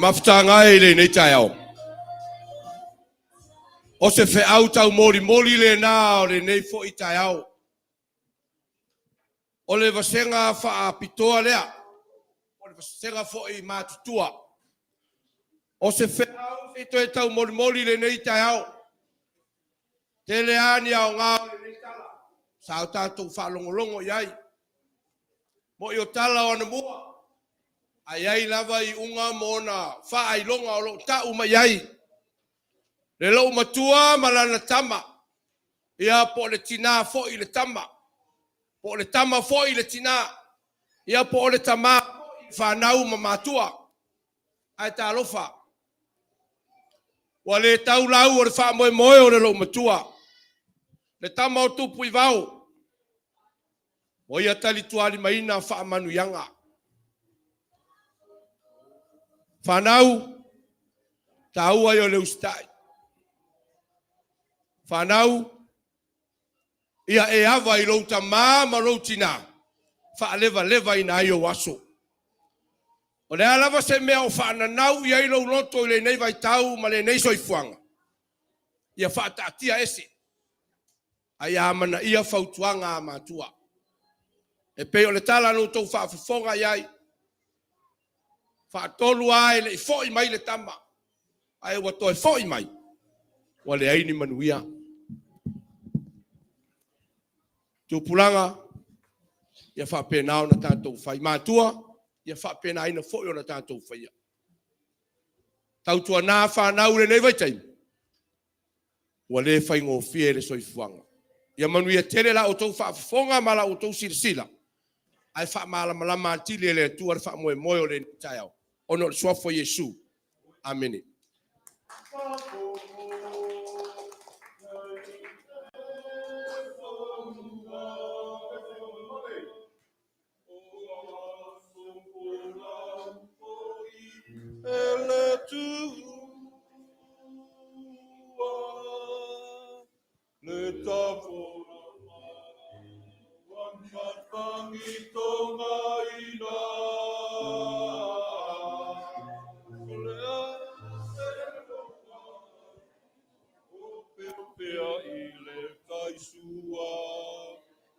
Mafutanga e le nei tai au. O se fe au tau mori mori le na o le nei fo i tai au. O le vasenga faa pitoa lea. O le vasenga fo i matutua. O se fe au se toi tau mori mori le nei tai au. Te le ani au ngā o le nei tala. Sao tātou wha longo longo iai. Mo i o tala o na mua. Ai ai lava i unga mona wha ai longa o lo tau mai ai. Le lau matua malana tama. Ia po le tina fo i le tama. Po le tama fo i le tina. Ia po le tama whanau ma matua. Ai tā lofa. Wa le tau lau o le wha moe moe o le lau matua. Le tama o tupu i vau. O ia tali tuari maina wha manu yanga. Whanau, tau ai o leu stai. Whanau, ia e awa i louta mā ma loutina. Wha leva leva ina ai o aso. O le alawa se mea o whananau i ai lou loto i le nei vai tau ma le nei soifuanga. Ia whaatatia ese. Ai amana ia fautuanga a matua. E peo le tala no tau whaafafonga iai. Whaatolu ai le foi mai le tama. Ai wato e foi mai. Wa le aini manuia. Tupulanga. Ia whaapenao na tātou whai. Mātua. Ia whaapena aina foi o na tātou whaia. Tautua nā whanau le nei vaitai. Wa le whai ngō fie le soifuanga. Ia manuia tere la o tau whaafonga ma la o tau sila. Ai whaamala malama antili le tua le whaamoe moe o le taiao. Ono le suafo Yesu. Amen.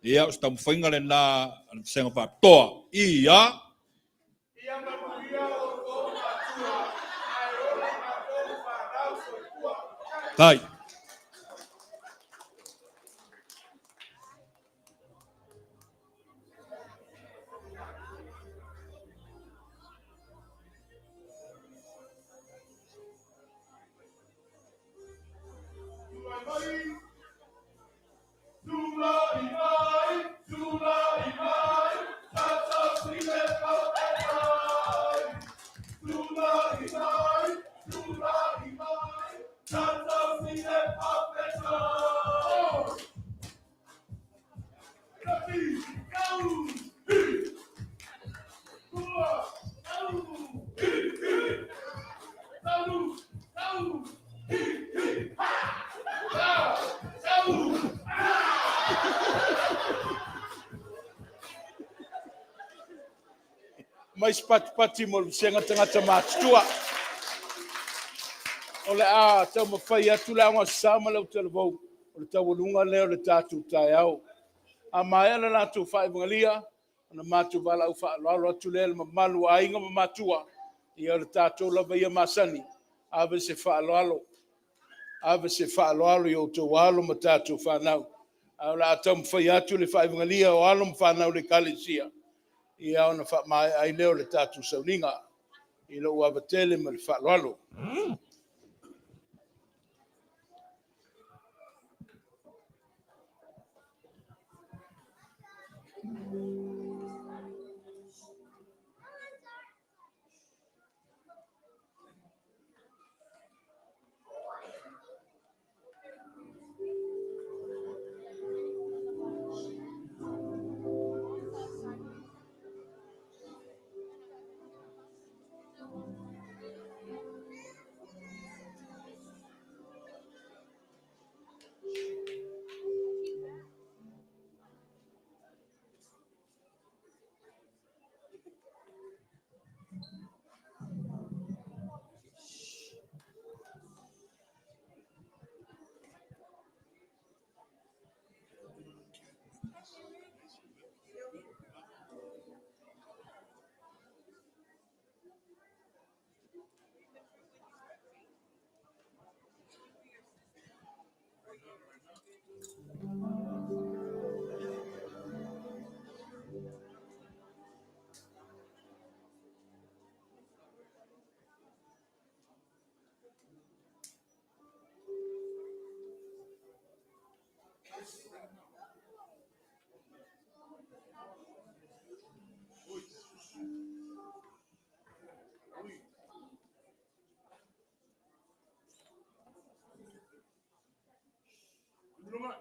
Ia o stamu whainga le nā senga wha toa. Ia. Tai. Mai pati mo senga tangata matua. Ole a tau mawhai atu la ngā sama lau televou. Ole tau walunga leo le tātou tai au. A mai ala la tau whai vangalia. Ana mātou wala u wha lalo atu lea le mamalu a inga mamatua. Ia o le tātou lava ia masani. Ave se whaaloalo. Ave se whaaloalo i o tō alo ma tātou whanau. Au la atam whai atu le whaivungalia o alo ma whanau le kalesia. Ia ona mai ai leo le tātou sauninga. I lo ua batele ma le whaaloalo.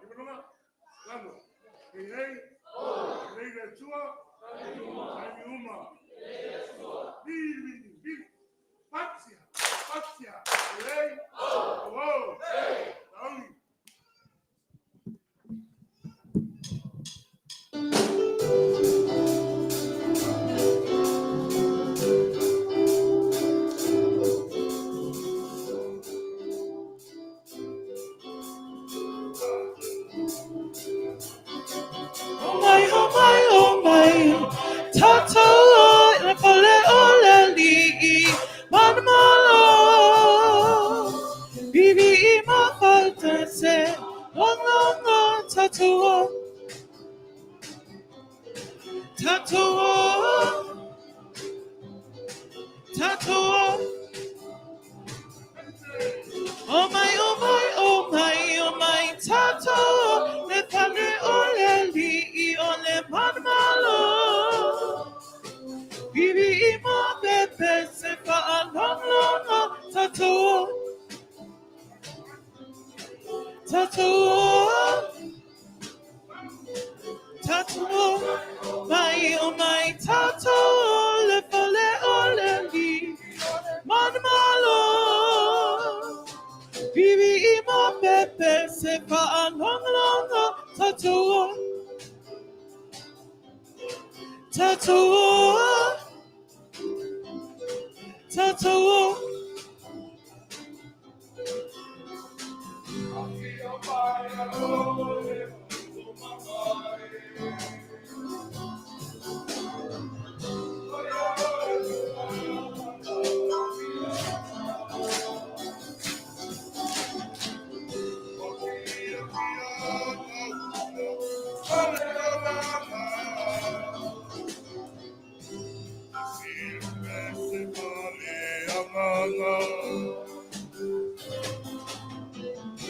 Ibroma, lano. Hey, hey le tua, ai uma. Bil, patia, hey, oh, hey, down. Oh my, Tata, le pole ole li, manmalo, bibi ima falta se, long, tatua, oh my, Tata, le pole ole li, ole manmalo. Bibi ima bebe se fa long, tatua, my, tatua, le pole ole li, manmalo. Bibi ima bebe se fa long, tatua.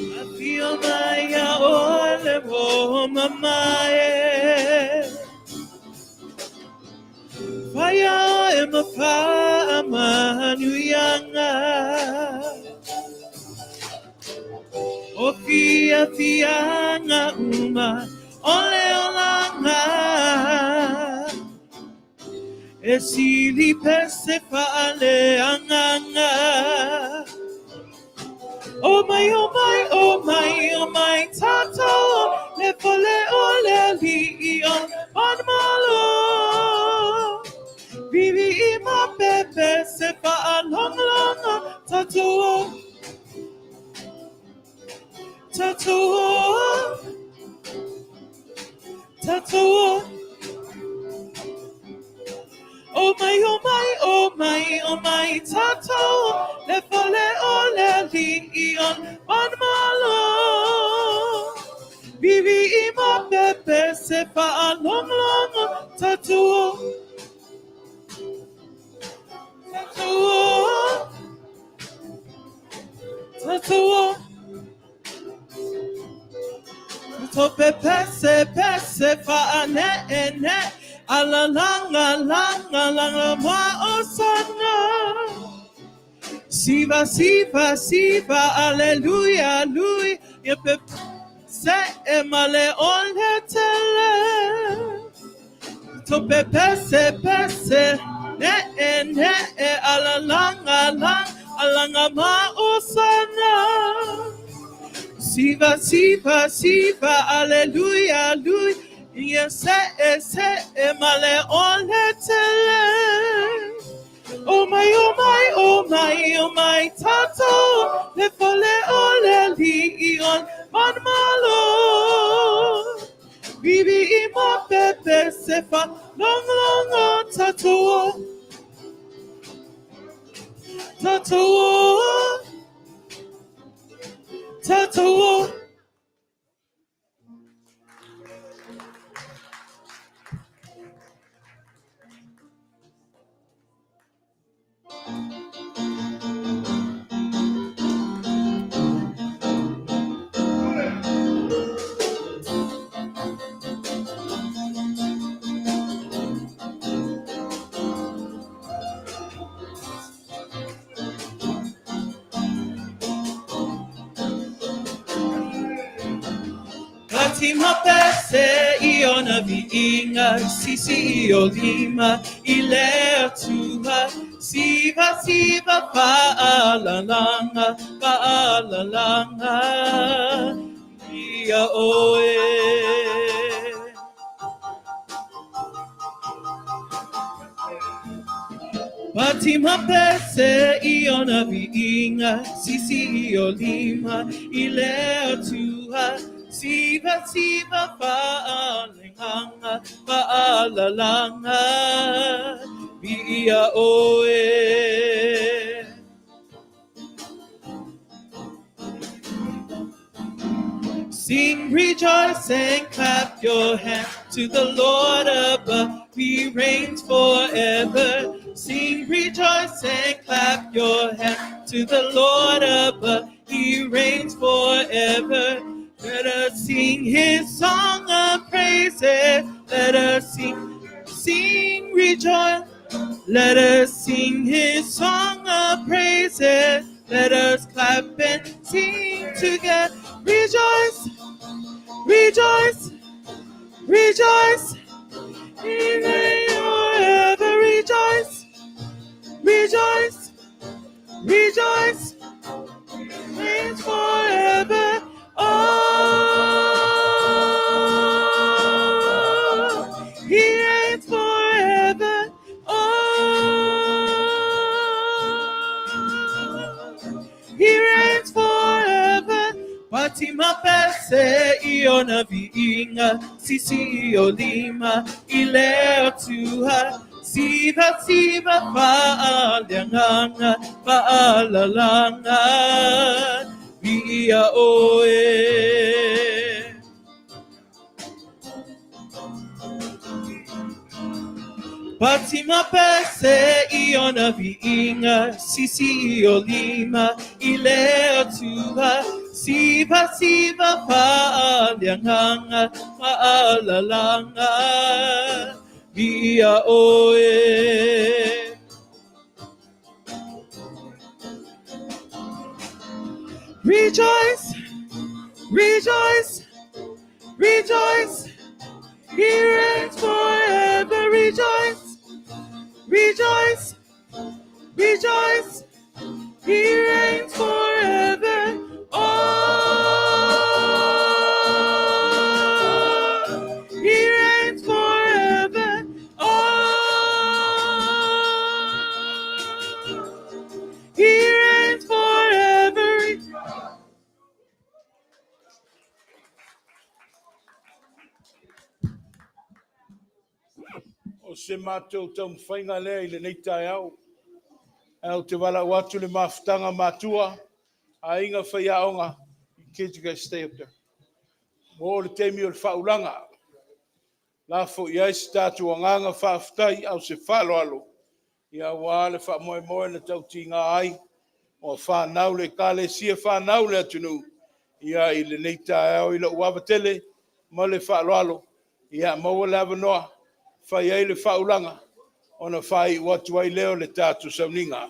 I feel my ole mamae. Fire in my fire, new younger. O fia na uma, ole olanga. Esili pese fale anganga. Oh my, tato, le pole ole li on malo. Vivi ima bebe se fa long, tato. Oh my, o mai tatou le fole o le lion on malo. Vivi i ma pepe se pa long long tatou. Tatou. Tatou. Tope pese pese fa ane ene alalanga langa langa ma osana. Siva siva siva alleluia lui ye pe se emale on hetele. Tope pese pese ne ene alalanga langa alanga ma osana. Siva, siva, siva, alleluia, lui, yes, male on tele. Oh my, oh my, oh my, oh my, tato, le fole ole lion, man malo. Bibi ima pepe sefa, long, long, tato. Tato. Tattoo. Fatima pese iona viinga sisi olima ile tua siva siva paalalanga ia oe. Fatima pese iona viinga sisi olima ile tua siva siva paalalanga ia oe. Sing, rejoice, and clap your hands to the Lord above. He reigns forever. Sing, rejoice, and clap your hands to the Lord above. He reigns forever. Let us sing his song of praises. Let us sing, rejoice. Let us sing his song of praises. Let us clap and sing together. Rejoice, rejoice, rejoice. He reigns forever. Rejoice, rejoice, rejoice. He reigns forever. Oh, he reigns forever. Oh, he reigns forever. Fatima pese iona viinga sisi olima ile tua siva siva paalalanga ia oe. Fatima pese iona viinga sisi olima ile tua siva siva paalalanga ia oe. Rejoice, rejoice, rejoice. He reigns forever. Rejoice, rejoice, rejoice. He reigns forever. Oh, he reigns forever. Oh, he reigns forever. O se mātou tau mwhainga lea i le nei tai au. au te wala watu le mafutanga matua, a inga whaiaonga, I kids you guys stay up there. Mo le teimi o le whaulanga, la fo iais tatu anganga whaafutai au se whaloalo, ia wale wha moe moe na tau tinga ai, o whanau le kale sia whanau le atunu, ia I le neita au I le uavatele, ma le whaloalo, ia maua le avanoa, whai ai le whaulanga, ona whai watu ai leo le tatu sauninga.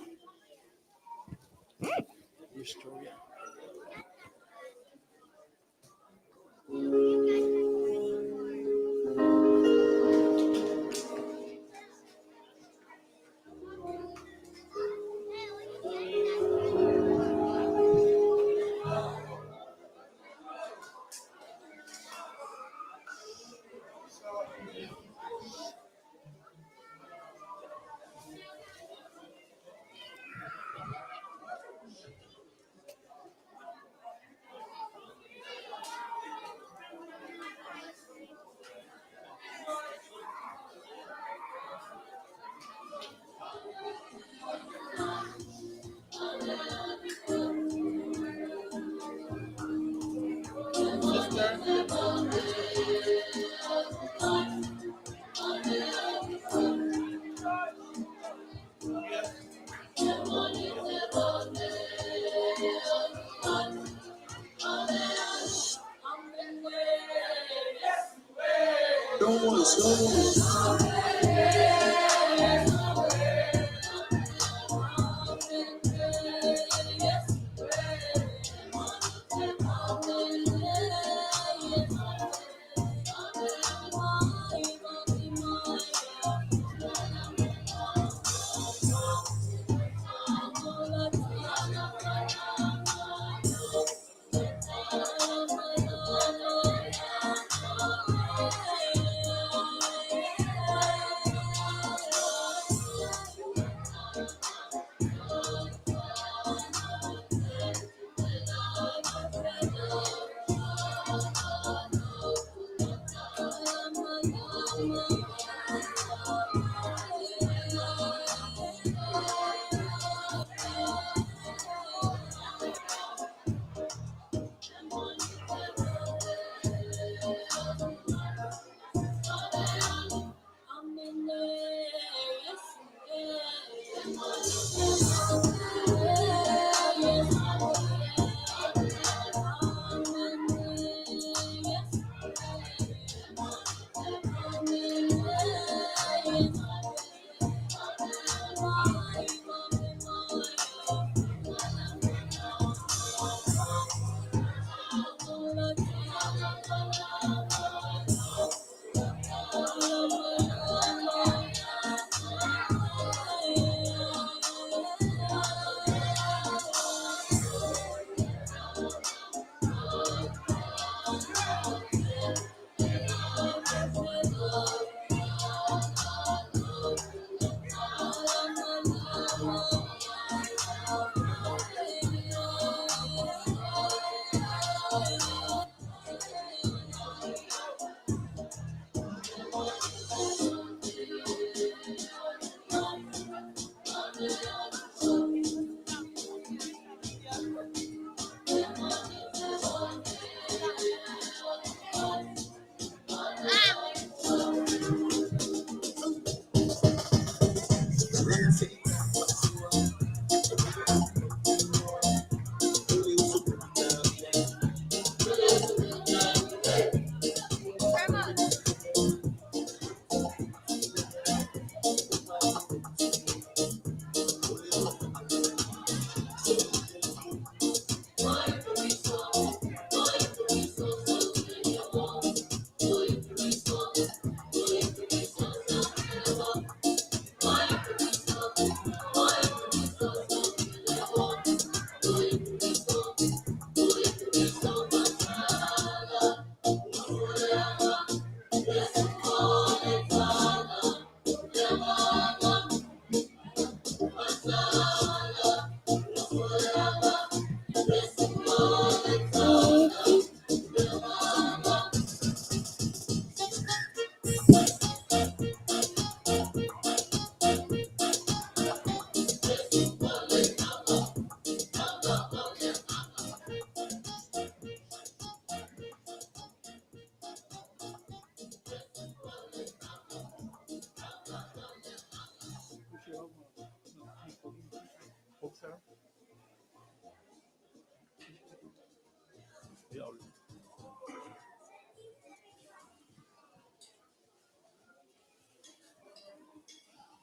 Ia ole.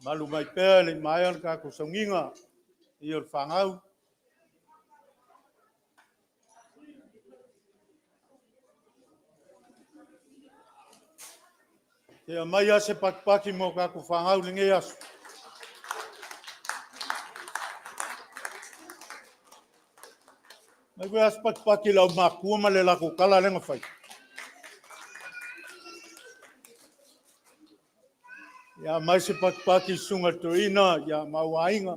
Malu mai pea le mai ana ka ko sanginga i o whangau. Te mai ase pakipaki mo ka ko whangau le nge asu. Mai koe ase pakipaki lau makua ma le lako kala lenga whai. Ia mai se pakipaki sunga toina, ia mauainga,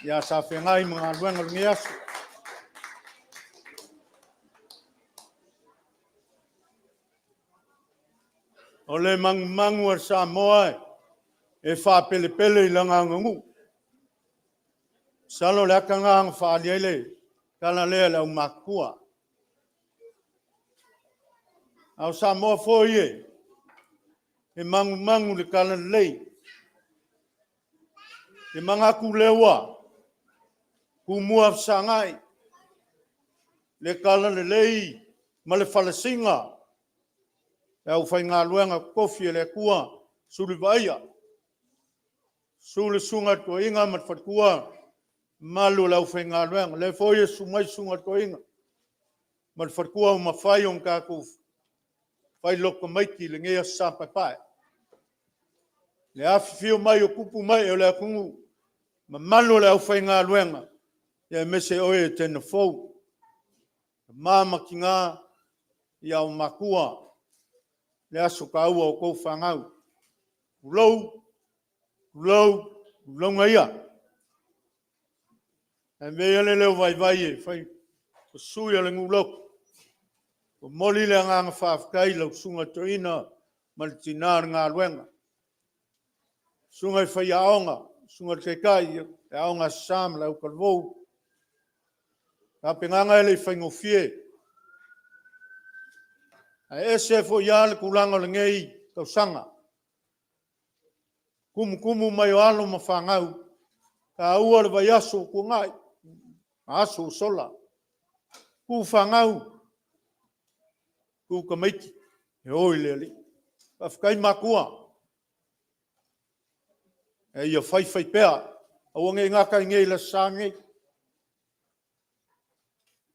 ia sa whengai mga luenga le nge asu. O le mangu ar Samoa e whapelepele i langa ngangu. Salo le akanga ang whaaliele, kala lea le au makua. Au Samoa foie, e mangu le kala lei. E mangaku lewa, kumua sangai, le kala lei, ma le whalasinga. E au whai ngā luenga kofi e le kua, suri vaia. Suri sunga to inga mat whatkua, malu lau whai ngā luenga. Le foie sumai sunga to inga. Mat whatkua o mawhai on kākou. Whai loko maiki le ngea sāpai pai. Le afi fio mai o kupu mai e le akungu. Ma malu lau whai ngā luenga. Ia mese oe tena fau. Māma ki ngā ia o makua. Le aso ka ua o kou whangau. Ulou ngaia. E mea le leo vai e, whai, o sui ale nguloko. O moli le nganga whawhkai lau sunga toina, malitina ngā luenga. Sunga i whai aonga, sunga te kai, e aonga sam lau kalvou. Ka penganga ele i whai ngofie. A ese fo ia le kulanga le ngei tausanga. Kumu mai o alo ma whangau. Ka ua le vai aso ku ngai. Aso sola. Ku whangau. Ku kamaiti. E oi le li. Ka whakai makua. E ia whai pea. Awa ngai ngaka i ngei la sāngei.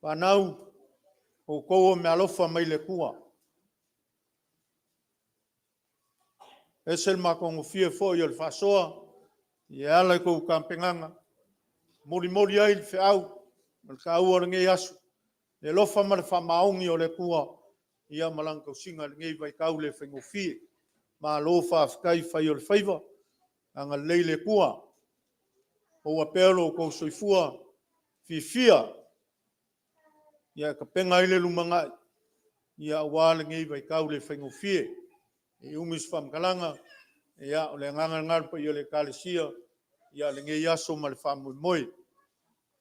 Whanau. O koua me alofa mai le kua. Esel makongo fie fo i o le whasoa, i ala i kou kampenganga, mori ai le whiau, ma le ka ua le ngei asu, e lofa ma le whamaongi o le kua, ia malang kausinga le ngei vai kau le whengo fie, ma lo whawhikai whai o le whaiva, anga lei le kua, o a pelo kou soifua, fia, ia ka penga i le lumangai, ia wa le ngei vai kau le whengo fie, e umis whamkalanga, ia o le nganga ngarpa i o le kalesia, ia le ngei aso ma le whamui moi.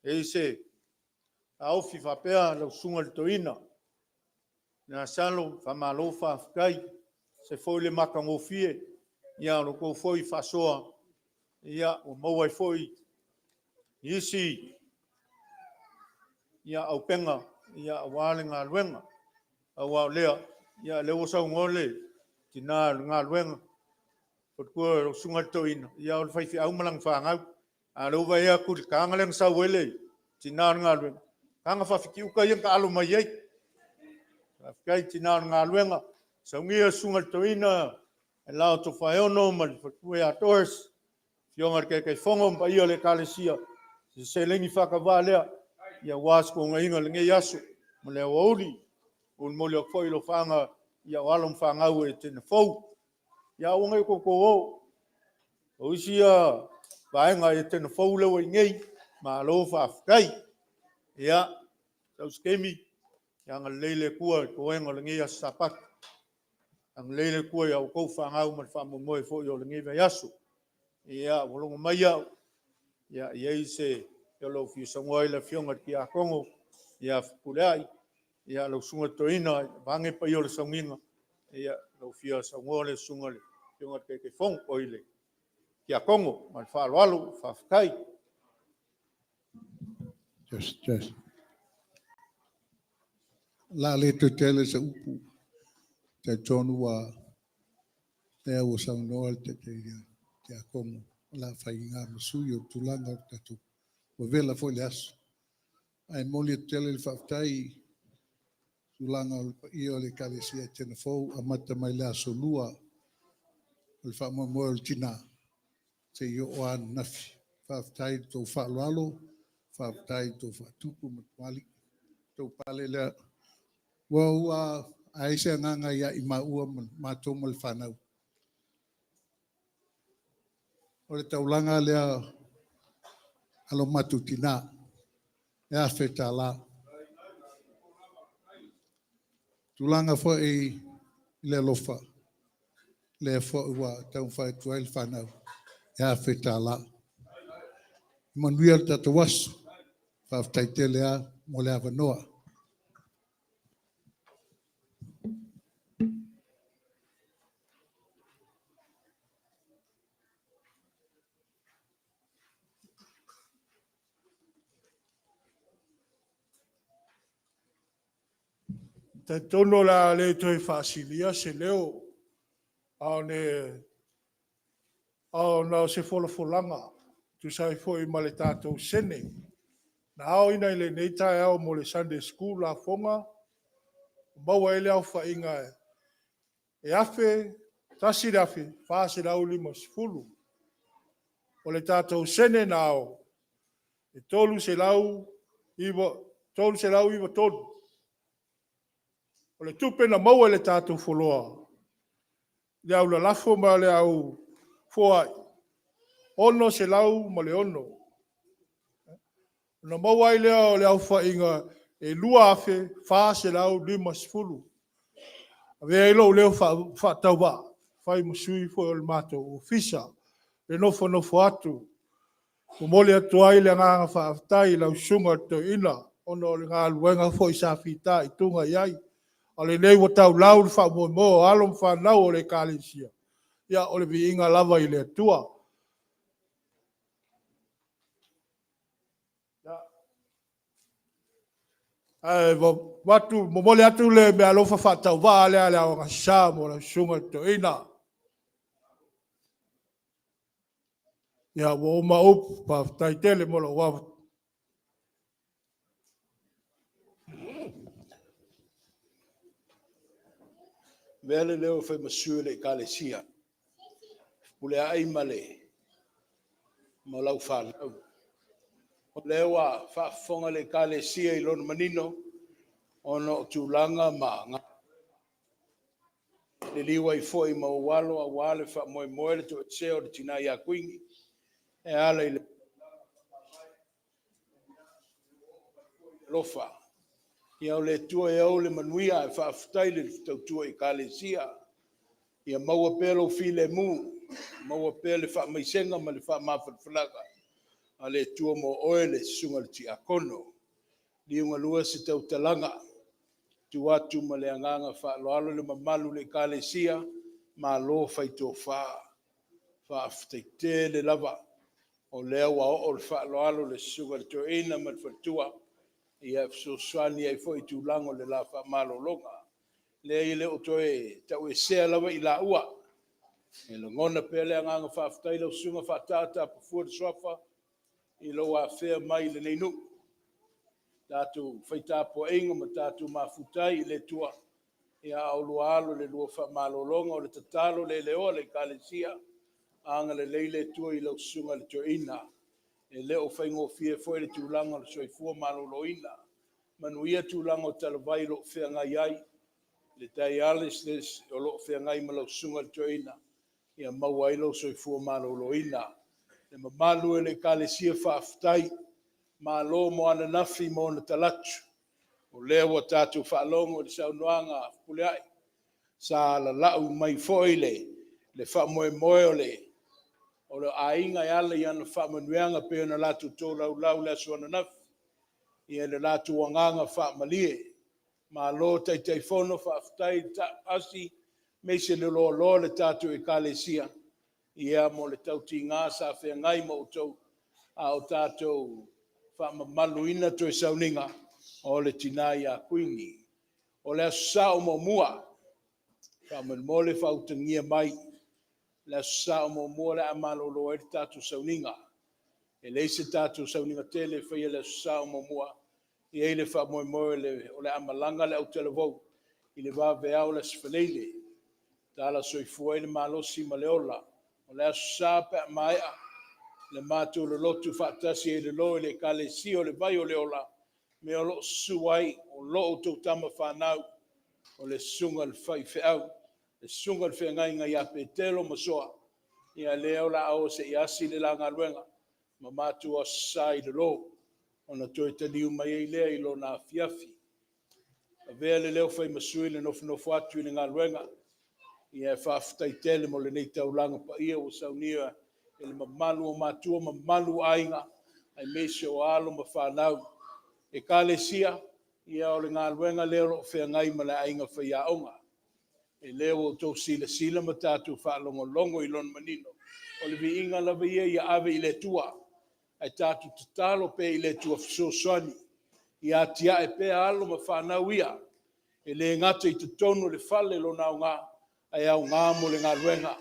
E se, a ofi whapea lau sunga le toina, na salo whamalo whawhikai, se foi le makango fie, ia o kou foi whasoa, ia o mauai foi, isi, ia au penga, ia au wale ngā luenga, au au lea, ia leo sau ngole, tina ngā luenga, pot kua sunga toina, ia o whaifi au malang whangau, a leo vai ea kuri kaanga leng sau wele, tina ngā luenga, kaanga whawhiki uka iang ka alo mai ei, whawhikai tina ngā luenga, sau ngia sunga toina, e lao to whaeono, ma pot kua ea toes, fiongar kei whongo mpa ia le kalesia, se lengi whakawā lea, ia wasko ngā inga le ngei aso, ma leo auri, un moli o koi lo whanga, ia walom whangau e tena fau. Ia o ngai koko o. O isi a vaenga e tena fau lewa i ngei, ma alo whawhikai. Ia, tau skemi, ia ngā leile kua ko wenga le ngei aso sapak. Ang leile kua ia o kou whangau ma whamomoe fo i o le ngei vai aso. Ia, walonga mai au. Ia, iei se, ia lau fiusangoa i la fionga ki a Kongo. Ia, puleai. Ia lau sunga toina, vange pa i o le saunginga. Ia lau fia saungoa le sunga le. Fionga kei fong oile. Ki a Kongo, ma le whaaloalo, whawhikai. Just. La le to tele sa upu. Te tonu wa te o sa noa te akongo. La fai ngā masui o tulanga o tatu. O vela fo le aso. Ai moli tele le whaftai. Tulanga i o le kalesia tena fou. Amata mai le aso lua. O le wha mo o le tina. Te i o an nafi. Whaftai tō whaaloalo. Whaftai tō whatupu matuali. Tō pale lea. Ua aise nganga ia i maua mātou mo le whanau. O le taulanga lea alo matutina. E a wheta la. Tulanga fo i le lofa. Le fo ua tau whai tuai le whanau. E a wheta la. Manuia tata wasu. Whaftai te lea mo le awanoa. Te tono la le toi fasilia se leo au na se folanga tu sai foi ma le tatou sene na au ina le nei tai au mo le Sunday school la fonga maua ele au whainga e afe tasi rafe fase lau lima sifulu o le tatou sene na au e tolu se lau iwa tolu o le tupe na maua le tātou wholoa. Le au la lafo ma le au foai. Ono se lau ma le ono. Na maua i lea o le au whainga e lua afe wha se lau lima sifulu. Vea ilo leo wha wa. Whai musui fo o le mātou o fisa. Le nofo atu. O mole atu ai le nganga wha aftai lau sunga to ina. Ono le ngā luenga fo i sa fita i tunga iai. Ale nei wa tau lau le wha mo alom wha nau o le kālesia. Ia o le vi inga lava i le atua. Watu momole atu le me alofa wha tau wā ale ale au ngasa mo la sunga to ina. Ia wa o ma upu pa taitele mo la wawa. Vele leo fai masue le kalesia. Ule ai male. Malau whanau. O leo a whafonga le kalesia i lona manino. Ono tūlanga ma. Le liwa i foi ma walo a wale wha moe moe le tu seo le tina ia kuingi. E ala i le lofa. Ia o le tua e au le manuia e whaafutai le tautua i kalesia. Ia maua pēlo file mu, maua pēle whaamaisenga ma le whaamawhalaga. A le tua mo oe le sunga le ti akono. Liunga lua se tautalanga. Tu atu ma le anganga whaaloalo le mamalu le kalesia, ma lo whaito whaafutai te le lava. O lea wa o le whaaloalo le sunga le toina ma le whatua. Ia so swani ai foi tu lango le la fa malo longa le ile o toe ta we se lava i la ua e lo ngona pele anga fa ftai lo sunga fa tata po fu de sofa i lo a fe mai le nei nu tatu faita po ingo ma tatu ma futai le tua ia au lo alo le lo fa malo longa o le tatalo le o le kalesia anga le leile tua i lo sunga le toina e leo whaingo fie foi le tūlanga le soifua malo loina. Manuia tūlanga o talavai lo whea ngai ai. Le tai alis les o lo whea ngai ma lo sunga le toina. Ia maua ilo soifua malo loina. Le mamalu e le kalesia whaafutai. Ma lo mo ananafi mo na talatu. O leo o tātou whaalongo le saunoanga pule ai. Sa la lau mai foi le whaamoe moe o le o le ainga ala i ana whaamanuanga pe ona latu tō lau le asuana nafi. Ia le latu wanganga whaamalie. Ma lo tai whono whaafutai ta asi me se le lo le tātou e kalesia. Ia mo le tauti ngā sa whea ngai mo tau a o tātou whaamamaluina to e sauninga o le tina i a kuingi. O le asa o mua. Fa mole fa utangia mai. Le asa o mua le amalolo e tatu sauninga. E le se tatu sauninga tele fa le asa o mua. I ele fa moe le o le amalanga le au televou. I le va vea o le sfeleile. Tala soifua i le malosi ma le ola. O le asa pe mai a. Le mātou le lotu whaatasi e le lo e le kale si o le vai o le ola. Me o lo suai o lo o tau tama whanau. O le sunga le whai whiau. Le sunga le whengai ngai ape telo masoa. Ia leo la au se i asi le langa ruenga. Ma mātou o sai le lo. O na toi taniu mai e lea i lo na fiafi. A vea le leo whai masui le nofu atu i le ngā ruenga. Ia e whaafutai tele mo le nei tau langa pa ia o saunia. Ele mamalu o matua mamalu ainga ai mese o alo ma whanau e kalesia ia o le ngā luenga leo whea ngai ma le ainga whaia onga e leo o tau sila ma tātou whaalongo longo i lon manino o le vi inga lava ia ave i le tua ai tātou tatalo pe i le tua fisoswani ia tia e pe alo ma whanau ia e le ngata i tatonu le fale lo nao ngā ai au ngā mo le ngā luenga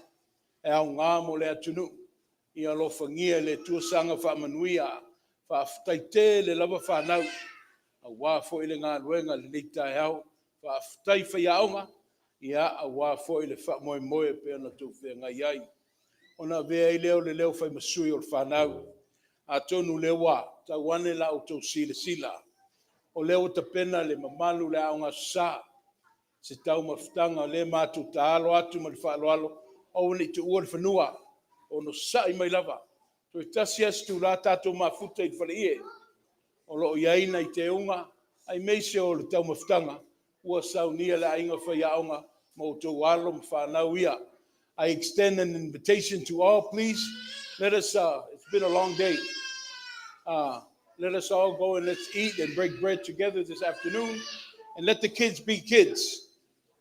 e au ngā mo le atunu ia lo fangia le tuasanga whaamanuia, whaafutai le lava whanau, a wāfo i le ngā ruenga le leitai au, whaafutai whaiaonga, ia a wāfo i le whaamoe pe ana tau whea ngai ai. Ona vea i leo le leo whai masui o le whanau, a tonu leo wā, tau ane la o tau sila. O leo ta pena le mamalu le aonga sa, se tau mawhitanga le mātu ta alo atu ma le whaaloalo, o ni tu ua le whanua, ono sai mai lava. To tasi astu la tātou mafuta i whare ie. O lo iaina i te unga, ai meise o le tau mawhitanga, ua saunia le ainga whaiaonga, ma o tau alo ma whanau ia. I extend an invitation to all, please. Let us, it's been a long day. Let us all go and let's eat and break bread together this afternoon. And let the kids be kids.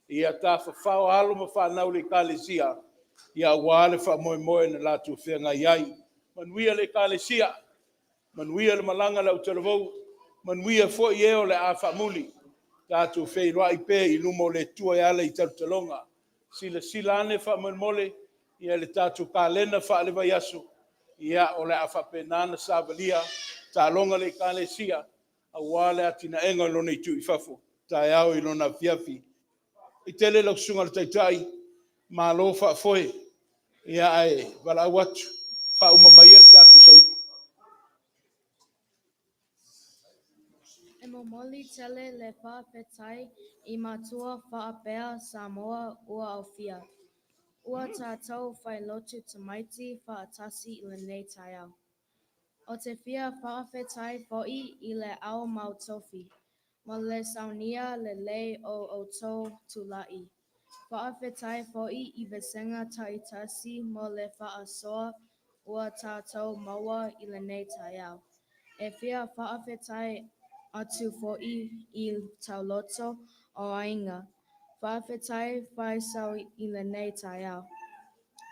Ia tā whawhau alo ma whanau le kālesia. Ia wale fa moe na latu whenga iai. Manuia le kalesia. Manuia le malanga lau televou. Manuia fo i eo le a whamuli. Tātou whei roa i pē i lumo le tua i ala i tarutalonga. Sila ane wha mole. Ia le tātou kālena wha alewa yasu. Ia o le a whapenana sāvalia. Tā longa le kalesia. A wale atina enga lona i tu i whafo. Tā au i lona fiafi. I tele lau sunga le taitai. Ma lo fa foi ia ai wala watu fa uma mai tatu sau E momoli tele le whaapetai I matua whaapea Samoa ua aufia. Ua tātou whai lotu tamaiti whaatasi I le nei tai au. O te whia whaafetai fo'i I le ao mautofi. Ma le saunia le lei o tau tulai. Whaafetai fo'i I vesenga taitasi mo le whaasoa ua tātou maua I le nei tai au. E whia whaafetai atu fo'i I tauloto o ainga. Whaafetai whai sau I le nei tai au.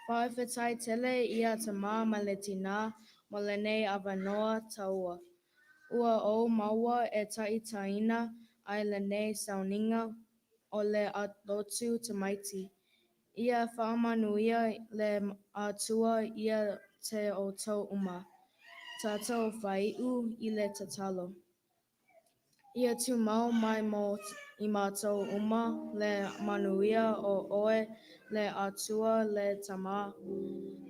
Whaafetai tele ia te maa ma le tina mo le nei awanoa taua. Ua o maua e taitaina ai le nei sauninga o le alotu tamaiti. Ia whaamanuia le atua ia te o tau uma. Tātou whaiu I le tatalo. Ia tu mau mai mo I mātou uma le manuia o oe le atua le tama.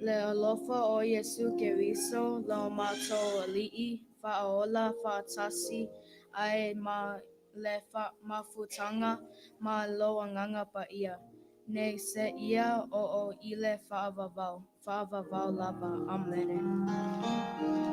Le alofa o Yesu Keriso lo mātou ali'i whaola whaatasi ai ma le mafutanga ma loanganga pa ia. Ne se ia o I le whaavavau lava. Amen.